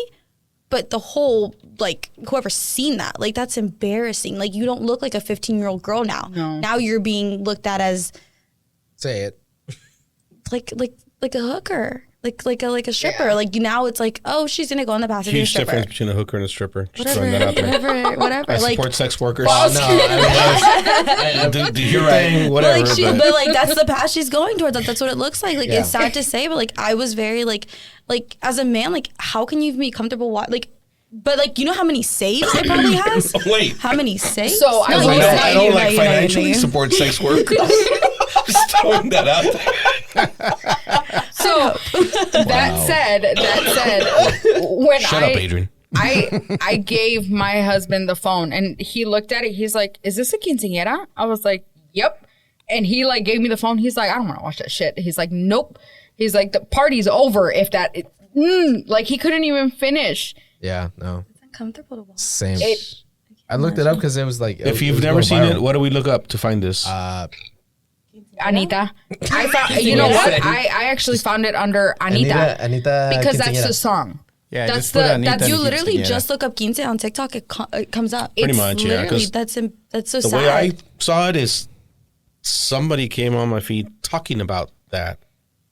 but the whole, like, whoever's seen that, like, that's embarrassing. Like, you don't look like a 15-year-old girl now. No. Now you're being looked at as Say it. like a hooker, like a stripper. Like, now it's like, oh, she's gonna go on the path and be a Huge stripper. difference between a hooker and a stripper. Just throwing that out there. Whatever. I Like, support sex workers. Oh, no. I mean, You're right. Whatever. but like that's the path she's going towards. That's what it looks like. Like, it's sad to say, but like I was very like as a man, like, how can you be comfortable? But like, you know how many saves it probably has? Wait. How many saves? So I will say- I don't like you know what I financially mean. support sex work. Just throwing that out there. So that said, when Shut up, Adrian. I gave my husband the phone and he looked at it. He's like, "Is this a quinceañera?" I was like, "Yep." And he like gave me the phone. He's like, "I don't want to watch that shit." He's like, "Nope." He's like, "The party's over if that." Like, he couldn't even finish. Yeah, no. It's uncomfortable to watch. Same. I looked it up because it was like. If you've never seen it, what do we look up to find this? Anita. I found, you know what? I actually found it under Anita. Anita Because that's Quinceañera. the song. Yeah, That's just put the- Anita that's- You and literally quinceañera. just look up quince on TikTok. It comes up. Pretty It's much, yeah, literally- 'cause that's so the sad. way I saw it is somebody came on my feed talking about that. So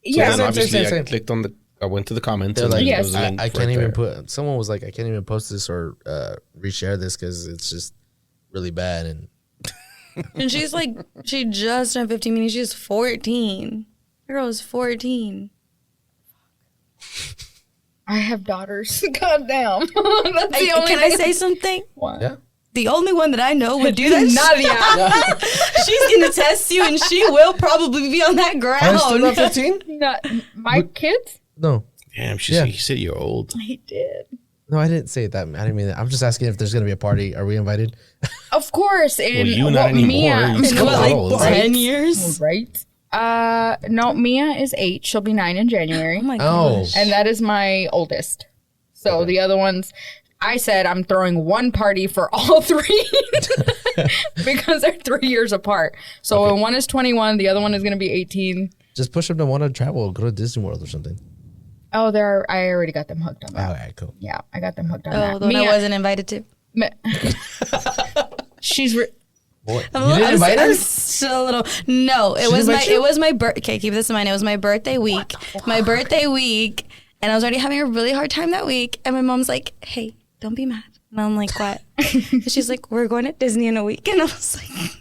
Yeah, then same, obviously same. I clicked on I went to the comments. They're and like, there Yes. was a link I right can't even there. put. Someone was like, I can't even post this or reshare this because it's just really bad. And And she's like, she just turned 15, meaning she's 14. The girl is 14. I have daughters. God damn. That's the only Can I thing- say something? What? yeah, The only one that I know would do that. Nadia. She's gonna test you, and she will probably be on that are you still not ground. 15? Not, my kids? No, Damn, Yeah. he said you're old. He did. no, I didn't say that. I didn't mean that. I'm just asking if there's gonna be a party. Are we invited? Of course. And Well, you not anymore. Mia, You still What, like old. 10 years? right? No, Mia is 8. She'll be 9 in January. Oh my Oh, gosh. And that is my oldest. So the other ones, I said I'm throwing one party for all 3 because they're 3 years apart. So when one is 21, the other one is going to be 18. just push them to want to travel, go to Disney World or something. Oh, I already got them hooked on that. All right, cool. Yeah, I got them hooked on Oh, that. the one I wasn't invited to. She's Boy, you didn't invite her? I'm still a little. No, it was didn't my. invite you? It was my birth. Okay, keep this in mind. It was my birthday week. My birthday week, and I was already having a really hard time that week. And my mom's like, "Hey, don't be mad." And I'm like, "What?" And she's like, "We're going to Disney in a week." And I was like,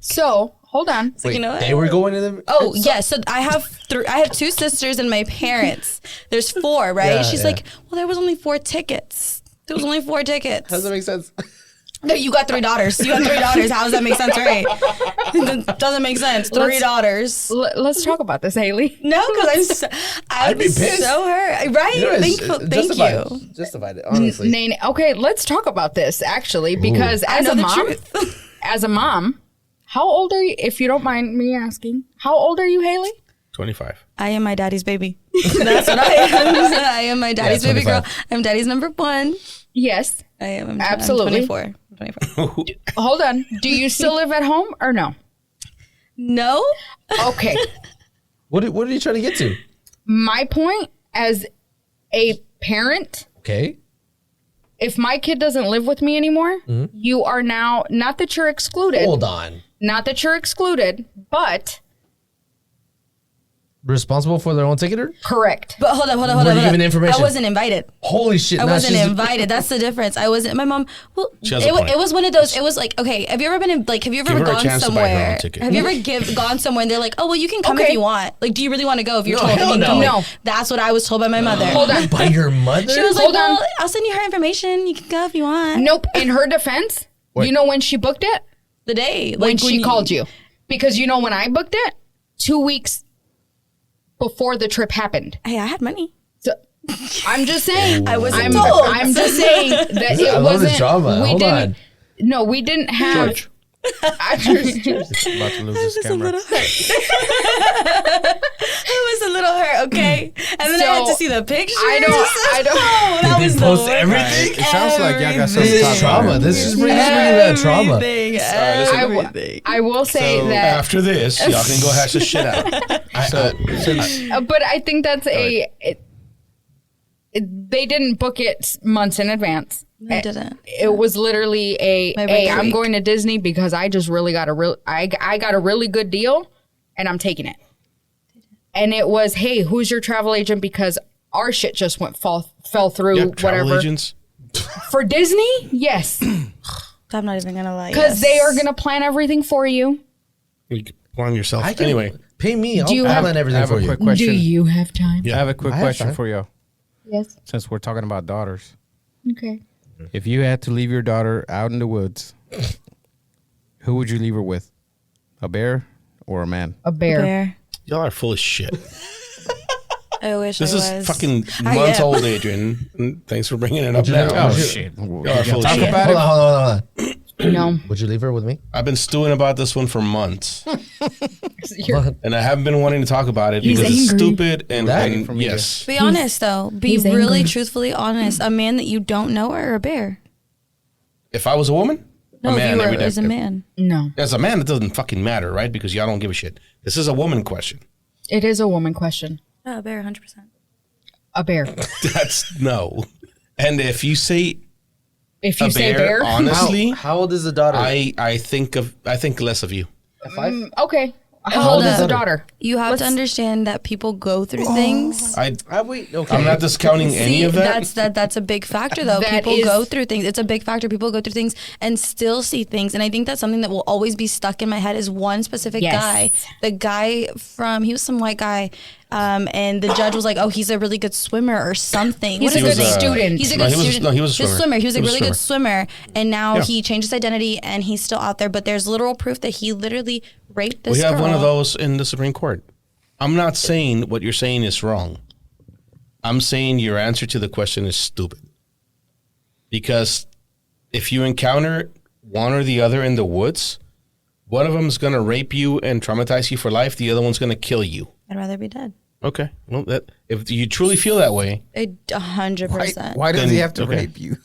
so hold on. Wait, you know what? they were going to them? "Oh yeah." So I have 2 sisters and my parents. There's 4, right? Yeah, She's yeah. like, "Well, there was only 4 tickets. There was only 4 tickets." How does that make sense? No, you got 3 daughters. You got 3 daughters. How does that make sense, right? It doesn't make sense. 3 daughters. Let's talk about this, Haley. No, because I'm be pissed. so hurt. Right? You know, it's- Thank justified. you. Justified it, honestly. Nene, okay, let's talk about this actually because I as know a the mom, truth. as a mom, how old are you? If you don't mind me asking, how old are you, Haley? 25. I am my daddy's baby. That's what I am. I am my daddy's baby girl. 25. I'm daddy's number 1. Yes. I am. I'm Absolutely. 24. I'm 24. Hold on. Do you still live at home or no? No? Okay. What are you trying to get to? My point as a parent, Okay. if my kid doesn't live with me anymore, you are now, not that you're excluded, Hold on. not that you're excluded, but Responsible for their own ticketer? correct. But hold up. Were you given information? I wasn't invited. Holy shit. I now wasn't she's- invited. That's the difference. I wasn't. My mom. Well, She has a point. it was one of those. It was like, okay, have you ever been in, like, have you ever Give her a gone chance to buy her own somewhere? ticket. Have you ever gone somewhere and they're like, oh well, you can come if Okay. you want. Like, do you really want to go? If you're No, told, hell you can no. come. No. That's what I was told by my mother. Hold on. By your mother? She was Hold like, on. well, I'll send you her information. You can go if you want. Nope. In her defense, Wait. you know when she booked it? The day When like, she called you. Because you know when I booked it? 2 weeks before the trip happened. Hey, I had money. So I'm just saying. I wasn't I'm, told. I'm just saying that I it love wasn't. this drama. We Hold didn't. on. No, we didn't have. George. I just, About to lose his It was a camera. little hurt. It was a little hurt, okay? And then I had So, to see the pictures. I don't- Oh, that Did was they the post worst. everything? It sounds like y'all got something to This talk is trauma. about. This is bringing that trauma. Everything. listen. I will say So that. after this, y'all can go hash this shit out. So since But I think that's they didn't book it months in advance. They didn't. It was literally Maybe I'm week. going to Disney because I just really got I got a really good deal and I'm taking it. And it was, hey, who's your travel agent? Because our shit just fell through, Yeah, travel whatever. agents. For Disney, yes. I'm not even gonna lie. Because they are going to plan everything for you. You can plan yourself. I can Anyway, pay me. I'll Do you plan have- everything I have for a you. quick question. Do you have time? Yeah. I have a quick I have question time. for y'all. Yes. Since we're talking about daughters, Okay. if you had to leave your daughter out in the woods, who would you leave her with? A bear or a man? A bear. Bear. y'all are full of shit. I wish This I is was. fucking I months am. old, Adrian. And thanks for bringing it up you now. do? Oh, Would you- shit. Y'all are full of Talk shit. about Hold it. on, hold on. No. Would you leave her with me? I've been stewing about this one for months, You're- and I haven't been wanting to talk about it He's because it's angry. stupid. And That- from you. yes, Be honest though. Be he's really, angry. truthfully honest. A man that you don't know or a bear? if I was a woman, No, a if man you were every day. as a man. no. As a man, it doesn't fucking matter, right? Because y'all don't give a shit. This is a woman question. It is a woman question. No, a bear, 100%. A bear. That's no. And if you say If you a say bear, bear, honestly, How old is the daughter? I think less of you. okay. How Hold old is up. the daughter? You have to understand that people go through things. Wait, okay. I'm not discounting any See, of that. that's a big factor though. That People is- go through things. It's a big factor. People go through things and still see things. And I think that's something that will always be stuck in my head is one specific Yes. guy. The guy he was some white guy. And the judge was like, oh, he's a really good swimmer or something. He's What a is good his name? student. He's a No, good he was- student. no, he was a swimmer. He was a He was really a good swimmer. And now Yeah. he changed his identity and he's still out there. But there's literal proof that he literally raped this We have girl. one of those in the Supreme Court. I'm not saying what you're saying is wrong. I'm saying your answer to the question is stupid. Because if you encounter one or the other in the woods, one of them is going to rape you and traumatize you for life. The other one's going to kill you. I'd rather be dead. Okay. Well, if you truly feel that way, 100%. Why does Then- he have to okay. rape you?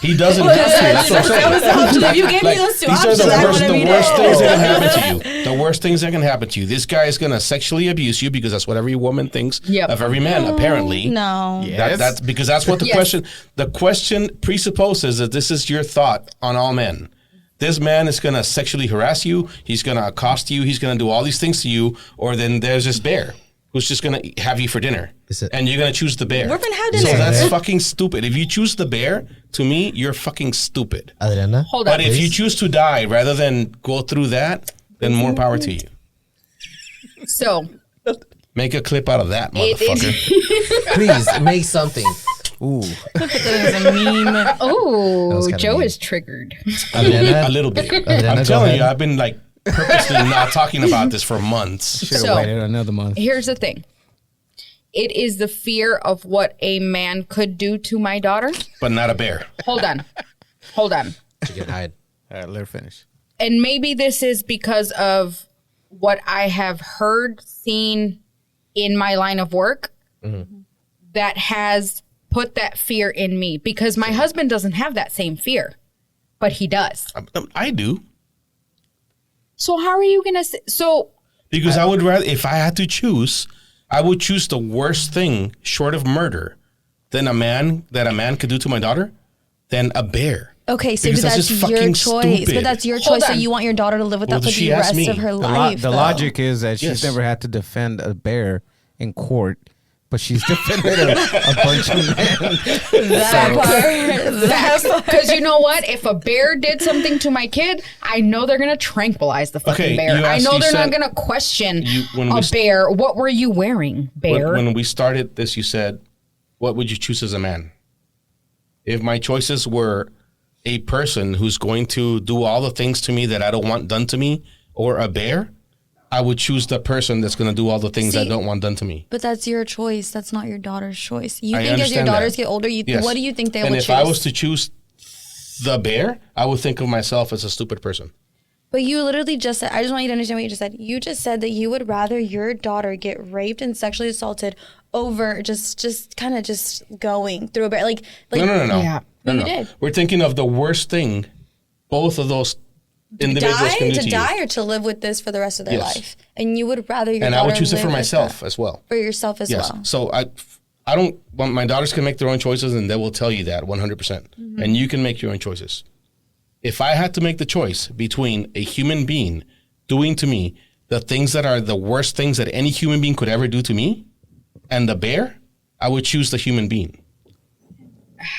he doesn't have to. That's what I'm saying. If you gave me those two These are options, the I worst, would've the been worst dead. things that can happen to you. The worst things that can happen to you. This guy is going to sexually abuse you because that's what every woman thinks Yep. of every man, apparently. No. Yeah. That's because that's what the Yes. question presupposes that this is your thought on all men. This man is going to sexually harass you. He's going to accost you. He's going to do all these things to you. Or then there's this bear who's just going to have you for dinner. And you're going to choose the bear. We're gonna have So dinner. that's fucking stupid. If you choose the bear, to me, you're fucking stupid. Adriana? Hold on. But if you choose to die rather than go through that, then more power to you. So Make a clip out of that, It motherfucker. Please, make something. Ooh. That is a meme. oh, kinda Joe mean. is triggered. Adriana? A little bit. Adriana, I'm go telling ahead. you, I've been like purposely not talking about this for months. Should have So- waited another month. Here's the thing. It is the fear of what a man could do to my daughter. But not a bear. Hold on. Hold on. She can hide. All right, let her finish. And maybe this is because of what I have heard, seen in my line of work that has put that fear in me because my husband doesn't have that same fear, but he does. I do. So how are you going to so Because I would rather, if I had to choose, I would choose the worst thing short of murder than a man could do to my daughter than a bear. Okay, so Because that's that's just your fucking choice. stupid. But that's your Hold choice. So on. you want your daughter to live with Well, that for she the asked rest me. of her The life. The though. logic is that she's Yes. never had to defend a bear in court, but she's defended a bunch of men. because you know what? If a bear did something to my kid, I know they're gonna tranquilize the fucking Okay, bear. you I asked- know you they're not said- gonna question when we a bear. What were you wearing, bear? When we started this, you said, what would you choose as a man? If my choices were a person who's going to do all the things to me that I don't want done to me, or a bear, I would choose the person that's going to do all the things I See- don't want done to me. But that's your choice. That's not your daughter's choice. You I think as your understand daughters that. get older, Yes. what do you think they and would if choose? I was to choose the bear, I would think of myself as a stupid person. But you literally just said, I just want you to understand what you just said. You just said that you would rather your daughter get raped and sexually assaulted over just kind of just going through a bear. Like No. Yeah. No, You no. did. We're thinking of the worst thing both of those individuals can do to die you. or to live with this for the rest of their Yes. life. And you would rather your And daughter I would choose it live for with myself that. as well. For yourself as Yes. well. So I don't want my daughters can make their own choices, and they will tell you that 100%. Mm-hmm. And you can make your own choices. If I had to make the choice between a human being doing to me the things that are the worst things that any human being could ever do to me and the bear, I would choose the human being.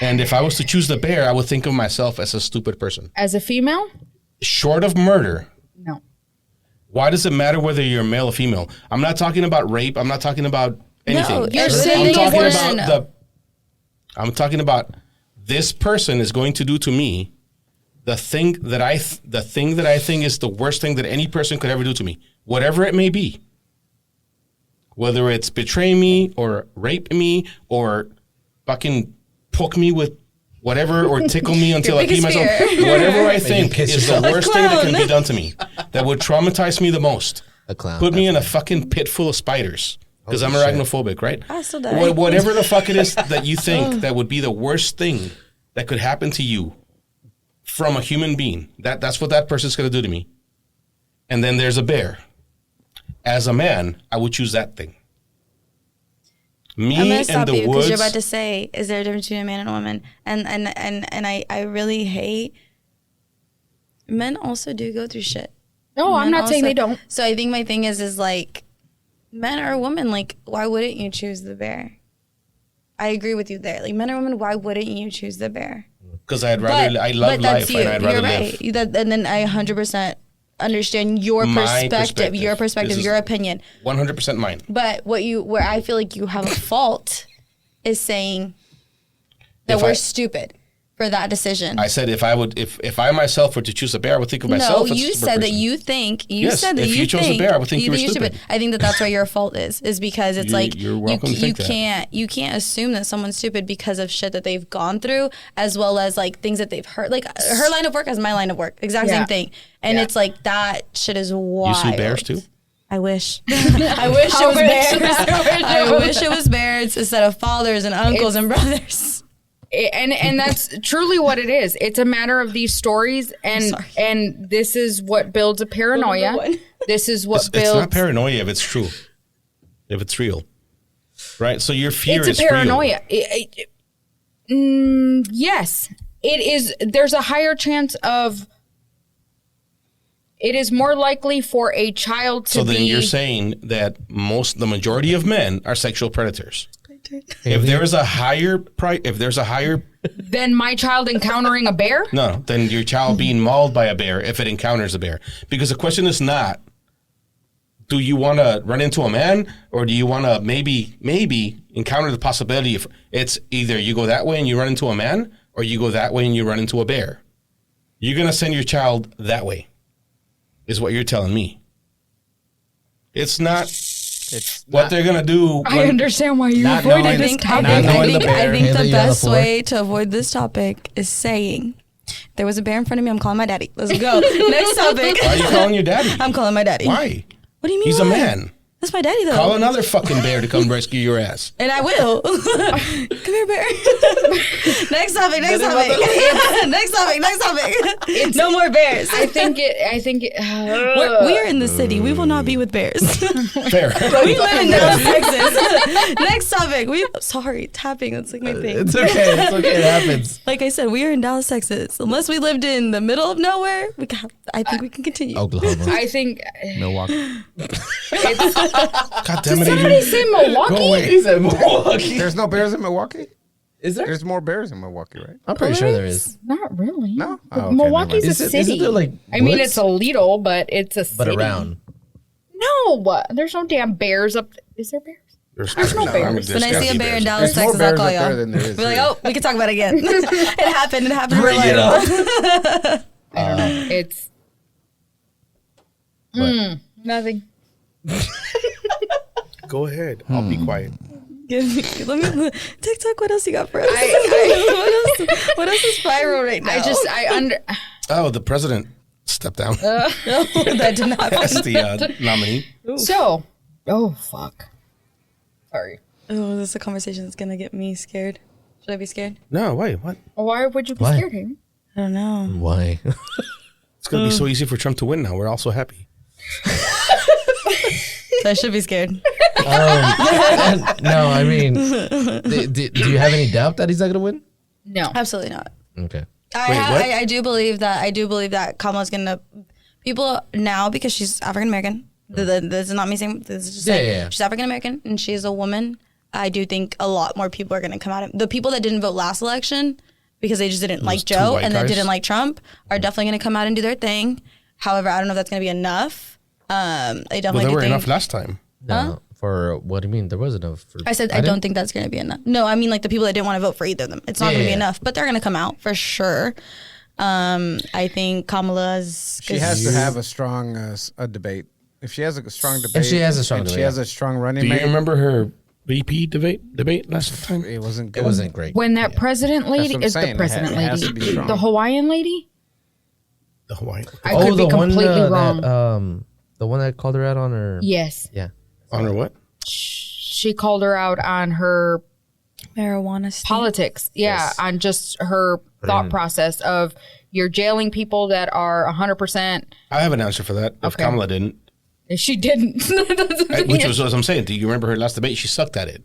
And if I was to choose the bear, I would think of myself as a stupid person. As a female? Short of murder. No. Why does it matter whether you're male or female? I'm not talking about rape. I'm not talking about anything. No, you're saying I'm talking about this person is going to do to me the thing that I think is the worst thing that any person could ever do to me, whatever it may be. Whether it's betray me or rape me or fucking poke me with whatever or tickle me until I pee myself. Whatever I think is the worst thing that can be done to me, that would traumatize me the most. A clown. Put me in a fucking pit full of spiders. Because I'm arachnophobic, right? I still die. Whatever the fuck it is that you think that would be the worst thing that could happen to you from a human being, that's what that person's going to do to me. And then there's a bear. As a man, I would choose that thing. Me I'm gonna in stop the you woods. because you're about to say, "Is there a difference between a man and a woman?" And I really hate. Men also do go through shit. No, I'm Men not saying also- they don't. So I think my thing is like, men or women, like, why wouldn't you choose the bear? I agree with you there. Like, men or women, why wouldn't you choose the bear? Because I love life and I'd rather You're live. right. And then I 100% understand your My perspective, your This is your opinion. 100% mine. But where I feel like you have a fault is saying that If we're I- stupid for that decision. I said if I myself were to choose a bear, I would think of myself as a you stupid said that person. you think Yes, said that if you chose a think bear, I would think you were you're stupid. I think that's where your fault is because it's like you're welcome to think that. you can't assume that someone's stupid because of shit that they've gone through as well as like things that they've heard. Like her line of work is my line of work, exact Yeah. same thing, and it's like that shit is wild. You sue bears too? I wish. I wish it was bears. I wish it was bears instead of fathers and uncles and brothers. And that's truly what it is. It's a matter of these stories, and this is what builds a paranoia. This is what builds. It's not paranoia if it's true, if it's real, right? So your fear is It's a paranoia. Yes, it is. There's a higher chance of. It is more likely for a child to So be. then you're saying that the majority of men are sexual predators. If there's a higher than my child encountering a bear. no, then your child being mauled by a bear if it encounters a bear. Because the question is not, do you want to run into a man or do you want to maybe encounter the possibility of it's either you go that way and you run into a man or you go that way and you run into a bear. You're going to send your child that way is what you're telling me. It's not what they're going to do. I understand why you Not avoided knowing- this not topic. knowing the bear. I think Hand the that you on the best floor. way to avoid this topic is saying, there was a bear in front of me, I'm calling my daddy. Let's go. Next topic. Why are you calling your daddy? I'm calling my daddy. Why? What do you mean He's a why? man. That's my daddy, though. Call another fucking bear to come rescue your ass. And I will. Come here, bear. Next topic. Next topic. No more bears. I think it. We are in the city. We will not be with bears. Fair. We live in Dallas, Texas. Next topic. Sorry, tapping. That's like my thing. It's okay. It's okay. It happens. Like I said, we are in Dallas, Texas. Unless we lived in the middle of nowhere, I think we can continue. Oklahoma. I think. Milwaukee. God damn it, Somebody Adrian. say Milwaukee. Go away. He said Milwaukee. There's no bears in Milwaukee? Is there? There's more bears in Milwaukee, right? I'm pretty sure there is. Not really. No? Oh, okay, Milwaukee's never a Is city. it there like I mean, woods? it's a little, but it's a city. But around. No, there's no damn bears up. Is there bears? There's no bears. When I see a bear in Dallas, There's more Texas, I'll bears call up there y'all. than there is We're like, here. oh, we can talk about it again. It happened. It happened. Bring it up. I don't know. It's nothing. Go ahead. I'll be quiet. Let me TikTok. What else you got for us? What else is viral right now? Oh, the president stepped down that did not happen. as the nominee. So, oh fuck. Sorry. Oh, this is a conversation that's gonna get me scared. Should I be scared? No, wait, what? Why would you be Why? scared, Amy? I don't know. Why? It's going to be so easy for Trump to win now. We're all so happy. So I should be scared. No, I mean, do you have any doubt that he's not going to win? No. Absolutely not. Okay. I do believe that Kamala's gonna people now because she's African American. This is not me saying this is just saying she's African American and she's a woman. I do think a lot more people are gonna come out. The people that didn't vote last election because they just didn't like Joe and they didn't like Trump are definitely gonna come out and do their thing. However, I don't know if that's gonna be enough. I definitely there were think enough last time. No, for what do you mean? There was enough. I said I don't think that's going to be enough. No, I mean like the people that didn't want to vote for either of them. It's not going to be enough, but they're going to come out for sure. I think Kamala's. She has to have a strong a debate. If she has a strong debate, if she has a strong debate, she has a strong running Do mate. you remember her VP debate last time? It wasn't good. it wasn't great. When that president lady what I'm is saying. the president It has to lady, be strong. the Hawaiian lady. The Hawaii. I could be completely wrong. That, the one that called her out on her. Yes, Yeah. On her what? she called her out on her marijuana state. politics. Yeah, Yes. on just her thought process of you're jailing people that are 100%. I have an answer for that. If Okay. Kamala didn't, If she didn't, which was what I'm saying. Do you remember her last debate? She sucked at it.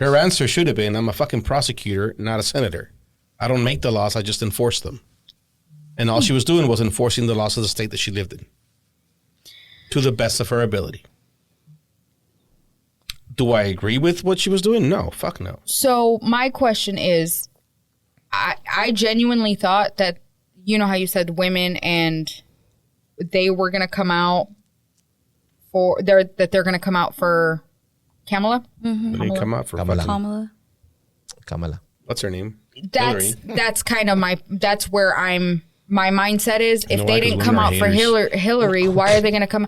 Her answer should have been, "I'm a fucking prosecutor, not a senator. I don't make the laws. I just enforce them." And all she was doing was enforcing the laws of the state that she lived in, to the best of her ability. Do I agree with what she was doing? No, fuck no. So my question is, I genuinely thought that, you know how you said women and they were going to come out they're going to come out for Kamala? They didn't come out for Kamala. fucking, Kamala. what's her name? That's Hillary. that's kind of that's where my mindset is. If know they why? 'Cause didn't women come are out for haters. Hillary, why are they going to come?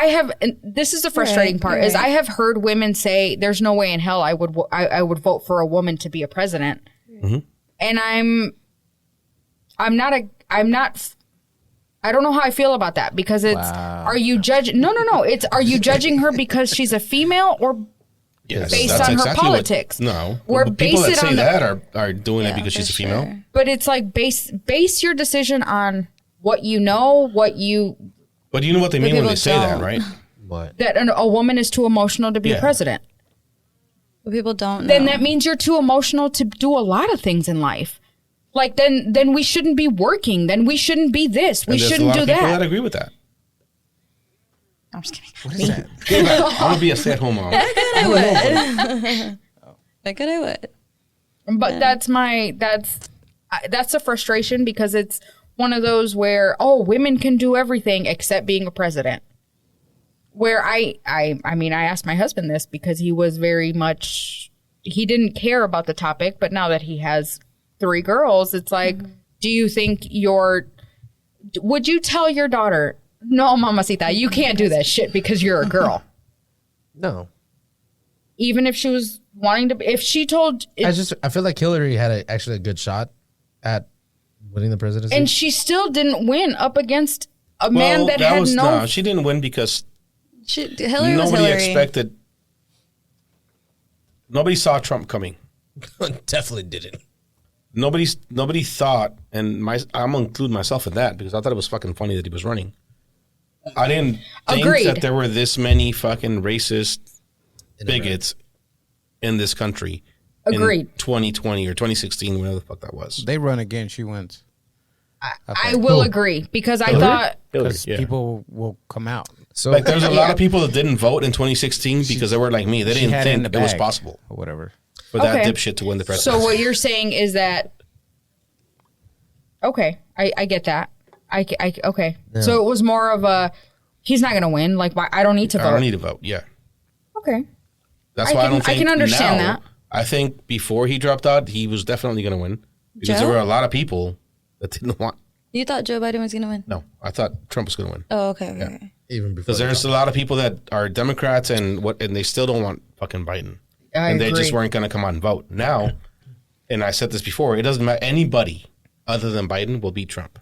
And this is the frustrating part is I have heard women say there's no way in hell I would vote for a woman to be a president. Mm-hmm. And I don't know how I feel about that because are you judging? No. Are you judging her because she's a female or Yes, based that's on her exactly politics? No. Or The people base that it say on the- that are doing it because for she's a female. sure. But it's like base your decision on what you know, But you know what they mean when people they say that, don't. right? What? that a woman is too emotional to be Yeah. president. But people don't know. Then that means you're too emotional to do a lot of things in life. Like then we shouldn't be working. Then we shouldn't be this. We And there's shouldn't a lot do of people that. that agree with that. I'm just kidding. What is that? I want to be a stay-at-home mom. I would. But that's the frustration because it's one of those where women can do everything except being a president. Where I mean I asked my husband this because he was very much he didn't care about the topic, but now that he has 3 girls, it's like, do you think would you tell your daughter, no, mamacita, you can't do that shit because you're a girl? No. Even if she was wanting to, if she told, I feel like Hillary had actually a good shot at winning the presidency. and she still didn't win up against a man that had no. She didn't win because Hillary was nobody Hillary. expected. Nobody saw Trump coming. Definitely didn't. Nobody thought, and I'm gonna include myself in that because I thought it was fucking funny that he was running. I didn't think Agreed. that there were this many fucking racist bigots in this country. Agreed. In 2020 or 2016, whatever the fuck that was. They run again. She wins. I will agree because I thought Hillary, Because yeah. people will come out. So Like there's a lot of people that didn't vote in 2016 because they were like me. They She didn't had it in think the it was bag possible or whatever. for that Okay. dipshit to win the so. presidency. What you're saying is that okay, I get that. Okay. So it was more of a he's not gonna win. Like why I don't need to vote. I don't need to vote. Yeah, Okay. that's I why I can- don't think I can understand now- that. I think before he dropped out, he was definitely going to win because there Joe? were a lot of people that didn't want. You thought Joe Biden was gonna win? No, I thought Trump was going to win Oh, okay. even before because there's a lot of people that are Democrats and they still don't want fucking Biden, and they just agree. weren't going to come out and vote. Now, and I said this before, it doesn't matter. Anybody other than Biden will beat Trump.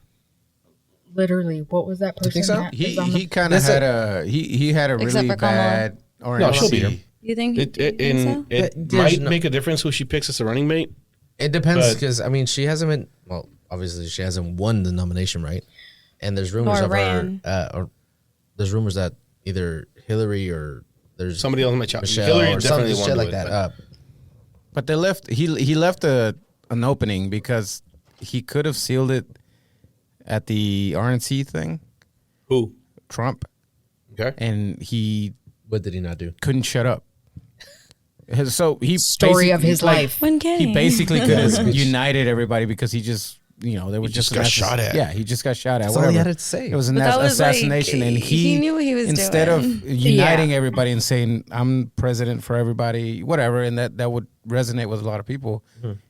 Literally, what was that person? think so? that was on He kind of had he had a Except really for Kamala. bad. Or No, she'll beat him. You think? It you think so? it There's might no- make a difference who she picks as a running mate. It depends But- because I mean she hasn't been well. Obviously, she hasn't won the nomination, right? And there's rumors Or of ran. her. Or there's rumors that either Hillary or there's somebody else might challenge. Michelle Hillary or definitely something won't shit do like it, that. But they left. He left an opening because he could have sealed it at the RNC thing. Who? Trump. Okay. And he What did he not do? couldn't shut up. So he Story of basically, his like, life. When kidding. He basically could have united everybody because he just, there was just got shot at. Yeah, he just got shot at. That's all whatever. he had to say. It was an But that was, like, assassination, and he knew what he was instead doing. of uniting everybody and saying I'm president for everybody, whatever, and that would resonate with a lot of people.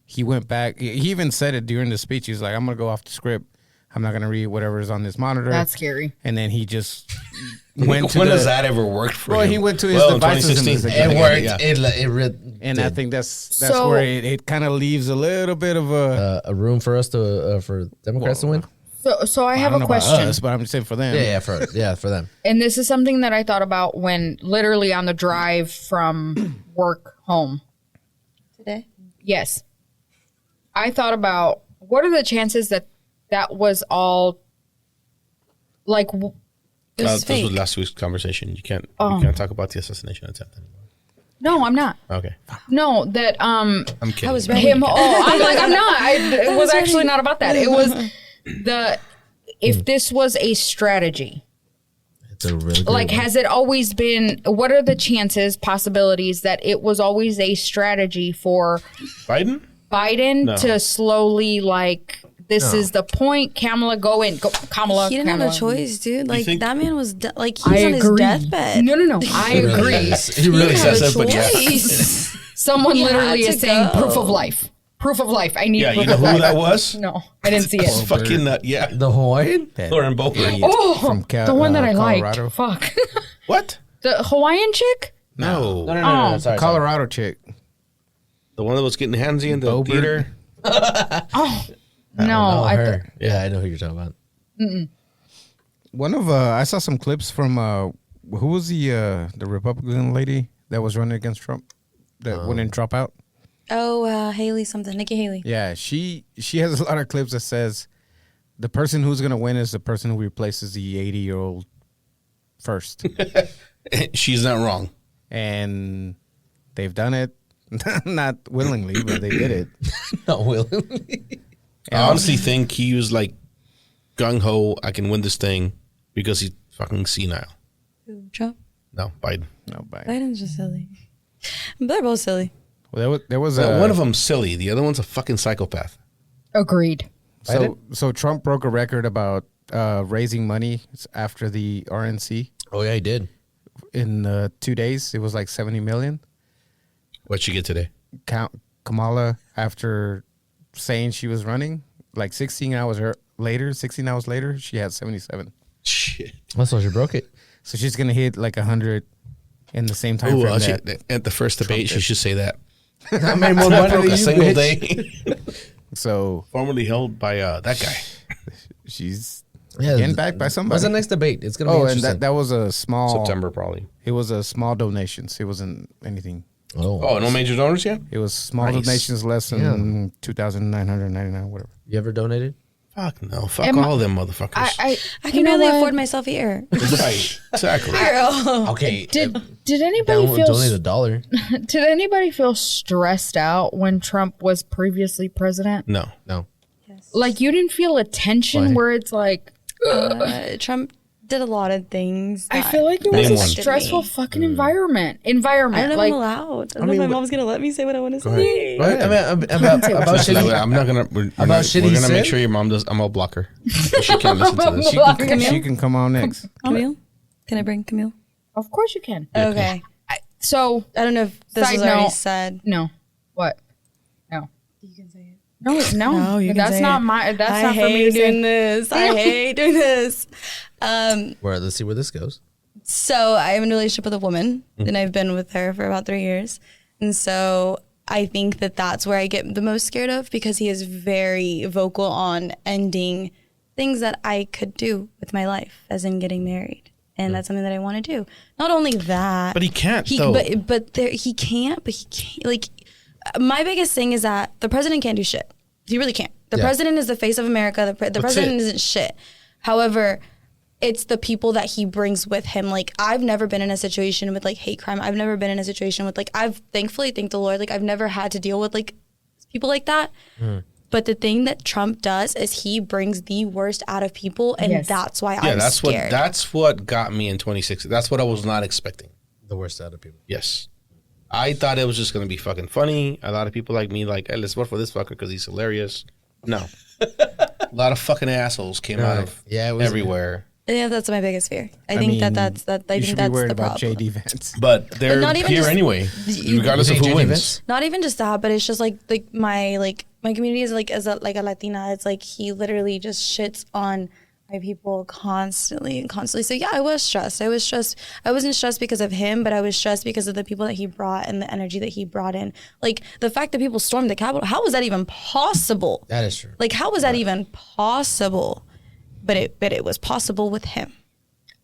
He went back. He even said it during the speech. He was like, "I'm gonna go off the script. I'm not gonna read whatever is on this monitor." That's scary. And then he just went to when the, has that ever worked for Well, him? he went to his Well, in devices and 2016. was It like, worked. Yeah. and I think that's So- where it kind of leaves a little bit of a room for us to for Democrats to win. So I have don't a know about question. us, but I'm just saying for them. For them. And this is something that I thought about when literally on the drive from work home. Today? Yes. I thought about what are the chances that was all like It was This fake. was last week's conversation. You can't talk about the assassination attempt anymore. no, I'm not. Okay. No, that I'm kidding. I was ready. him I'm like I'm not. It was was actually ready. not about that. It was if this was a strategy. It's a really good Like, one. has it always been? What are the chances, possibilities that it was always a strategy for Biden? Biden No. to slowly this is the point? Kamala, go in. Go, Kamala. He didn't have Kamala. a choice, dude. Like think- that man was like he I was on his agree. deathbed. No. I agree. He really says says that, but yeah. Choice. Someone He literally had is to saying go. proof of life. Proof of life. I need Yeah, proof you know of who life. that was? No, I didn't see It's it. fucking, the Hawaiian. Lauren Boebert. Idiot Oh, from the one that I Colorado. liked. Fuck. What? The Hawaiian chick? No. No. Sorry. Colorado chick. The one that was getting handsy in the Boebert. theater? No, I her. Yeah, I know who you're talking about. One of I saw some clips from who was the Republican lady that was running against Trump that wouldn't drop out. Oh, Haley something. Nikki Haley. Yeah, she has a lot of clips that says the person who's gonna win is the person who replaces the 80-year-old first, She's not wrong. and they've done it not willingly, but they did it. Not willingly. I honestly think he was like gung-ho, I can win this thing because he's fucking senile. Who, Trump? No, Biden. No, but Biden's just silly. They're both silly. well, there was One of them's silly. The other one's a fucking psychopath. agreed. so Trump broke a record about raising money after the RNC Oh yeah, he did. in 2 days. It was like 70 million. What'd she get today? Kamala, after saying she was running, like 16 hours later, she had 77. Shit. That's why she broke it. So she's gonna hit like 100 in the same time Ooh, frame. at the first debate, she should say that. I made more money Broke than a you, single bitch. day. So Formerly held by that guy. she's Yeah, getting back by somebody. What's the next debate? It's gonna be Oh, and interesting. that was a small September, probably. It was a small donations. It wasn't anything. Oh, no major donors yet? It was small Nice. donations, less than 2,999, whatever. You ever donated? Fuck no. Fuck Am I- all them motherfuckers. I I can barely afford myself here. Right. Exactly. Okay. Did anybody feel donate $1? did anybody feel stressed out when Trump was previously president? No. No. Like you didn't feel a tension Why? where it's like Trump did a lot of things. I that feel like it was Name a one. stressful fucking environment. I don't know Like if I'm allowed. I don't know if my mom's gonna let me say what I want to say. What? I mean, about shitty. I'm not gonna. We're shit he gonna make said? sure your mom does. I'm gonna block her. She can't listen to this. She can come on next. Camille, can I bring Camille? Of course you can. Okay. So I don't know if this Side was already note. said. no. What? No. You can say it. No. you can That's say not it. my. That's I not for me hate to doing do. this. I hate doing this. Well, let's see where this goes. So I am in a relationship with a woman, and I've been with her for about 3 years. And so I think that that's where I get the most scared of, because he is very vocal on ending things that I could do with my life, as in getting married. And that's something that I want to do. Not only that, But he can't, though. he can't. But he can't. Like, my biggest thing is that the president can't do shit. He really can't. The Yeah. president is the face of America. The president it. isn't shit. However, it's the people that he brings with him. Like, I've never been in a situation with like hate crime. I've never been in a situation with like, I've thankfully, thank the Lord, like I've never had to deal with like people like that. But the thing that Trump does is he brings the worst out of people, and that's why I'm scared. That's what got me in 2016. That's what I was not expecting. The worst out of people. Yes. I thought it was just going to be fucking funny. A lot of people like me, like, hey, let's vote for this fucker because he's hilarious. No. A lot of fucking assholes came out of everywhere. Yeah, that's my biggest fear. I think that's the problem. About JD Vance. But they're not even here just- anyway, regardless of who wins. Not even just that, but it's just like my community is like as a Latina. It's like he literally just shits on my people constantly. So yeah, I was stressed. I wasn't stressed because of him, but I was stressed because of the people that he brought and the energy that he brought in. Like the fact that people stormed the Capitol. How was that even possible? That is true. Like how was that even possible? But it was possible with him.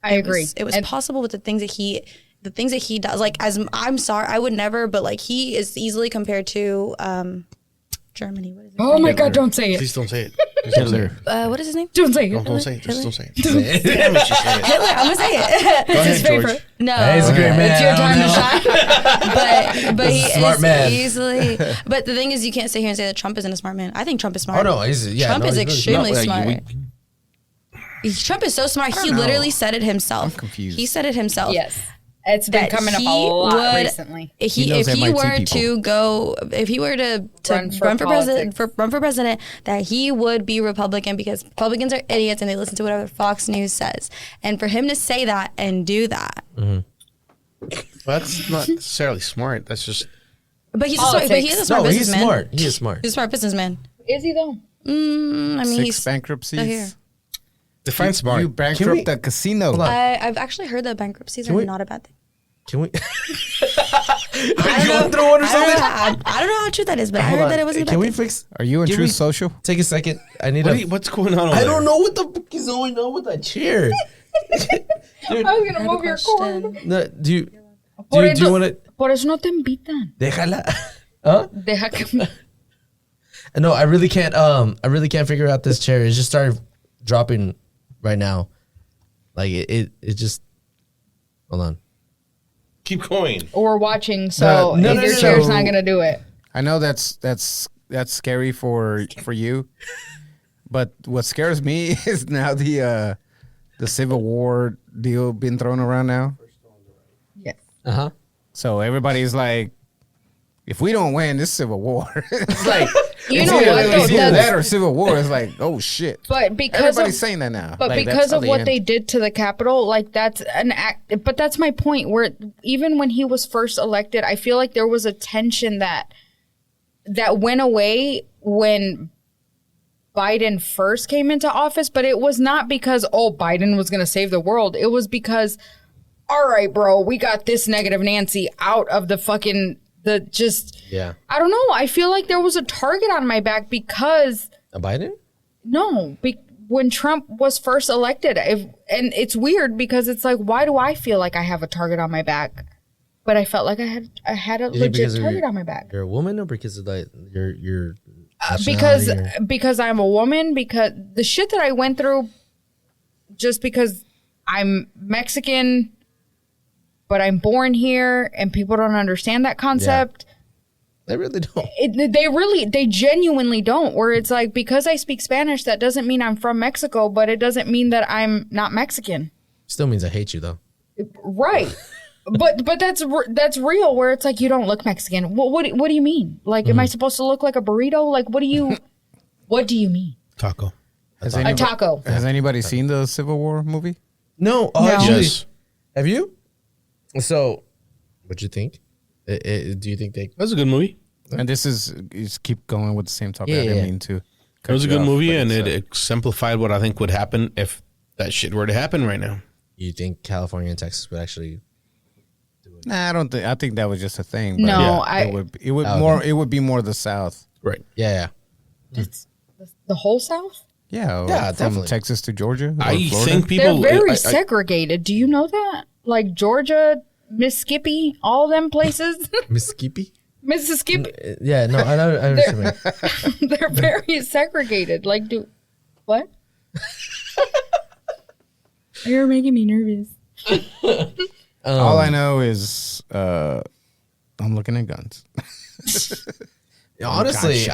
I agree. It was possible with the things that he does. Like, as I'm sorry, I would never, but like he is easily compared to Germany. What is it? Oh my God! Don't say it. Please don't say it. Hitler. What is his name? Don't say it. Don't say it. Just don't say it. Damn it, she said it. Hitler. I'm gonna say it. Go ahead, George. No, He's a great man. It's your time to shine. but he Smart is man. easily. But the thing is, you can't sit here and say that Trump isn't a smart man. I think Trump is smart. Oh no, Trump is really extremely No, smart. Trump is so smart. He literally said it himself. I'm confused. He said it himself. Yes, it's been That coming up a he lot would- recently. If He knows he MIT were people. to Run for run for president, that he would be Republican because Republicans are idiots and they listen to whatever Fox News says. And for him to say that and do that, That's not necessarily smart. That's just but he's a smart, but he is a smart No, he's businessman. smart. He is smart. He's a smart businessman. Is he though? I mean, 6 he's bankruptcies. still here. define smart. You bankrupt we- the casino. Hold on. I've actually heard that bankruptcies are we- not a bad thing. Can we? I You went through one or I something? don't know how true that is, but I Hold heard on. that it wasn't a bad Can we thing. fix? Are you in Give True me- Social? Take a second. I need What's going on over I there? don't know what the fuck is going on with that chair. I was gonna move your cord. Question. No, do you Por want to? Por eso no te invitan. Déjala. Huh? Deja que. No, I really can't. I really can't figure out this chair. It just started dropping right now. Like it just. Hold on. Keep going. We're watching, so No, if no, your no, chair's no. not gonna do it. I know that's scary for you, but what scares me is now the Civil War deal being thrown around now. Yes. Uh huh. So everybody's like, if we don't win this Civil War, it's like You it's know either, what, though? it's either That's- that or Civil War. It's like, oh shit. But because Everybody's of, saying that now. but Like, because that's how of what end. they did to the Capitol, like that's an act. But that's my point. Where even when he was first elected, I feel like there was a tension that went away when Biden first came into office. But it was not because Biden was going to save the world. It was because, all right, bro, we got this negative Nancy out of the fucking Yeah. I don't know. I feel like there was a target on my back because. A Biden? No, when Trump was first elected, and it's weird because it's like, why do I feel like I have a target on my back? But I felt like I had a Is it legit because target on my back. You're a woman, or because of like your Because nationality, or- because I'm a woman, because the shit that I went through, just because I'm Mexican, but I'm born here, and people don't understand that concept. they really don't. They genuinely don't. Where it's like, because I speak Spanish, that doesn't mean I'm from Mexico, but it doesn't mean that I'm not Mexican. Still means I hate you though. Right. But that's real. Where it's like, you don't look Mexican. What do you mean? Like, am I supposed to look like a burrito? Like, what do you mean? Taco. Has A anybody, taco. has anybody seen the Civil War movie? No. No. Actually, Yes. have you? So, what'd you think? Do you think they? That was a good movie. And this is keep going with the same topic. Yeah, I didn't yeah. mean to. It was a cut you good off, movie, but and it's, it exemplified what I think would happen if that shit were to happen right now. You think California and Texas would actually? Nah, I don't think. I think that was just a thing. No, Yeah. it would Oh, more. okay. It would be more the South. Right. Yeah. It's the whole South? Yeah, Yeah, from definitely. Texas to Georgia. or I Florida. think people. They're very I- segregated. Do you know that? Like Georgia, Mississippi, all them places. Mississippi. Mississippi. Yeah. No, I understand. what you mean. They're very segregated. Like, what? You're making me nervous. All I know is I'm looking at guns. Honestly,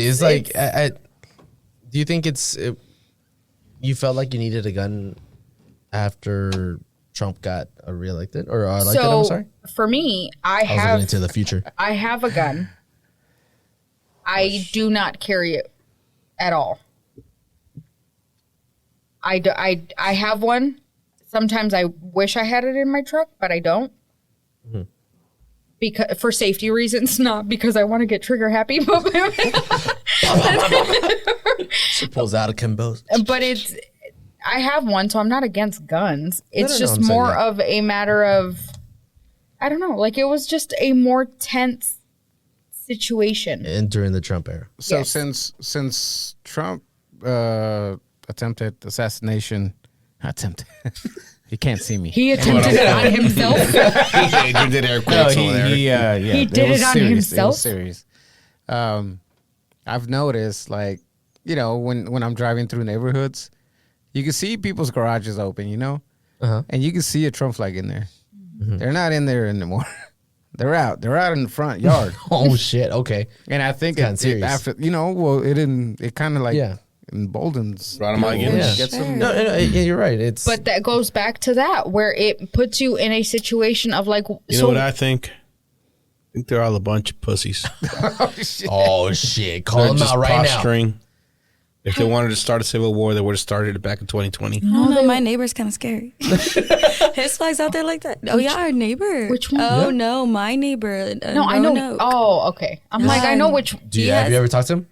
it's like, do you think you felt like you needed a gun after Trump got reelected or elected? I'm sorry. For me, I was looking into the future. I have a gun. I do not carry it at all. I have one. Sometimes I wish I had it in my truck, but I don't. Mm-hmm. Because for safety reasons, not because I want to get trigger happy. She pulls out a Kimbo. But I have one, so I'm not against guns. It's just more of a matter of, I don't know, like it was just a more tense situation. And during the Trump era. So Yes. since Trump attempted assassination, you can't see me. He attempted it on himself. He did air quotes over there. He did it on himself? It was serious. I've noticed, like, when I'm driving through neighborhoods, you can see people's garages open, and you can see a Trump flag in there. Mm-hmm. They're not in there anymore. They're out. They're out in the front yard. Oh shit! Okay. And I think serious. it kind of like emboldens. Brought 'em out again. Yeah. Gets them. No, you're right. But that goes back to that, where it puts you in a situation of like. You know what I think? I think they're all a bunch of pussies. Oh shit! Call They're them just out right now. posturing. If they wanted to start a civil war, they would have started it back in 2020. No, my neighbor's kind of scary. His flag's out there like that. Oh, yeah, our neighbor. Which one? Oh, no, my neighbor. No, I know. Oh, okay. I'm like, I know which. Have you ever talked to him?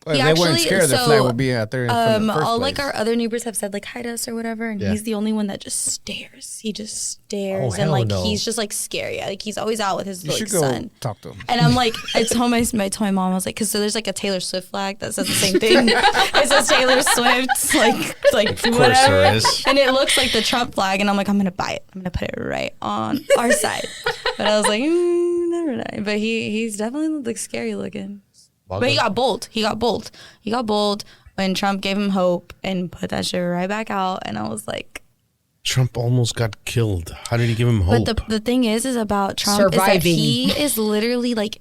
Well, He they weren't actually- scared the so, flag would be out there from the first all place. like our other neighbors have said like hi to us or whatever, and Yeah. he's the only one that just stares. He just stares, Oh, and hell like no. he's just like scary. Like he's always out with his You like should go son. talk to him. And I'm like, I told my mom, I was like, because so there's like a Taylor Swift flag that says the same thing. It says Taylor Swift, like Of course whatever, there is. and it looks like the Trump flag. And I'm like, I'm gonna buy it. I'm gonna put it right on our side. But I was like, never mind. But he's definitely like scary looking. But he got bold. He got bold when Trump gave him hope and put that shit right back out. And I was like, Trump almost got killed. How did he give him hope? but the thing is about Trump is that Surviving. he is literally like,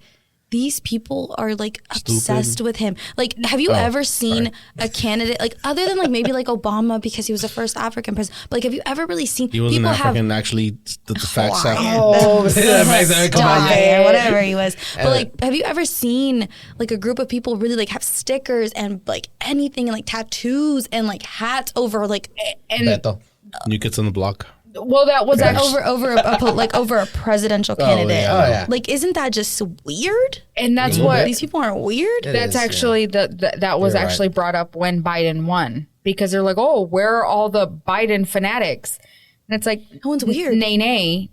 these people are like obsessed with him. Like, have you ever seen a candidate, like other than like maybe like Obama because he was the first African president, but like have you ever really seen He wasn't people African, actually, the facts out. Oh, Stop it, whatever he was. But like, have you ever seen like a group of people really like have stickers and like anything and like tattoos and like hats over like and Beto. New kids on the block. well, that was actually, over a presidential candidate. yeah. Oh, yeah. Like, isn't that just weird? and that's what These people aren't weird. that's is, actually that was You're actually right. brought up when Biden won, because they're like, oh, where are all the Biden fanatics? And it's like, No one's weird. Nay.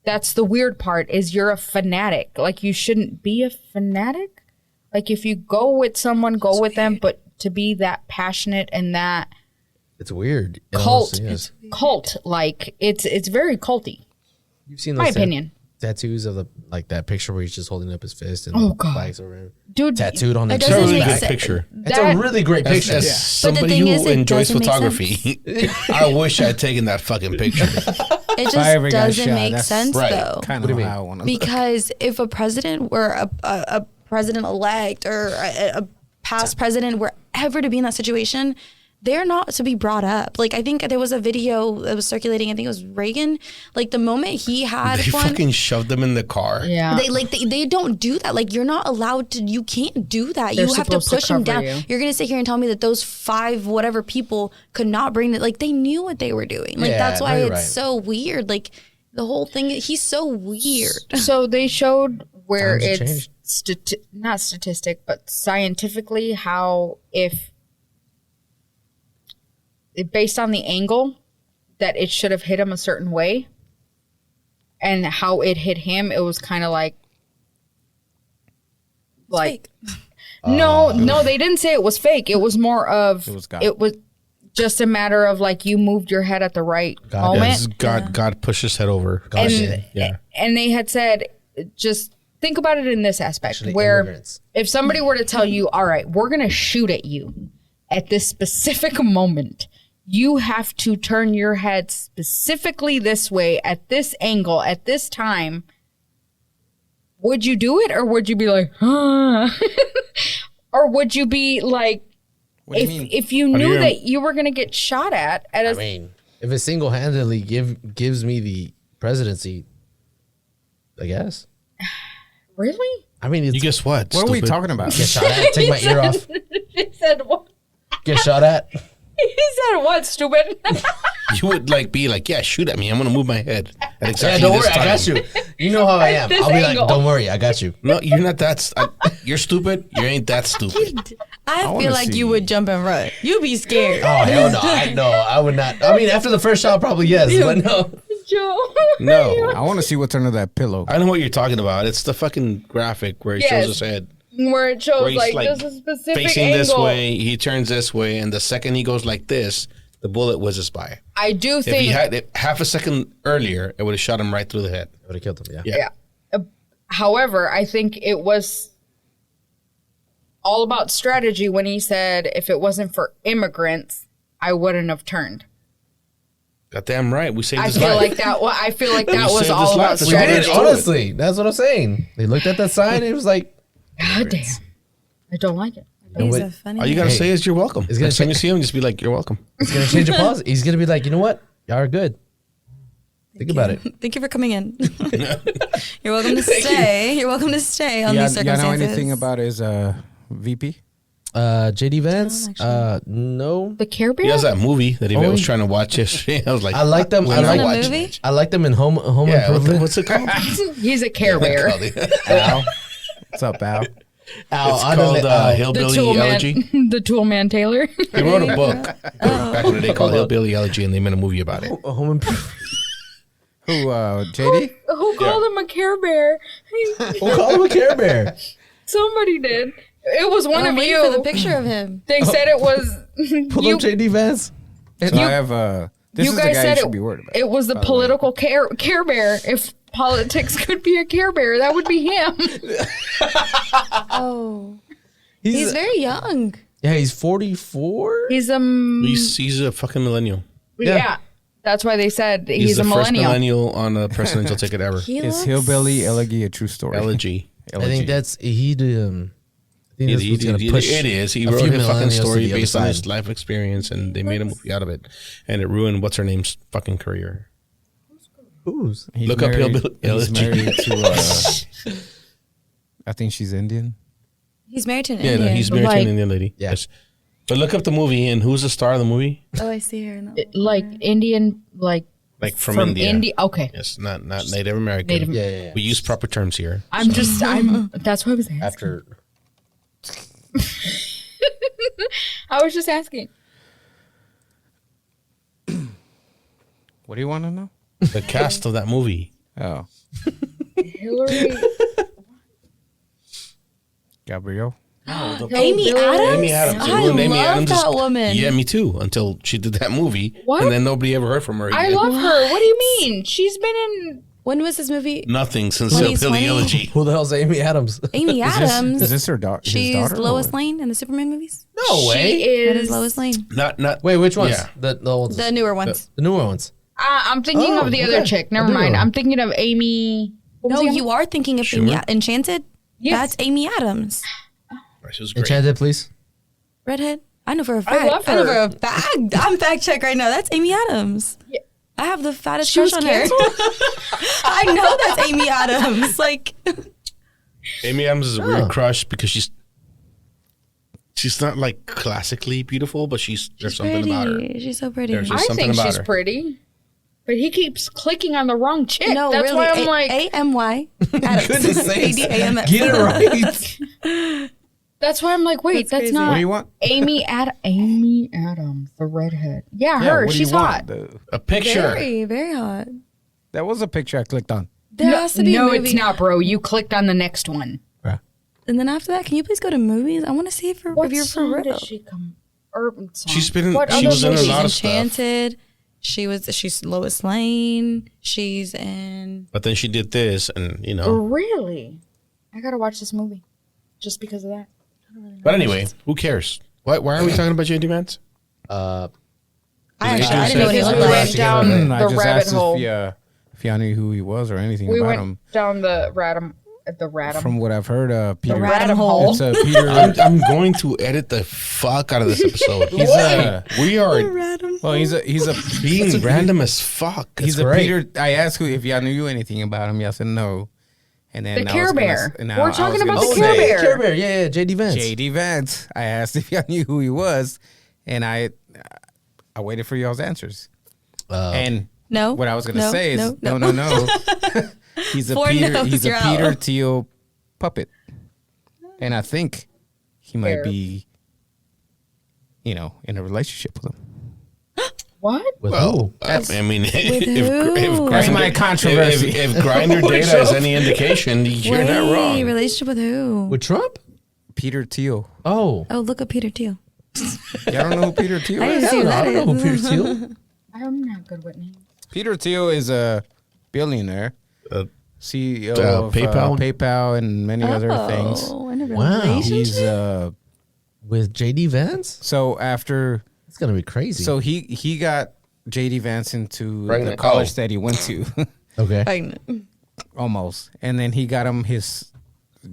That's the weird part, is you're a fanatic. Like, you shouldn't be a fanatic. Like, if you go with someone, go with them. But to be that passionate and that It's weird. It cult, honestly is. like it's very culty. You've seen My those opinion. tattoos of that picture where he's just holding up his fist and Oh, God. flags over him. Dude, Tattooed on It his It's a doesn't really make good sense. picture. It's a really great picture. As somebody thing who is, it enjoys doesn't make photography, I wish I'd taken that fucking picture. It If I ever just got doesn't shot, make that's sense right. though. Kind What do of you how I mean? want to Because if a president were a president-elect or a past president were ever to be in that situation, they're not to be brought up. Like, I think there was a video that was circulating. I think it was Reagan. Like, the moment he had They one, fucking shoved them in the car. yeah. they don't do that. Like, you're not allowed to. You can't do that. They're you have to supposed to push them cover down. you. You're gonna sit here and tell me that those 5 whatever people could not bring it. Like, they knew what they were doing. Like, Yeah, that's why no, it's you're right. so weird. Like, the whole thing. He's so weird. So they showed where Times have it's not statistic, but scientifically how based on the angle that it should have hit him a certain way and how it hit him, it was kind of like Fake. no, they didn't say it was fake. It was more of It was God. just a matter of like you moved your head at the right moment. Yes, God pushed his head over. Gosh, and Yeah. and they had said, just think about it in this aspect, Actually, where immigrants. if somebody were to tell you, all right, we're going to shoot at you at this specific moment, you have to turn your head specifically this way at this angle at this time. Would you do it, or would you be like, huh? Or would you be like, if you knew that you were going to get shot at a... I mean, if it single-handedly gives me the presidency, I guess. Really? I mean, you guess what? What are we stupid? talking about? Get shot at. Take my ear off. He said what? Get shot at. He said what, stupid? You would like be like, yeah, shoot at me. I'm gonna move my head at exactly Don't this worry, time. I got you. You know how I am. This I'll be angle. like, don't worry, I got you. No, you're not that. You're stupid. You ain't that stupid. I wanna feel like see. you would jump and run. You'd be scared. Oh hell no! I would not. I mean, after the first shot, probably yes, but no. Joe. No, I want to see what's under that pillow. I know what you're talking about. It's the fucking graphic where it Yes. shows his head. Where it shows Where he's like, like there's a specific facing angle. this way, he turns this way, and the second he goes like this, the bullet whizzes by. I do If he think... had it half a second earlier, it would have shot him right through the head. I would have killed him. Yeah. Yeah. Yeah. However, I think it was all about strategy when he said, if it wasn't for immigrants, I wouldn't have turned. Goddamn right. We saved I his feel life. like that. Well, I feel like that We was saved all his about life. We Strategy. did, strategy. honestly. That's what I'm saying. They looked at that sign and it was like, God damn, I don't like it. He's what? a funny All you gotta Hey. say is you're welcome. It's gonna Next time you take- see him, just be like, you're welcome. it's gonna change the pause. He's gonna be like, you know what? Y'all are good. Think about it. Thank you for coming in. You're welcome to stay. You're welcome to stay on these Yeah, circumstances. know anything about his VP? JD Vance? No. The Care Bear? He has that movie that he Oh, was yeah. trying to watch yesterday. I was like, I like them. I He's in a like. movie? I like them in Home yeah, Improvement. what's it called? He's a Care Bear. Al? What's up, Al? It's called The Hillbilly Tool Elegy. Man. The Tool Man Taylor. He wrote a book back in the day called Hillbilly Elegy, and they made a movie about it. Home Improvement. Who, JD? Who called him a Care Bear? We'll call him a Care Bear. Somebody did. It was one I'm of waiting you. for the picture of him. They said it was Pull you. up JD Vance. So I have, this You is the guys guy said you should be worried about. it was the political Care Bear. If politics could be a Care Bear, that would be him. Oh. He's very young. Yeah, he's 44. He's a He's a fucking millennial. yeah. That's why they said he's the a first millennial. millennial on a presidential ticket ever. He Is looks- Hillbilly Elegy a true story? Elegy. I think that's he. I think that's what's gonna push. It is. He a wrote few his fucking millennials to story the other based on his side. life experience, and they made a movie out of it, and it ruined what's her name's fucking career. Who's? He's Look up married- Hillbilly He's Elegy. married to, I think she's Indian. He's married to an Yeah, Indian. no, he's married to Like- an Indian lady. Yeah. Yes. But look up the movie, and who's the star of the movie? Oh, I see her. In that one. Like Indian, like Like from India. India. Okay. Yes, not Native American. Native- Yeah. We use proper terms here. That's what I was asking. After I was just asking. What do you want to know? The cast of that movie. Oh, Hillary. Gabrielle. Amy Hillbilly. Adams? Amy Adams. I Everyone, Amy love Adams is- that woman. Yeah, me too. Until she did that movie, What? and then nobody ever heard from her again. I love her. What do you mean? She's been in. When was this movie? Nothing since 2020? Hillbilly Elegy. who the hell's Amy Adams? Amy Adams. Is this her daughter? She's his daughter? Lois or- Lane in the Superman movies. No way. She That is. is Lois Lane. Not. Wait, which ones? Yeah. The old, The newer ones. the newer ones. I'm thinking Oh, of the other okay. chick. I Never do mind. know. I'm thinking of Amy. what was No, the you other- are thinking of Amy Schumer? Enchanted? Yes. That's Amy Adams. She was great. Enchanted, please. Redhead. I know for a fact. love I know her. for a fact. I'm fact check right now. That's Amy Adams. Yeah. I have the fattest She crush was on her. I know that's Amy Adams. Like, Amy Adams is a weird crush because she's not like classically beautiful, but there's something about her. pretty. She's so pretty. There's I just something think about she's her. pretty. But he keeps clicking on the wrong chick. No, That's really. why I'm like. A-M-Y. Adams. Goodness sakes. A-D-A-M-S. Get it right. That's why I'm like, wait, that's crazy. not What do you want? Amy Adams, the redhead. Yeah, Yeah, her. what do She's you hot. want? A picture. Very, very hot. That was a picture I clicked on. There has to be a no, movie. it's not, bro. You clicked on the next one. And then after that, can you please go to movies? I want to see if you're for song real. did she come? Urban song. She's been in- What she other was in a movies? lot of She's stuff. Enchanted. She's Lois Lane. She's in. But then she did this, and Really? I gotta watch this movie just because of that. But anyway, who cares? Why are we talking about JD Vance? I didn't know what he Because looked we like. went down I the just rabbit asked hole. if y'all knew who he was or anything We about went him. down the radum. From what I've heard, Peter. radum hole. It's Peter. I'm going to edit the fuck out of this episode. We are Well, he's a being random as fuck. he's It's a great. Peter. I asked if y'all knew anything about him. Y'all said no. And then The I Care was gonna- Bear. and We're I was talking gonna about the say Care Bear. Care Bear, yeah, JD Vance. JD Vance. I asked if y'all knew who he was, and I waited for y'all's answers. And No. what I was gonna No, say is no. no. He's a Four Peter. no's, He's a you're Peter out. Thiel puppet, and I think he might Fair. be, in a relationship with him. What? With Well, who? I mean, who? if That's my Grindr- controversy. If Grinder data is any indication, you're Wait, not wrong. relationship with who? With Trump? Peter Thiel. Oh. Oh, look up Peter Thiel. Y'all don't know who Peter Thiel I is? didn't see who I that don't know who is. Peter Thiel. I'm not good with names. Peter Thiel is a billionaire, Uh, CEO of PayPal? PayPal and many other things. Oh, in a Wow. relationship? He's With JD Vance? so after It's gonna be crazy. so he got JD Vance into the Pregnant. college Oh. that he went to okay. Pregnant. almost, and then he got him his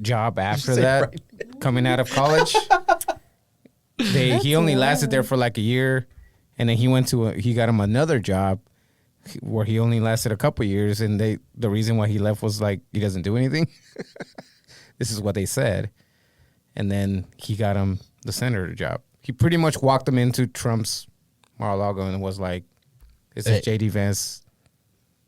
job after say that coming out of college. He only lasted there for like a year, and then he got him another job where he only lasted a couple years, and the reason why he left was like he doesn't do anything. This is what they said, and then he got him the senator job. He pretty much walked him into Trump's Mar-a-Lago and was like, "This is Hey. JD Vance."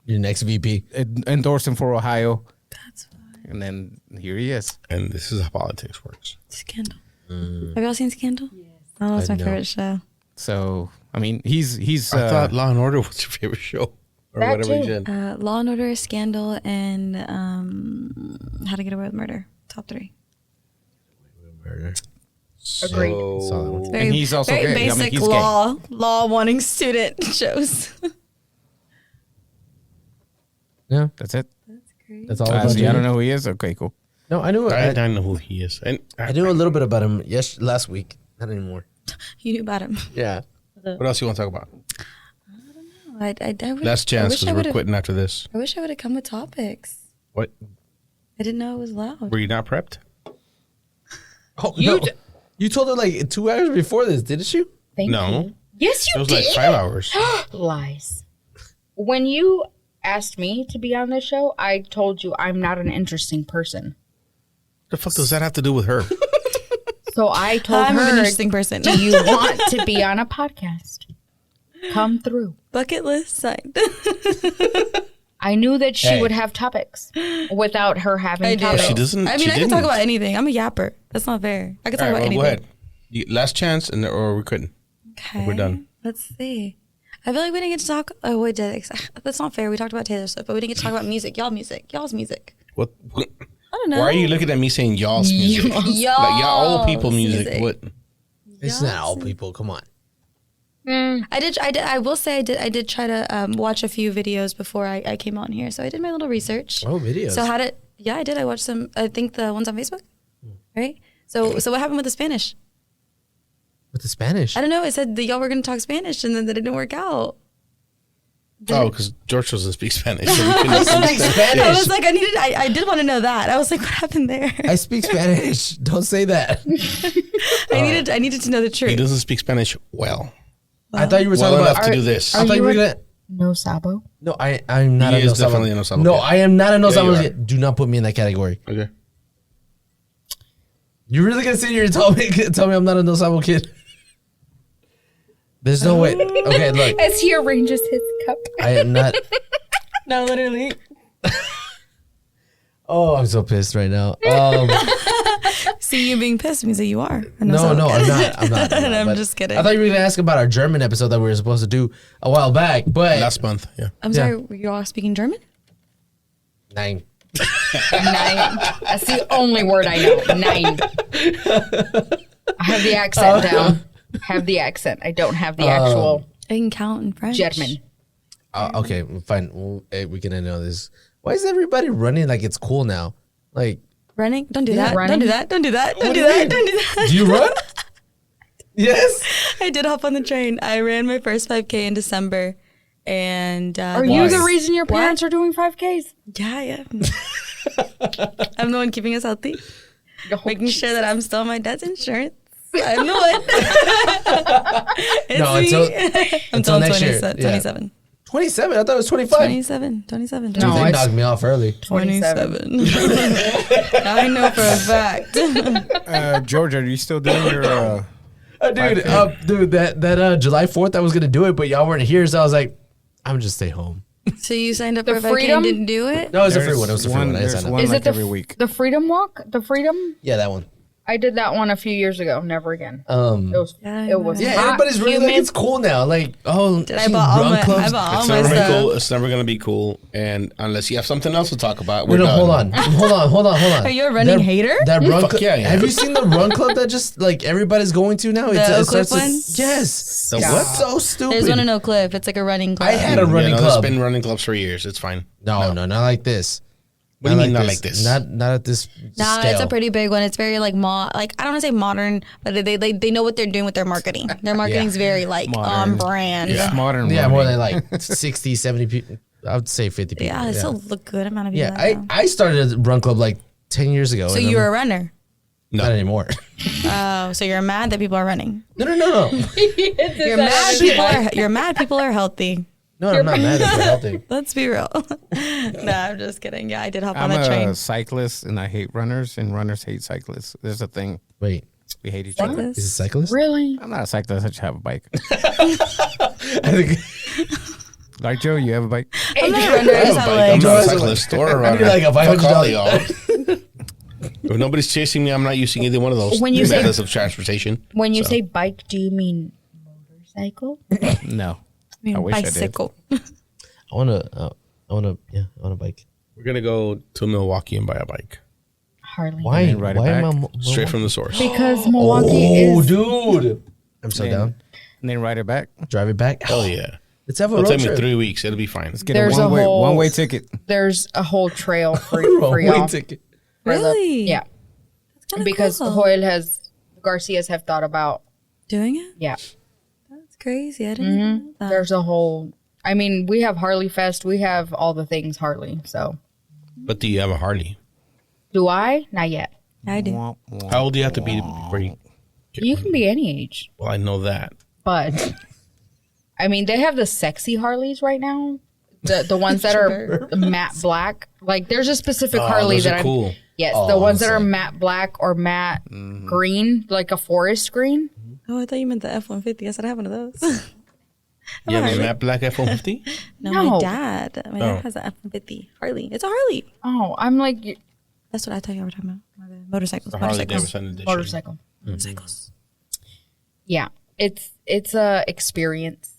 Your next VP. Endorsed him for Ohio, That's fine. and then here he is. and this is how politics works. Scandal. Have y'all seen Scandal? Yes. Oh, that's I my know. favorite show. So I mean, he's. I thought Law and Order was your favorite show, or That whatever you too. said. Law and Order, Scandal, and How to Get Away with Murder. Top 3. Murder. Agreed. Saw that one. So, Very, And he's also very gay. I mean, basic he's gay. law wanting student shows. Yeah, That's it. that's all about So JD. I don't know who he is. Okay, cool. No, I knew I I don't know who he is. And I knew a little bit about him last week. Not anymore. You knew about him. Yeah. what else you want to talk about? I would, Last chance I wish because I we're would've- quitting after this. I wish I would have come with topics. What? I didn't know it was loud. Were you not prepped? Oh, You no. You told her like 2 hours before this, didn't you? Thank No. you. Yes, It you was did. like 5 hours. Lies. When you asked me to be on this show, I told you I'm not an interesting person. The fuck does that have to do with her? So I told I'm an her, interesting person. do you want to be on a podcast? Come through. Bucket list signed. I knew that she Hey. would have topics without her having I do. topics. She doesn't. I she mean, I can didn't. talk about anything. I'm a yapper. That's not fair. I can talk All right, about well, anything. go ahead. Last chance, or we're quitting. Okay. We're done. Let's see. I feel like we didn't get to talk. Oh, we did. That's not fair. We talked about Taylor Swift, but we didn't get to talk about music. Y'all's music. What? I don't know. Why are you looking at me saying y'all's music? Like y'all old people music. What? It's not all people. Come on. I did. I will say I did try to watch a few videos before I came on here. So I did my little research. Oh, videos. So how did? Yeah, I did. I watched some. I think the ones on Facebook. Right. So what happened with the Spanish? With the Spanish. I don't know. It said that y'all were going to talk Spanish, and then that didn't work out. Oh, because George doesn't speak Spanish. So we couldn't speak Spanish. I was like, I did want to know that. I was like, what happened there? I speak Spanish. Don't say that. I needed to know the He truth. doesn't speak Spanish well. I thought you were Well talking enough about. to do this. I thought you were you a- gonna. No sabo. No, I'm not He a no is definitely sabo. a no sabo No, kid. I am not a no Yeah, sabo you are. kid. Do not put me in that category. Okay. You're really gonna sit here and tell me I'm not a no sabo kid? There's no way. Okay, look. As he arranges his cup. I am not. No, literally. Oh, I'm so pissed right now. See, you being pissed means that you are. No, I'm not. I'm not. I'm But just kidding. I thought you were gonna ask about our German episode that we were supposed to do a while back, but Last month, yeah. I'm sorry, were you all speaking German? 9. 9. That's the only word I know. 9. I have the accent down. Have the accent. I don't have the actual I can count in French. German. Okay, fine. We can end on this. Why is everybody running like it's cool now? Like, Running? Don't do that. running. Don't do that. Don't do that. Don't What do do you that. mean? Don't do that. do you run? Yes. I did hop on the train. I ran my first 5K in December. And Are you the reason your parents are doing 5Ks? Yeah. I'm the one keeping us healthy. Making sure that I'm still on my dad's insurance. I'm the one. Until next year. 27. 27? I thought it was 25. 27. Dude, they knocked me off early. 27. I know for a fact. George, are you still doing your... Dude, that July 4th I was going to do it, but y'all weren't here, so I was like, I'm just stay home. So you signed up The for a 5K Freedom? and didn't do it? No, it was a free one. It was a free one. I There's signed up. one Is like it every week. the Freedom Walk? The Freedom? Yeah, that one. I did that one a few years ago. Never again. It was. Yeah, It was. Yeah, hot, everybody's really like, humid. it's cool now. Like, oh, I bought all my It's stuff. never been cool. It's never gonna be cool, and unless you have something else to talk about, we're Wait, no, done. hold on. Are you a running hater? That run Fuck club. yeah, yeah. Have you seen the run club that just like everybody's going to now? The it Oak starts Cliff to- one? Yes. The It's what? so stupid. There's one in Oak Cliff. It's like a running club. I had a running There's club. been running clubs for years. It's fine. No, not like this. What do you mean not like this? Not at this Nah, scale. it's a pretty big one. It's very like I don't want to say modern, but they know what they're doing with their marketing. Their marketing's very like on Modern. brand. It's modern. Yeah, more running. than like 60, 70 people. I would say 50 people. Yeah, it's still a good amount of people. Yeah, I started a run club like 10 years ago. So and you're I'm- a runner. Not anymore. Oh, so you're mad that people are running. No. You're mad people are healthy. No, I'm not mad at healthy. Let's be real. No, I'm just kidding. Yeah, I did hop I'm on that train. a cyclist, and I hate runners, and runners hate cyclists. There's a thing. Wait, We hate each other. is it cyclist? Really? I'm not a cyclist. I just have a bike. I think Like Joe, you have a bike? I'm not a runner. I just have I'm legs. not a cyclist or a runner. like a Fuck all $500 y'all. If nobody's chasing me, I'm not using either one of those When you say- methods of transportation. When you So. say bike, do you mean motorcycle? No. I mean, I wish I did. bicycle. I want a bike. We're gonna go to Milwaukee and buy a bike Harley. Why? then ride it Why am I? back. straight from the source. Because Milwaukee Oh, is. dude! I'm so down. And then ride it back. Drive it back. Hell yeah! Let's have a It'll road take me trip. 3 weeks. It'll be fine. Get There's a a whole- one-way ticket. There's a whole trail for One-way y'all. ticket. For the- Really? yeah. Kinda Because cool. Garcias have thought about. Doing it? Yeah. That's crazy. I didn't even know that. There's a whole. I mean, we have Harley Fest. We have all the things Harley. So, But do you have a Harley? do I? Not yet. I do. Womp, womp. How old do you have to be before you? You can be any age, Well, I know that. but I mean, they have the sexy Harleys right now. The ones that are matte black. Like, there's a specific Harley those that are I'm. cool. Yes, Oh, the ones that are sick. matte black or matte green, like a forest green. Oh, I thought you meant the F-150. I said I have one of those. You have a matte black F-150? No, No. my dad. My Oh. dad has an F-150 Harley. It's a Harley. Oh, I'm like That's what I thought you were talking about. My bad. Motorcycles. The Harley Motorcycles. Davidson edition. motorcycle. Motorcycles. Yeah, it's a experience.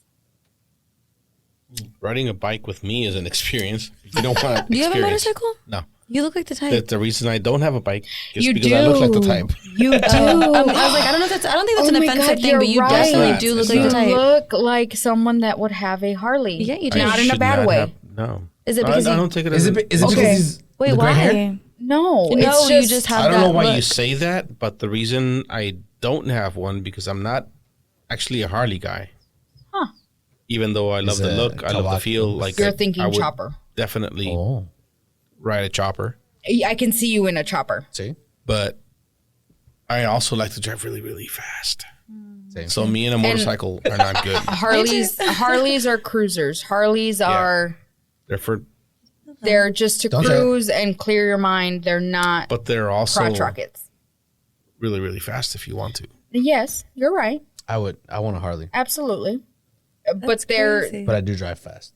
Riding a bike with me is an experience. You don't want to Do you have a experience. motorcycle? No. You look like the type. That's the reason I don't have a bike is You because I look like the do. type. You do. I was like, I don't know if that's. I don't think that's Oh an my offensive God, thing, you're but you right. definitely It's do look not. like You the type. look like someone that would have a Harley. Yeah, you do. Not I in a should bad not way. have- no. Is it I because you- don't take it as Is it? Is it Okay. because he's Wait, the gray why? hair? No, No, it's you just just have I don't that know why you look. say that, but the reason I don't have one because I'm not actually a Harley guy. Huh. Even though I love He's the a look, I love the Kawaki. feel. Like You're I thinking would chopper. Definitely Oh, ride a chopper, I can see you in a chopper. see, but I also like to drive really, really fast. same. So me and a motorcycle are not good. Harleys are cruisers. Harleys are They're for, they're just to Don't say it. cruise and clear your mind. They're not but they're also crotch rockets. really, really fast if you want to. Yes, you're right. I want a Harley, Absolutely. But they're Crazy. but I do drive fast.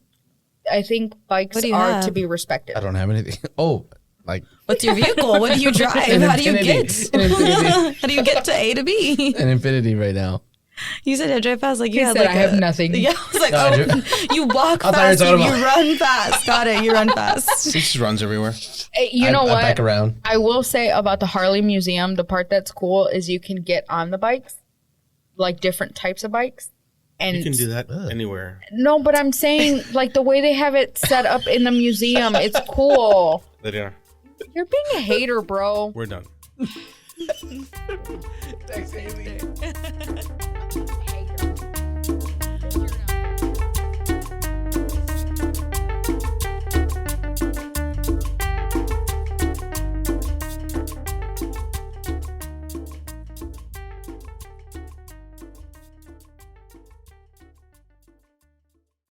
I think bikes What do you are have? to be respected. I don't have anything. Oh, like What's your vehicle? What do you drive? An How do you Infinity. get? An Infinity. How do you get to A to B? an Infinity right now. You said I drive fast. Like you He had said like I have nothing. Yeah, I was like, No, I oh, do. you walk I thought you were fast, talking you about- run fast. Got it. You run fast. He just runs everywhere. You know I what? bike around. I will say about the Harley Museum, the part that's cool is you can get on the bikes, like different types of bikes. And You can do that anywhere. No, but I'm saying like the way they have it set up in the museum, it's cool. Lydia, You're being a hater, bro. we're done. Thanks, Amy.